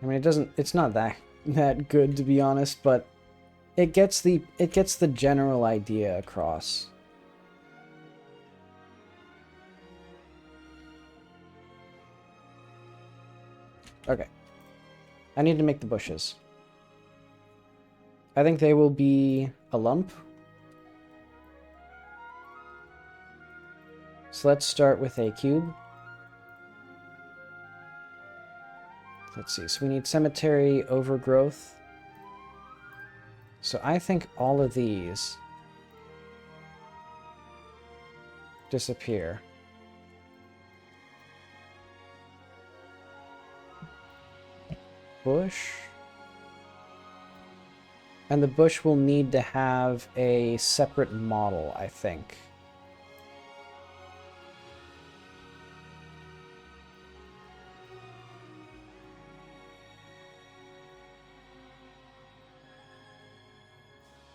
[SPEAKER 1] I mean, it's not that good, to be honest, but it gets the general idea across. Okay. I need to make the bushes. I think they will be a lump. So let's start with a cube. Let's see. So we need cemetery, overgrowth. So I think all of these disappear. Bush. And the bush will need to have a separate model, I think.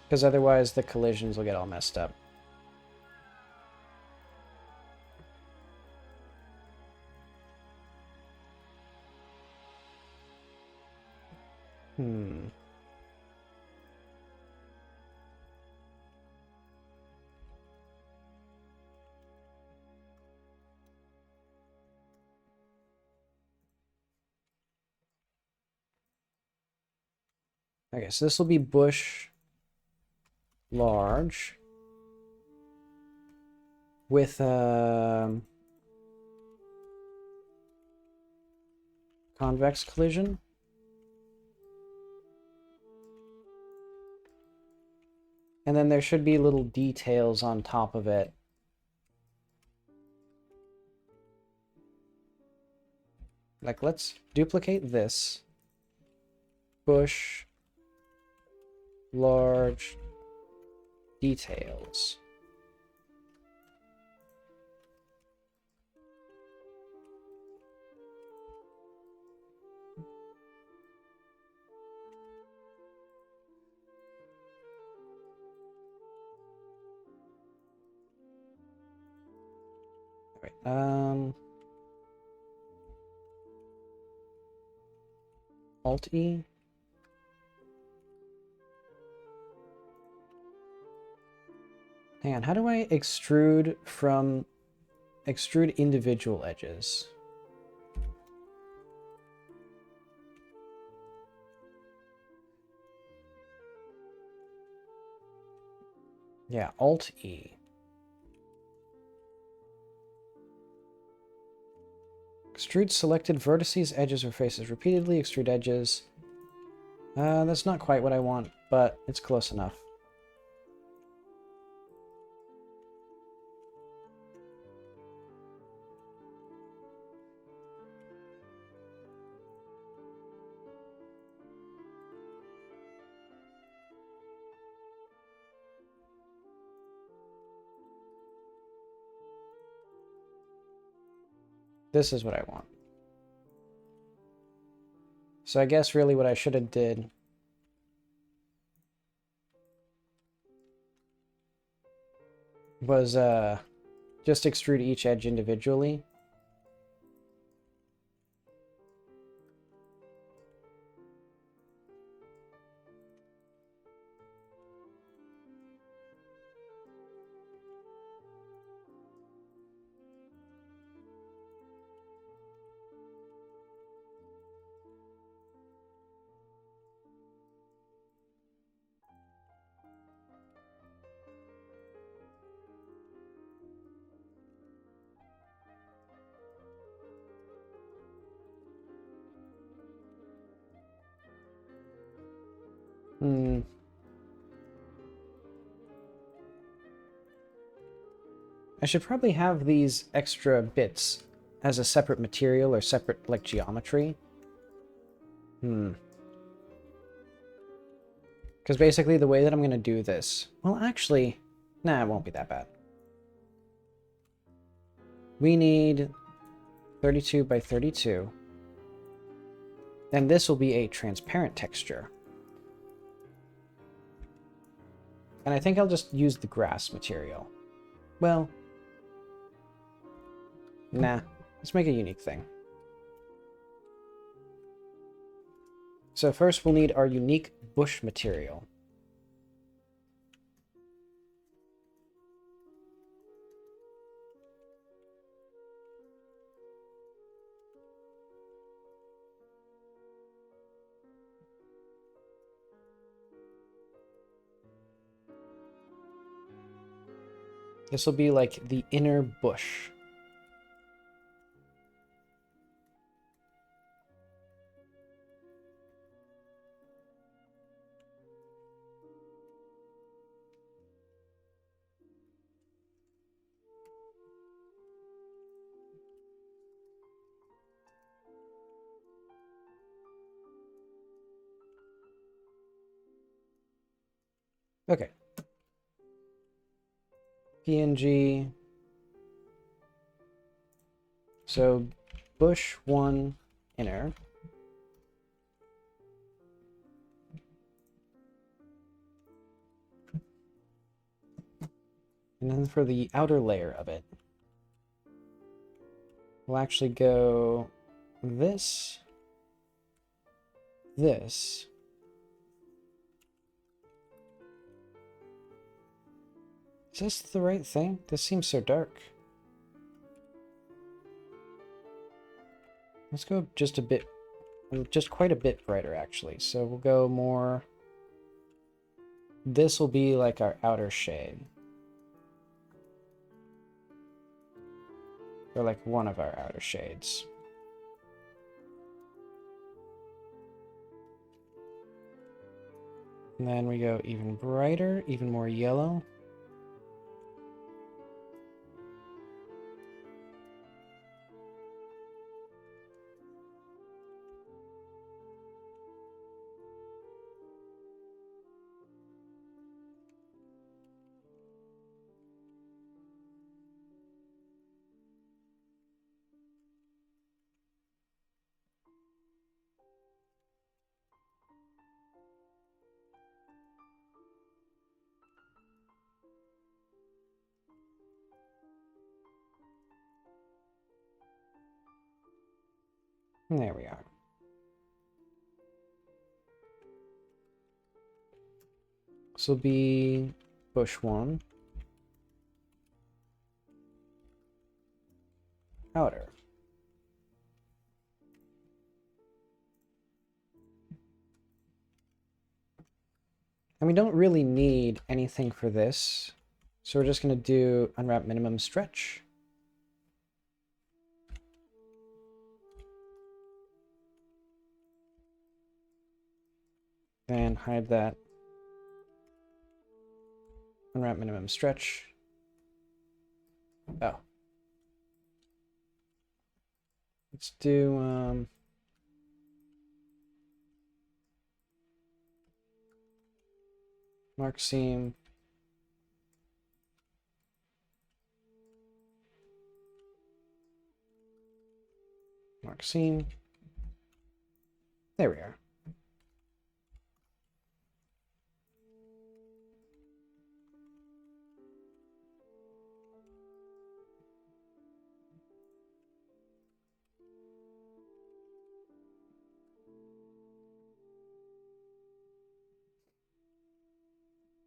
[SPEAKER 1] Because otherwise the collisions will get all messed up. Okay, so this will be bush large with convex collision. And then there should be little details on top of it. Like, let's duplicate this. Bush large details. Wait, Alt E. Hang on, how do I extrude individual edges? Yeah, Alt E. Extrude selected vertices, edges, or faces repeatedly. Extrude edges. That's not quite what I want, but it's close enough. This is what I want. So I guess really what I should have did was just extrude each edge individually. I should probably have these extra bits as a separate material or separate, like, geometry. Because basically the way that I'm going to do this... Well, actually... Nah, it won't be that bad. We need 32 by 32. And this will be a transparent texture. And I think I'll just use the grass material. Well... Nah, let's make a unique thing. So first we'll need our unique bush material. This will be like the inner bush. Okay. PNG. So bush 1 inner. And then for the outer layer of it, we'll actually go this, this. Is this the right thing? This seems so dark. Let's go just a bit, just quite a bit brighter actually. So we'll go more, this will be like our outer shade. Or like one of our outer shades. And then we go even brighter, even more yellow. There we are. This will be bush 1. Outer. And we don't really need anything for this. So we're just going to do unwrap minimum stretch. And hide that. Unwrap minimum stretch. Oh. Let's do, mark seam. Mark seam. There we are.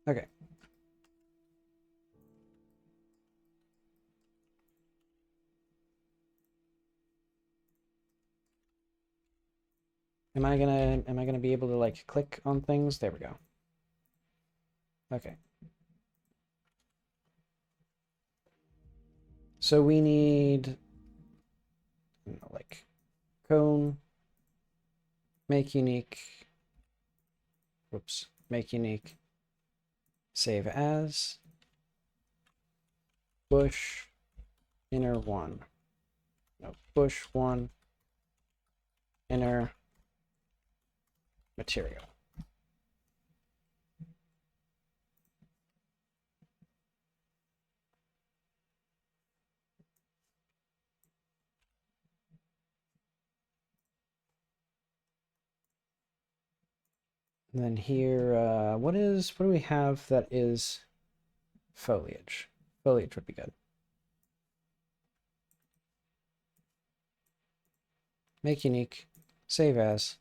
[SPEAKER 1] Okay. Am I gonna be able to like click on things? There we go. Okay. So we need like cone, make unique. Whoops. Make unique. Save as. Bush inner 1. No, bush 1 inner material. And then here, what do we have that is foliage? Foliage would be good. Make unique, save as,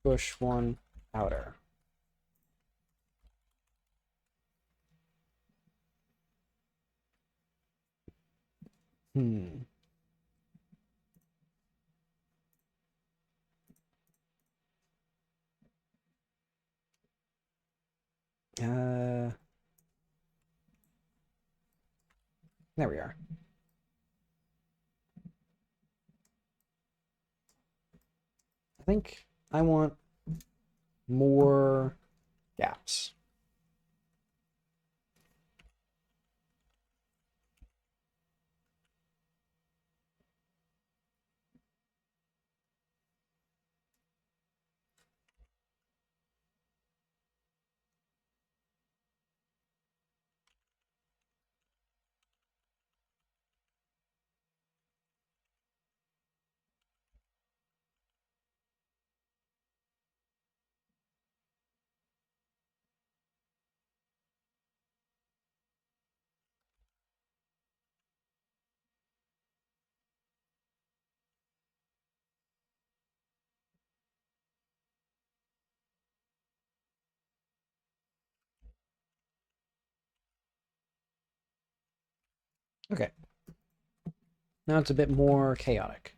[SPEAKER 1] bush 1 outer. Hmm. There we are. I think I want more gaps. Okay. Now it's a bit more chaotic.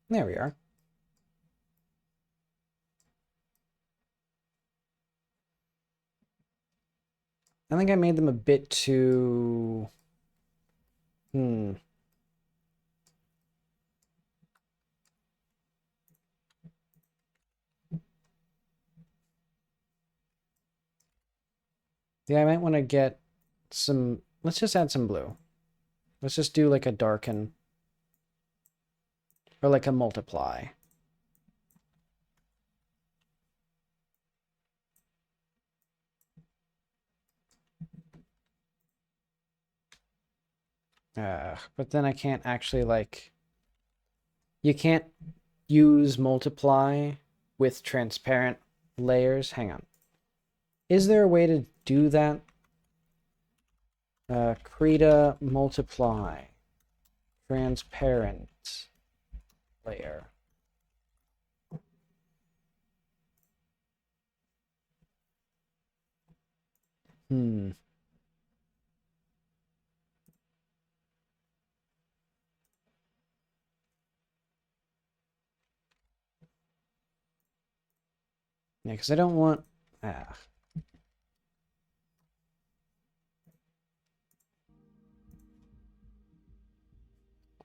[SPEAKER 1] There we are. I think I made them a bit too... Yeah, I might want to get some... Let's just add some blue. Let's just do like a darken. Or like a multiply. But then I can't actually like... You can't use multiply with transparent layers. Hang on. Is there a way to do that? Krita multiply. Transparent. layer. Hmm. Yeah, because I don't want... Ah.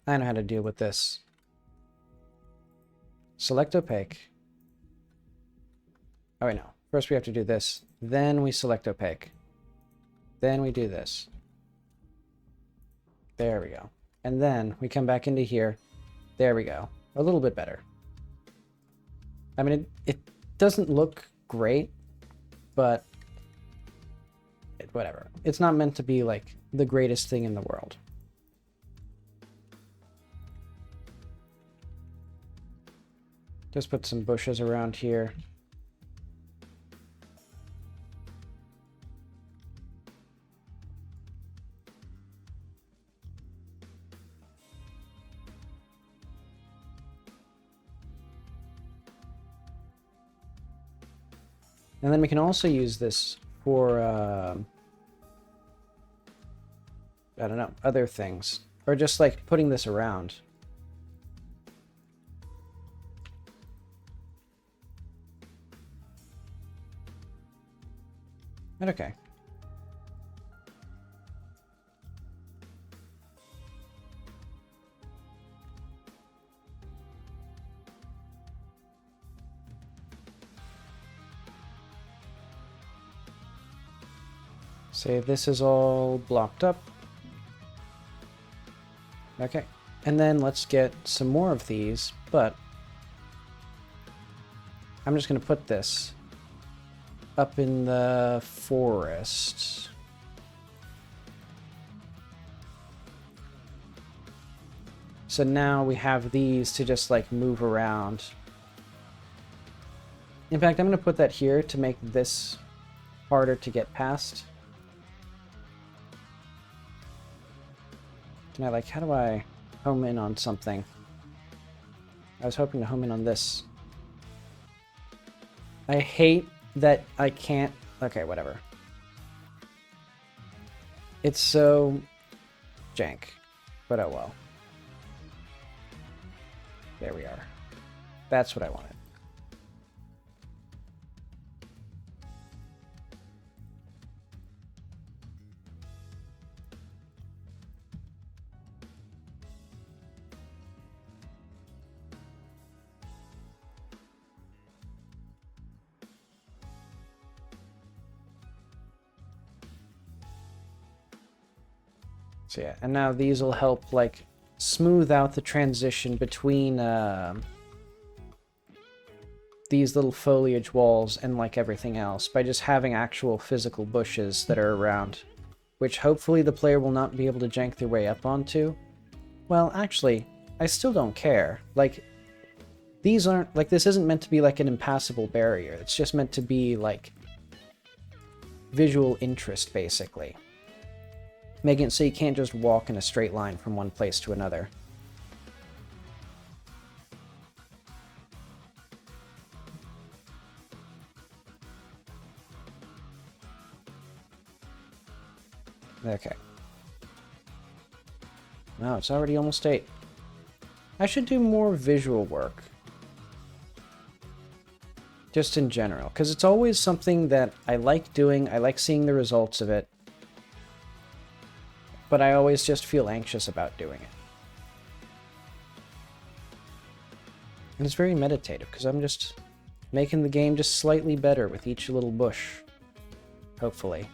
[SPEAKER 1] I know how to deal with this. Select opaque. Oh, wait, no. First we have to do this. Then we select opaque. Then we do this. There we go. And then we come back into here. There we go. A little bit better. I mean, it doesn't look great, but whatever. It's not meant to be like the greatest thing in the world. Just put some bushes around here. And then we can also use this for, I don't know, other things. Or just like putting this around. But okay. Say this is all blocked up. Okay. And then let's get some more of these, but I'm just going to put this up in the forest. So now we have these to just like move around. In fact, I'm going to put that here to make this harder to get past. Can I, like, how do I home in on something? I was hoping to home in on this. I hate that I can't... Okay, whatever. It's so jank, but oh well. There we are. That's what I wanted. So yeah, and now these will help like smooth out the transition between these little foliage walls and like everything else by just having actual physical bushes that are around, which hopefully the player will not be able to jank their way up onto. Well, actually, I still don't care. Like, these aren't, like, this isn't meant to be like an impassable barrier. It's just meant to be like visual interest, basically. Making it so you can't just walk in a straight line from one place to another. Okay. No, it's already almost 8. I should do more visual work. Just in general, because it's always something that I like doing, I like seeing the results of it. But I always just feel anxious about doing it. And it's very meditative, because I'm just making the game just slightly better with each little bush. Hopefully.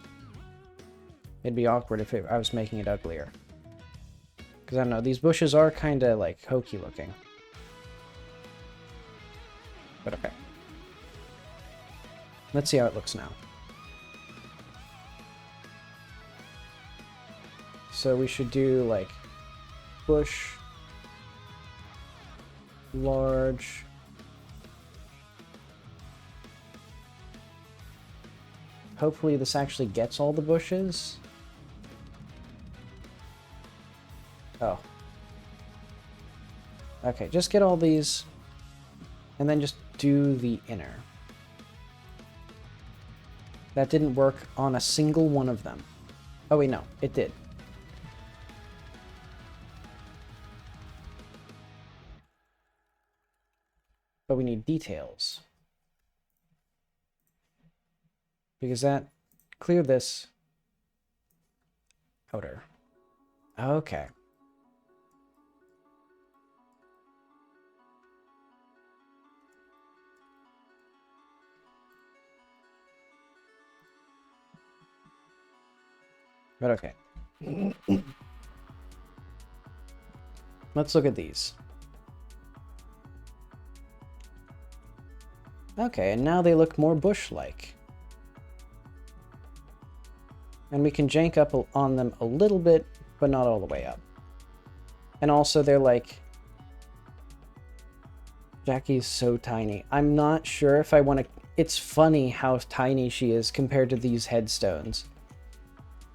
[SPEAKER 1] It'd be awkward if I was making it uglier. Because I don't know, these bushes are kind of like hokey looking. But okay. Let's see how it looks now. So we should do like bush, large, hopefully this actually gets all the bushes. Oh. Okay, just get all these, and then just do the inner. That didn't work on a single one of them. Oh wait, no, it did. But we need details. Because that... Clear this. Outer. Okay. But okay. Let's look at these. Okay, and now they look more bush-like. And we can jank up on them a little bit, but not all the way up. And also they're like... Jackie's so tiny. I'm not sure if I want to... It's funny how tiny she is compared to these headstones.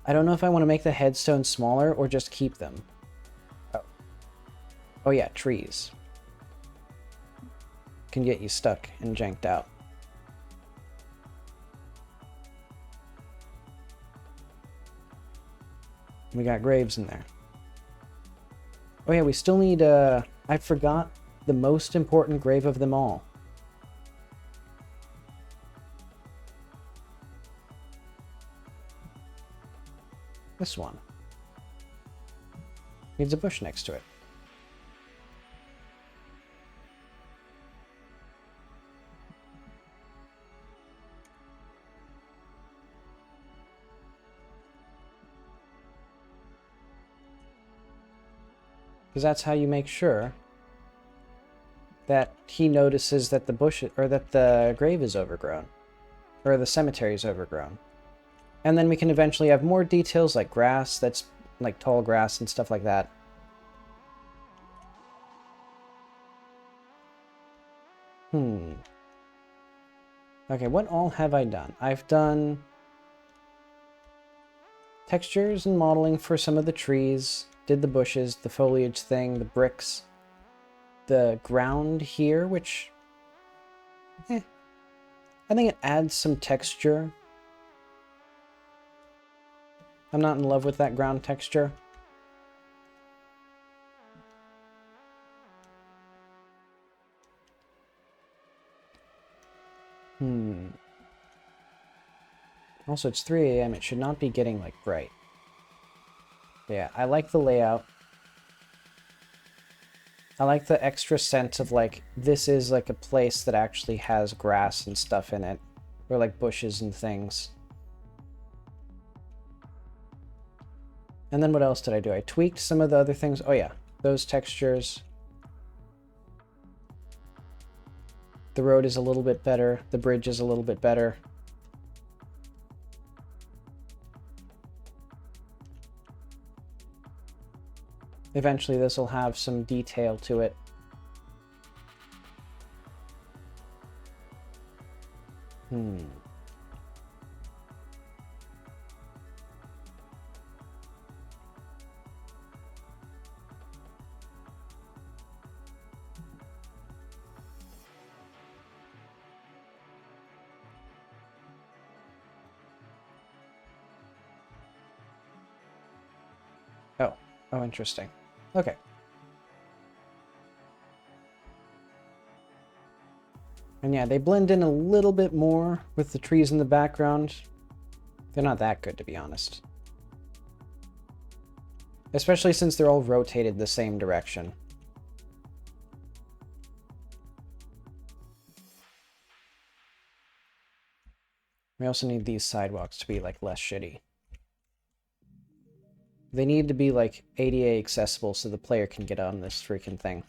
[SPEAKER 1] I don't know if I want to make the headstones smaller or just keep them. Oh. Oh yeah, trees. Can get you stuck and janked out. We got graves in there. Oh yeah, we still need, I forgot the most important grave of them all. This one. Needs a bush next to it. Because that's how you make sure that he notices that the bush, or that the grave is overgrown. Or the cemetery is overgrown. And then we can eventually have more details like grass, that's like tall grass and stuff like that. Okay, what all have I done? I've done textures and modeling for some of the trees, did the bushes, the foliage thing, the bricks, the ground here, which... I think it adds some texture. I'm not in love with that ground texture. Also, it's 3 a.m. It should not be getting, like, bright. Yeah, I like the layout. I like the extra sense of, like, this is, like, a place that actually has grass and stuff in it. Or, like, bushes and things. And then what else did I do? I tweaked some of the other things. Oh, yeah. Those textures. The road is a little bit better. The bridge is a little bit better. Eventually this will have some detail to it. Oh, interesting. Okay. And yeah, they blend in a little bit more with the trees in the background. They're not that good, to be honest. Especially since they're all rotated the same direction. We also need these sidewalks to be, like, less shitty. They need to be, like, ADA accessible so the player can get on this freaking thing.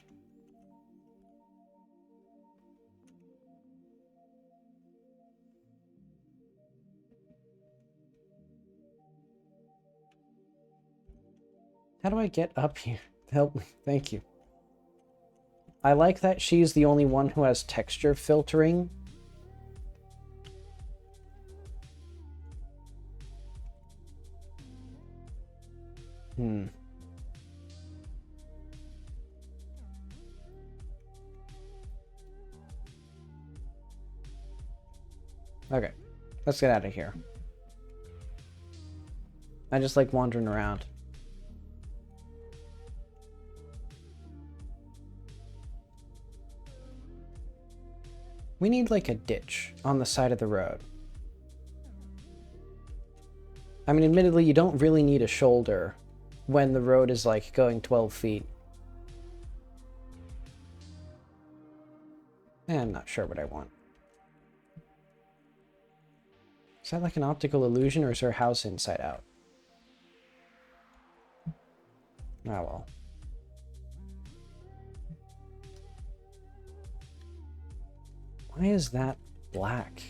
[SPEAKER 1] How do I get up here? Help me. Thank you. I like that she's the only one who has texture filtering. Okay, let's get out of here. I just like wandering around. We need like a ditch on the side of the road. I mean, admittedly, you don't really need a shoulder when the road is like going 12 feet. I'm not sure what I want. Is that like an optical illusion, or is her house inside out? Oh well. Why is that black?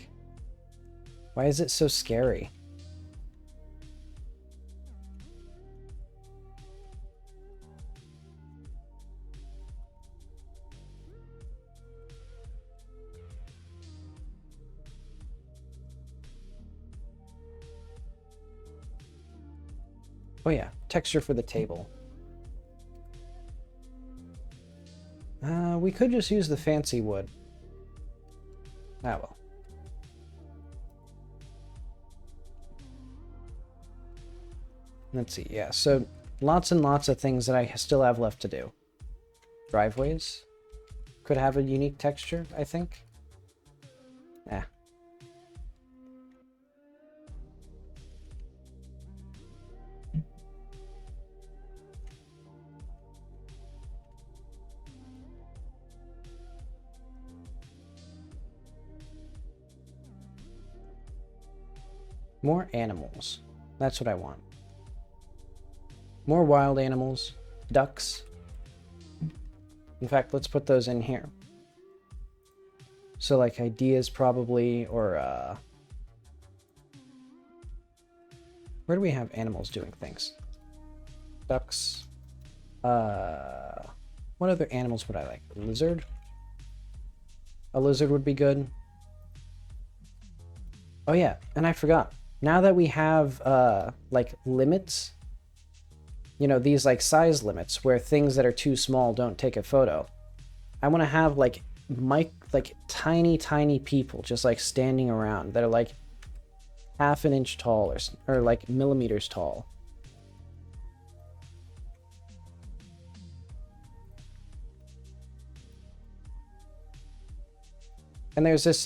[SPEAKER 1] Why is it so scary? Oh yeah, texture for the table. We could just use the fancy wood. Ah well. Let's see, yeah, so lots and lots of things that I still have left to do. Driveways could have a unique texture, I think. Yeah. More animals. That's what I want. More wild animals. Ducks. In fact, let's put those in here. So like ideas probably, or where do we have animals doing things? Ducks. What other animals would I like? A lizard? A lizard would be good. Oh yeah, and I forgot. Now that we have like limits, you know, these like size limits where things that are too small don't take a photo, I want to have like tiny people just like standing around that are like half an inch tall or like millimeters tall. And there's this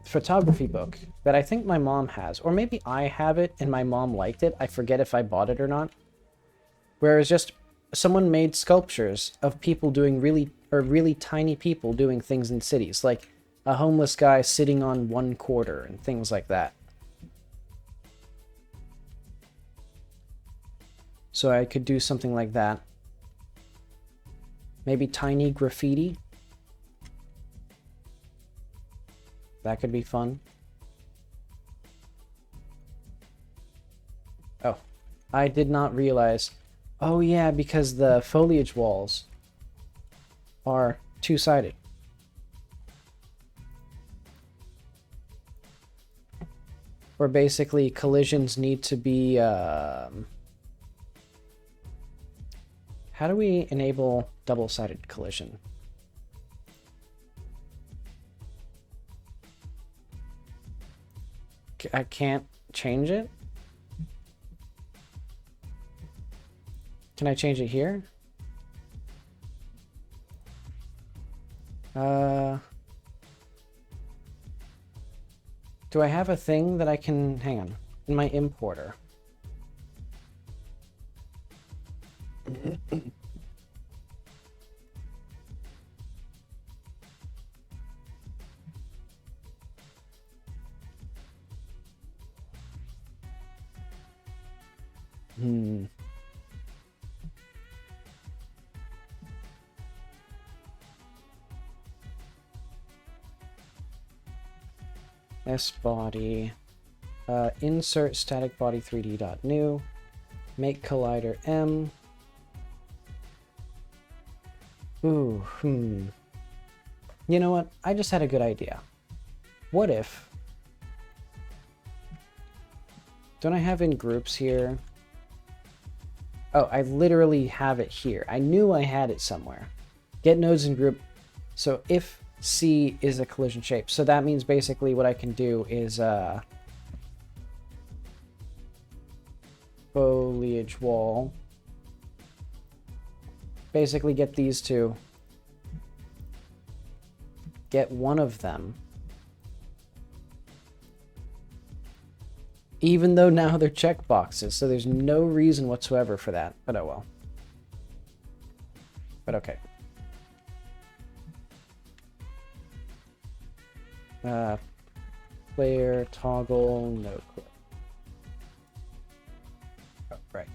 [SPEAKER 1] photography book that I think my mom has, or maybe I have it and my mom liked it. I forget if I bought it or not. Where it's just someone made sculptures of people doing really tiny people doing things in cities, like a homeless guy sitting on 1/4 and things like that. So I could do something like that. Maybe tiny graffiti. That could be fun. Oh, I did not realize. Oh yeah, because the foliage walls are two-sided. Or basically collisions need to be... How do we enable double-sided collision? I can't change it? Can I change it here? Do I have a thing that I can... Hang on. In my importer. S body, insert static body 3D.new, make collider M. Ooh, You know what? I just had a good idea. What if... Don't I have in groups here? Oh, I literally have it here. I knew I had it somewhere. Get nodes in group. So if C is a collision shape. So that means basically what I can do is foliage wall. Basically get these two. Get one of them. Even though now they're checkboxes, so there's no reason whatsoever for that. But oh well. But okay. Player toggle no clip. Oh, right.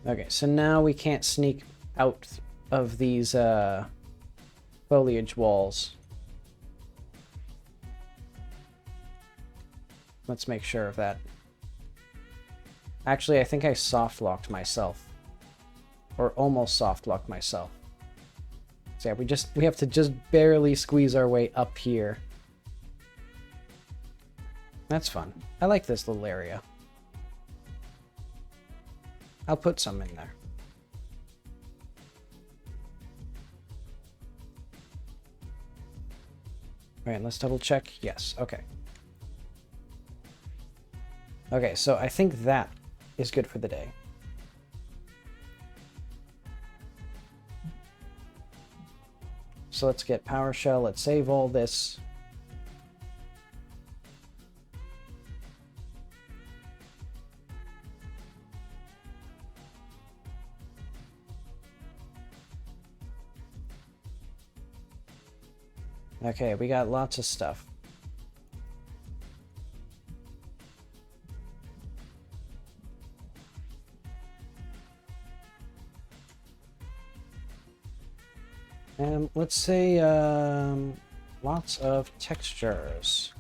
[SPEAKER 1] Okay, so now we can't sneak out of these foliage walls. Let's make sure of that. Actually, I think I soft-locked myself. Or almost soft-locked myself. So yeah, we have to just barely squeeze our way up here. That's fun. I like this little area. I'll put some in there. Alright, let's double check. Yes, okay. Okay, so I think that is good for the day. So let's get PowerShell. Let's save all this. Okay, we got lots of stuff. And let's say lots of textures.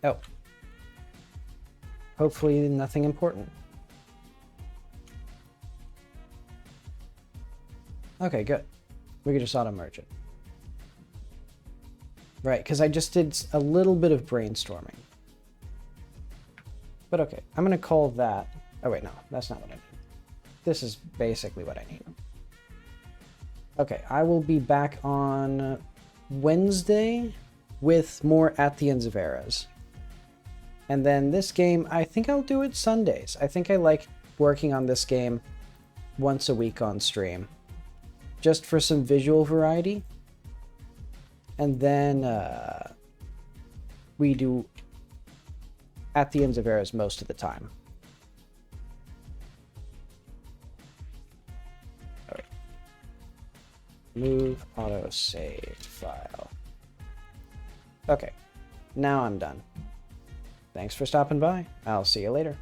[SPEAKER 1] Oh. Hopefully nothing important. Okay, good. We could just auto-merge it. Right, because I just did a little bit of brainstorming. But okay, I'm going to call that... Oh wait, no, that's not what I need. This is basically what I need. Okay, I will be back on Wednesday with more At the Ends of Eras. And then this game, I think I'll do it Sundays. I think I like working on this game once a week on stream. Just for some visual variety. And then we do At the Ends of Eras most of the time. All right. Move autosave file. Okay, now I'm done. Thanks for stopping by. I'll see you later.